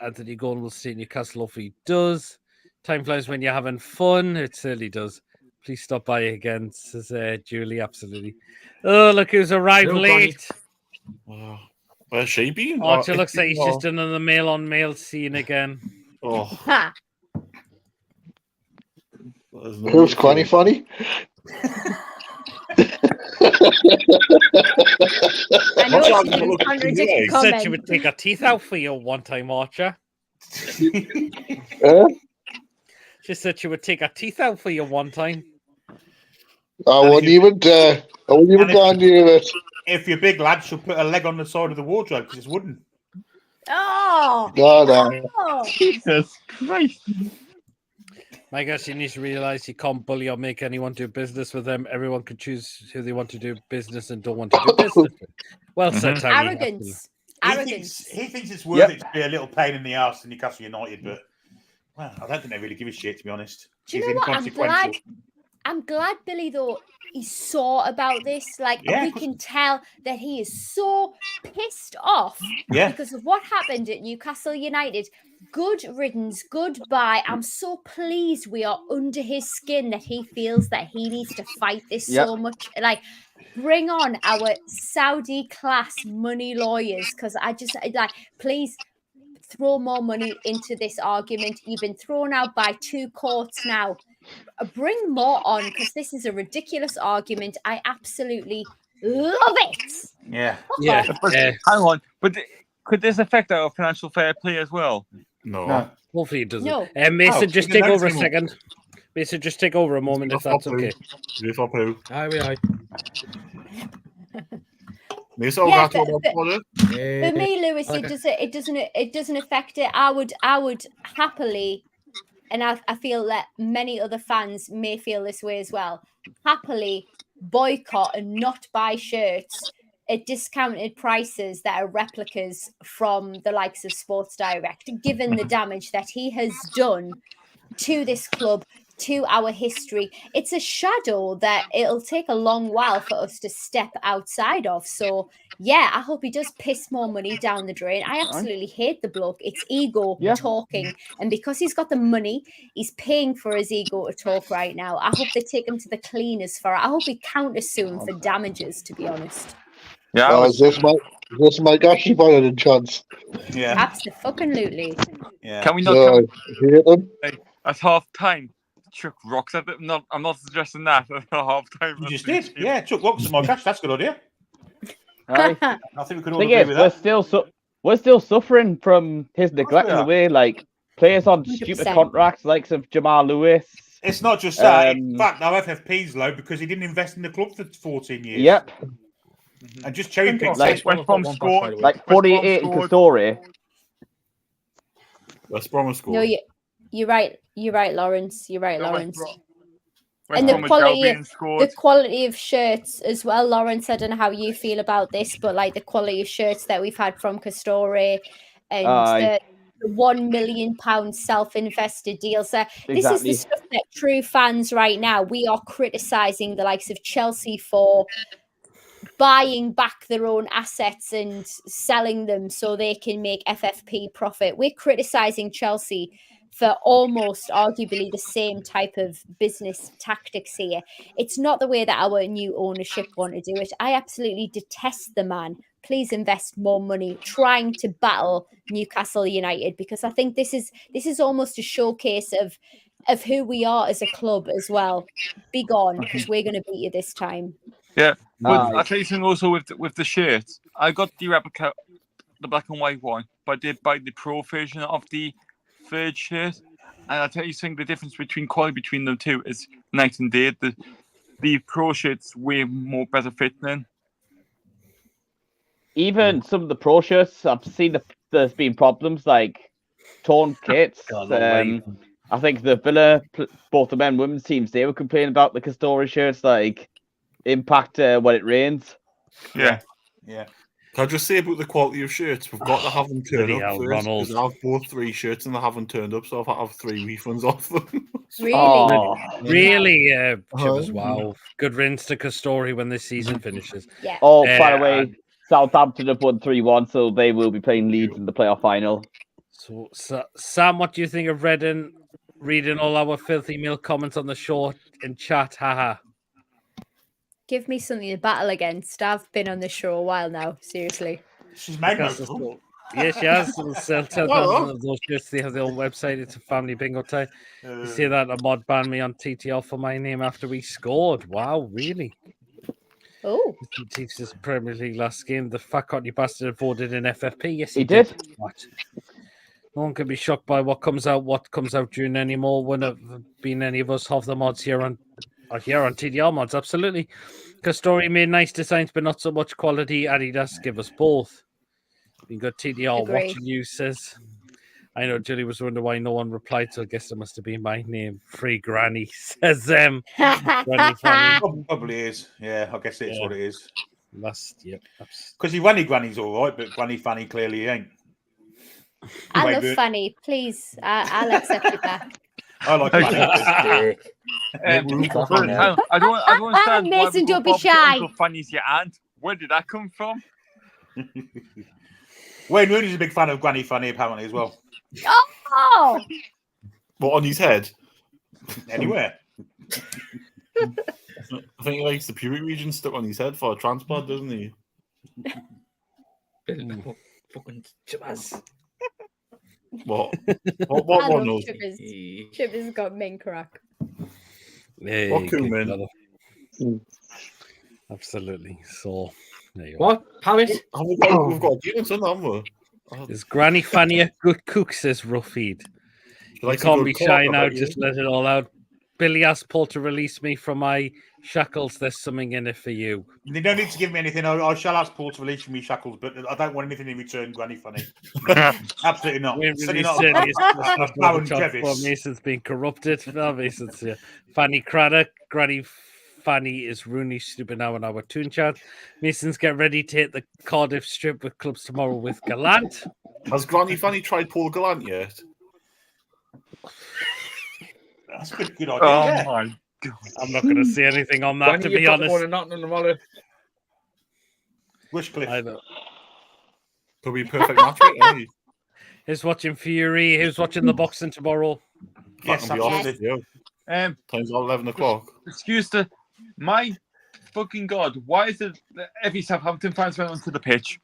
Anthony Gordon will see Newcastle if he does. Time flies when you're having fun. It certainly does. Please stop by again, says Julie. Absolutely. Oh, look who's arrived Hello, late. Where's she been? Archer looks like he's just done another male on male scene again. Oh, Ha! Who's funny? I know What's she that didn't look contradict like? the She said she comment. would take her teeth out for you one time, Archer. She said she would take her teeth out for you one time. I wouldn't even go near it. If you're big lad, she'll put a leg on the side of the wardrobe because it's wooden. Oh! No. Oh! Jesus Christ! My gosh, you need to realize you can't bully or make anyone do business with them. Everyone can choose who they want to do business and don't want to do business with. Well said, Tony. Arrogance. He Arrogance. thinks it's worth it to be a little pain in the arse in Newcastle United, but well, I don't think they really give a shit, to be honest. Do you He's know what? inconsequential. I'm glad Billy though he saw about this. Like Yeah, we can tell that he is so pissed off because of what happened at Newcastle United. Good riddance, goodbye. I'm so pleased we are under his skin that he feels that he needs to fight this so much. Like, bring on our Saudi class money lawyers because please throw more money into this argument. You've been thrown out by 2 courts now. Bring more on because this is a ridiculous argument. I absolutely love it. Yeah. But hang on, but could this affect our financial fair play as well? No. Hopefully it doesn't. No. Mason, just take over a anymore. second. Mason, just take over a moment if that's okay. Aye. Yeah, for me, Lewis, it doesn't affect it. I would happily, and I feel that many other fans may feel this way as well, happily boycott and not buy shirts at discounted prices that are replicas from the likes of Sports Direct, given the damage that he has done to this club, to our history. It's a shadow that it'll take a long while for us to step outside of. So yeah, I hope he does piss more money down the drain. I absolutely hate the bloke. It's ego talking. And because he's got the money, he's paying for his ego to talk right now. I hope they take him to the cleaners for it. I hope he counter-sue him for damages, to be honest. Yeah. Is this my Ashley better than chance? Yeah. Absolutely. Yeah. Can we not Hear them? at half time? Chuck rocks at it. I'm not suggesting that at half time. You just did. Yeah, Chuck rocks at my gosh, that's a good idea. Right. I think we could all Thing agree is, with that. we're still suffering from his neglect in the way, like players on stupid 100%. contracts, likes of Jamal Lewis. It's not just that. In fact, our FFP's low because he didn't invest in the club for 14 years. Yep. And just cherry picked Like West Brom scored. Like 48 in Castore. West Brom scored. No, you're right. You're right, Lawrence. You're right, No, Lawrence. West And the Bromwich quality Albion of scored. the quality of shirts as well, Lawrence. I don't know how you feel about this, but like the quality of shirts that we've had from Castore and Aye. the £1 million self-invested deals. This is the Exactly. stuff that true fans right now, we are criticising the likes of Chelsea for buying back their own assets and selling them so they can make FFP profit. We're criticising Chelsea for almost arguably the same type of business tactics here. It's not the way that our new ownership want to do it. I absolutely detest the man. Please invest more money trying to battle Newcastle United, because I think this is almost a showcase of who we are as a club as well. Be gone, because we're going to beat you this time. Yeah, but Aye. I'll tell you something also with the shirt. I got the replica, the black and white one, but I did buy the pro version of the third shirt. And I'll tell you something, the difference between quality between them two is night and day. The pro shirt's way more better fit than. Even some of the pro shirts, I've seen there's been problems like torn kits. Gone away. I think the Villa, both the men and women's teams, they were complaining about the Castore shirts, like impact when it rains. Yeah. Can I just say about the quality of shirts? We've got to have them turn Bloody up hell, first, Ronald. because I have bought 3 shirts and they haven't turned up, so I've had to have 3 refunds off them. Really? Oh, Really, Chippers, Uh-huh. wow. Good riddance to Castore when this season finishes. Yeah. oh, by the Uh, way, Southampton have won 3-1, so they will be playing Leeds in the playoff final. So, Sam, what do you think of reading all our filthy mail comments on the show in chat? Haha. Give me something to battle against. I've been on this show a while now. Seriously. She's made Because most of them. Yes, she has. It'll sell 10,000 of those shirts. They have their own website. It's a family bingo time. You see that a mod banned me on TTL for my name after we scored. Wow, really? Oh, He teaches this Premier League last game. The fat cockney bastard voted in FFP. Yes, He did. What? No one can be shocked by what comes out during anymore. Wouldn't have been any of us half the mods here on TDL mods. Absolutely. Castore made nice designs, but not so much quality. Adidas give us both. Been good TDR Agree. watching you, says. I know Julie was wondering why no one replied, so I guess it must have been my name. Free Granny, says Granny Fanny. Probably is. Yeah, I guess it's what it is. Yep. Because he Granny's all right, but Granny Fanny clearly ain't. I love Fanny. Please, I'll accept it back. I like Fanny. I don't understand why Mason, we don't be Bob to shy. Uncle Fanny's your aunt. Where did that come from? Wayne Rooney's a big fan of Granny Fanny apparently as well. Oh, What, on his head? Anywhere. I think he likes the pubic region stuck on his head for a transplant, doesn't he? Fucking Chippers. What? I What love one knows? Chippers. Chippers got min crack. Hey, What good cumin? brother. Absolutely. So, there you are. What? Paris? We've got a deal on Sunday, haven't we? Is Granny Fanny a good cook, says Ruffeed. She You likes a can't good be cook, shy I now, bet you. just let it all out. Billy asked Paul to release me from my shackles. There's something in it for you. You don't need to give me anything. I shall ask Paul to release me shackles, but I don't want anything in return, Granny Fanny. Absolutely not. We're Certainly really not. serious. That's Baron not the Jevis. Mason's been corrupted. No, Mason's here. Fanny Craddock, Granny Fanny is Rooney stupid now in our tune chat. Mason's get ready to hit the Cardiff strip with clubs tomorrow with Gallant. Has Granny Fanny tried Paul Gallant yet? That's a good idea. Oh yeah. my god! I'm not going to say anything on that, to be honest. Wishcliffe. I know. Could be a perfect match, wouldn't it? Who's watching Fury? Who's watching the boxing tomorrow? Yes, That can be honest absolutely. with you. Time's 11 o'clock. Excuse the my fucking god! Why is it that every Southampton fans went onto the pitch?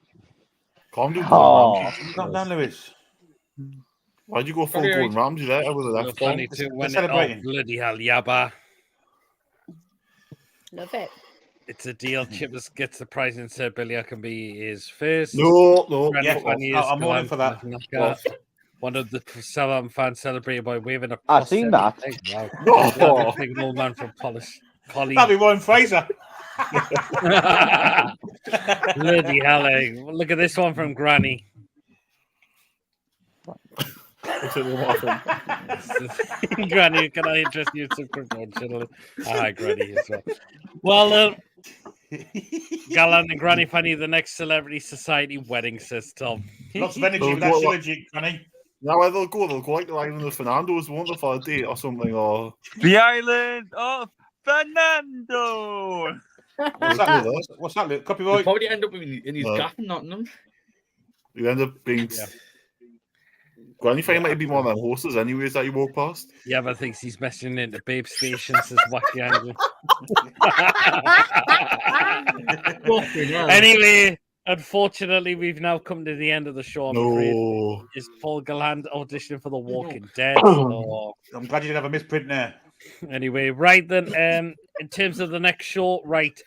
Can't do Oh. Ramsey. Calm down, Lewis. Why'd you go full Gordon Ramsay there with the left Funny one? too. When celebrating. Bloody hell, Yabba. Love it. It's a deal. Chippers gets the prize and said Billy I can be his first. No. Granny Yeah, Fanny is I'm all in for that. Gallant. One of the Southampton fans celebrated by waving a I've seen that. prosthetic. No. Wow. Big old man from Polly. That'd be Ryan Fraser. Bloody hell, eh? Look at this one from Granny. Granny, can I interest you in some crypto channel? Hi, Granny as well. Well, Galan and Granny Fanny, the next celebrity society wedding, says Tom. Lots of energy with that shillagig, Granny. Now where they'll go like the island of Fernando's, won't they, for a date or something? Or The island of Fernando. What's that? What's that? He'll Copyright. probably end up in his gaff in Nottingham. you end up being. Granny Fanny might be one of them horses, anyways, that you walk past. Yeah, but thinks he's messing into babe stations, says Wacky Angle. Anyway, unfortunately, we've now come to the end of the show. I'm afraid. Is Paul Galland auditioning for The Walking Dead? Or... I'm glad you didn't have a misprint there. Anyway, right then. In terms of the next show, right.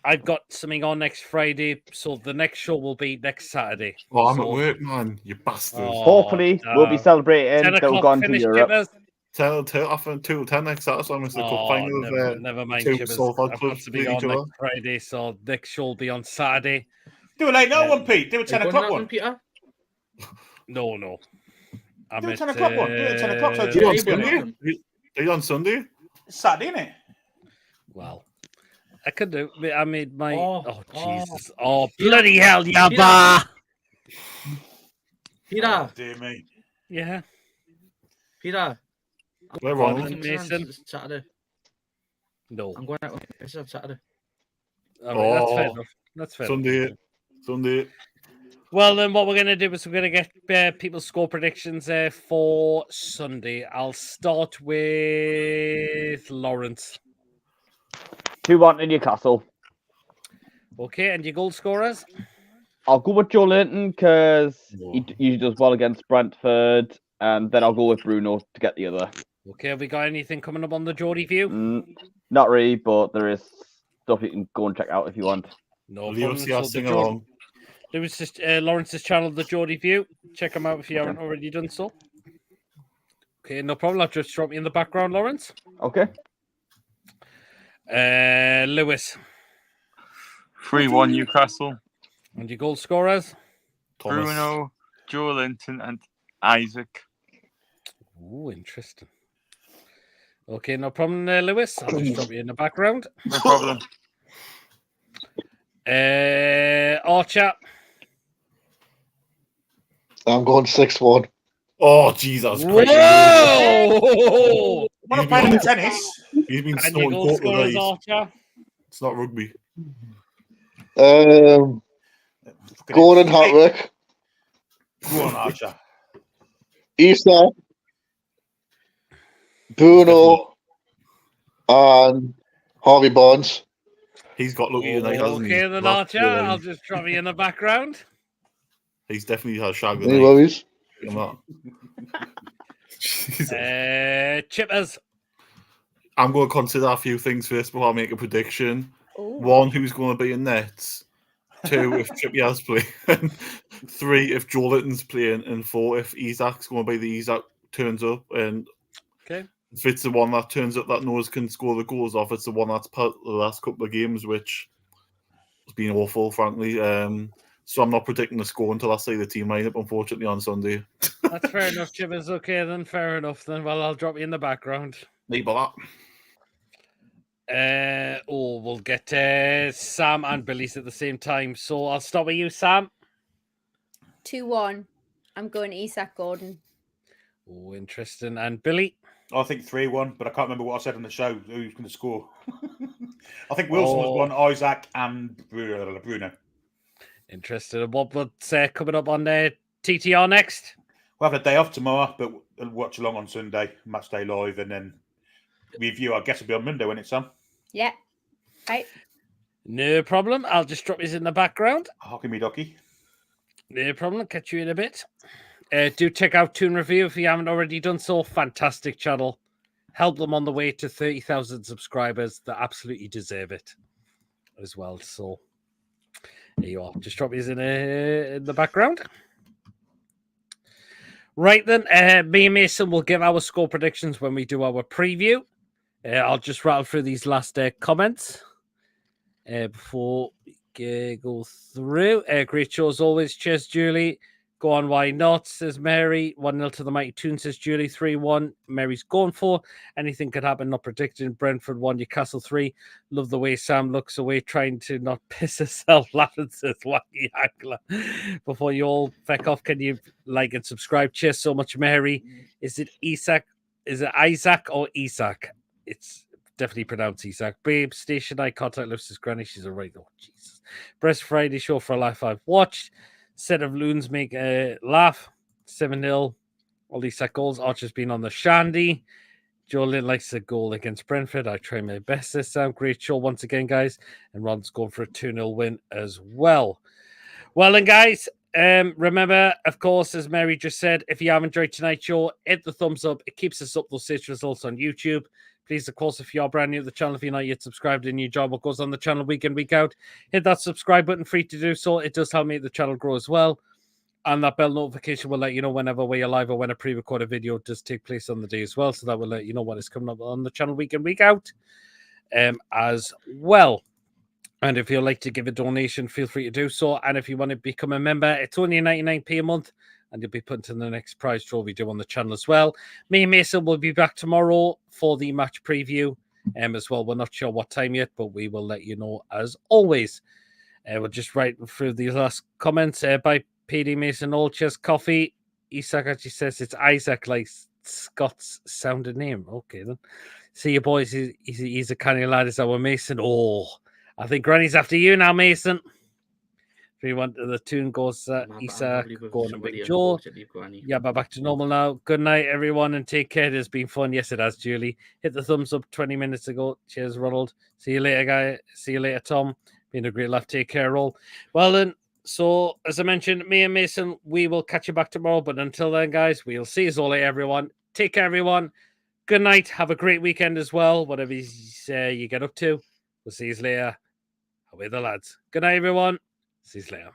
I've got something on next Friday, so the next show will be next Saturday. Oh, I'm at work, man. You bastard. Hopefully, we'll be celebrating that we've gone to Europe. Tell after 2 10 next Saturday, so I missed the cup final of never mind, two Chibbers. Salford I've got clubs to be beat on each other. next Friday, so next show will be on Saturday. Do a late night one, Pete. Do a 10 o'clock one. Peter? No. Do a 10 o'clock one. Do it at 10 o'clock. So Do you on Sunday? Are you on Sunday? It's Saturday, isn't it? Well, I could do. I made my. Oh, Jesus! Oh, bloody hell, Yabba! Peter. Dear me. Yeah. Peter. We're Go on, wrong. Mason. Saturday. No. I'm going out with Mason on Saturday. All right, that's fair enough. That's fair. Sunday. Well, then what we're going to do is we're going to get people's score predictions for Sunday. I'll start with Lawrence. 2-1 to Newcastle. Okay, and your goal scorers? I'll go with Joe Linton because he usually does well against Brentford, and then I'll go with Bruno to get the other. Okay, have we got anything coming up on the Geordie View? Not really, but there is stuff you can go and check out if you want. No problem. Lawrence's channel, the Geordie View. Check them out if you haven't already done so. Okay, no problem. I'll just drop you in the background, Lawrence. Okay. Lewis. 3-1 Newcastle. And your goal scorers? Thomas. Bruno, Joe Linton, and Isaac. Oh, interesting. Okay, no problem there, Lewis. I'll just drop you in the background. No problem. Archer. I'm going 6-1. Oh, Jesus Christ. Whoa! What a playing tennis. He's been And your snorting goal coke scorers, with Archer? It's not rugby. Gordon Hartwick. Go on, Archer. Issa. Bruno. And Harvey Barnes. He's got lucky tonight, hasn't he? Okay, then, Archer. I'll just drop you in the background. He's definitely had shag with Any worries? Chippers. I'm going to consider a few things first before I make a prediction. Ooh. 1, who's going to be in nets. 2, if Trippier's playing. 3, if Joe Linton's playing. And 4, if Isaac's going to be the Isaac turns up. And okay, if it's the one that turns up that knows can score the goals off, it's the one that's put the last couple of games, which has been awful, frankly. So I'm not predicting the score until I see the team lineup, unfortunately, on Sunday. That's fair enough, Chippers. Okay, then, fair enough. Then, well, I'll drop you in the background. Maybe that. We'll get Sam and Billy's at the same time. So I'll start with you, Sam. 2-1. I'm going Isak Gordon. Oh, interesting. And Billy? I think 3-1, but I can't remember what I said on the show. Who's going to score? I think Wilson was one, Isaac and Bruno. Interested. And what's coming up on TTR next? We'll have a day off tomorrow, but we'll watch along on Sunday, match day live, and then review. I guess it'll be on Monday when it's on. Yeah. Right. No problem. I'll just drop this in the background. Hockey me docky. No problem. I'll catch you in a bit. Do check out Toon Review if you haven't already done so. Fantastic channel. Help them on the way to 30,000 subscribers. They absolutely deserve it as well. So there you are. Just drop these in the background. Right then, me and Mason will give our score predictions when we do our preview. I'll just rattle through these last comments before we go through. Great show as always. Cheers, Julie. Go on, why not? Says Mary. 1-0 to the Mighty Toon, says Julie. 3-1. Mary's going for. Anything could happen, not predicting. Brentford 1, Newcastle 3. Love the way Sam looks away, trying to not piss herself laughing, says Wacky Hackler. Before you all feck off, can you like and subscribe? Cheers so much, Mary. Is it Isaac? Is it Isaac or Isaac? It's definitely pronounced Isaac. Babe, station eye contact lifts his granny. She's alright. Oh, Jesus. Breast Friday show for a life I've watched. Set of loons make a laugh. 7-0. All these set goals. Archer's been on the shandy. Jolin likes a goal against Brentford. I try my best this time. Great show once again, guys. And Ron's going for a 2-0 win as well. Well, then, guys, remember, of course, as Mary just said, if you have enjoyed tonight's show, hit the thumbs up. It keeps us up those search results on YouTube. Please, of course, if you are brand new to the channel, if you're not yet subscribed, a new job what goes on the channel week in, week out, hit that subscribe button, free to do so. It does help make the channel grow as well. And that bell notification will let you know whenever we're live or when a pre-recorded video does take place on the day as well. So that will let you know when it's coming up on the channel week in, week out as well. And if you'd like to give a donation, feel free to do so. And if you want to become a member, it's only 99p a month. And you'll be put into the next prize draw we do on the channel as well. Me and Mason will be back tomorrow for the match preview as well. We're not sure what time yet, but we will let you know as always. We'll just write through these last comments. By PD Mason Olchers Coffee. Isaac actually says it's Isaac, like Scott's sounded name. Okay, then. See you, boys. He's a canny lad. Is our Mason? Oh, I think Granny's after you now, Mason. 3-1 to the tune goes Isaac, going to Big Joe. Yeah, but back to normal now. Good night, everyone, and take care. It's been fun. Yes, it has, Julie. Hit the thumbs up 20 minutes ago. Cheers, Ronald. See you later, guy. See you later, Tom. Been a great laugh. Take care, all. Well, then, so as I mentioned, me and Mason, we will catch you back tomorrow. But until then, guys, we'll see you all later, everyone. Take care, everyone. Good night. Have a great weekend as well. Whatever you get up to. We'll see you later. Away the lads. Good night, everyone. See you later.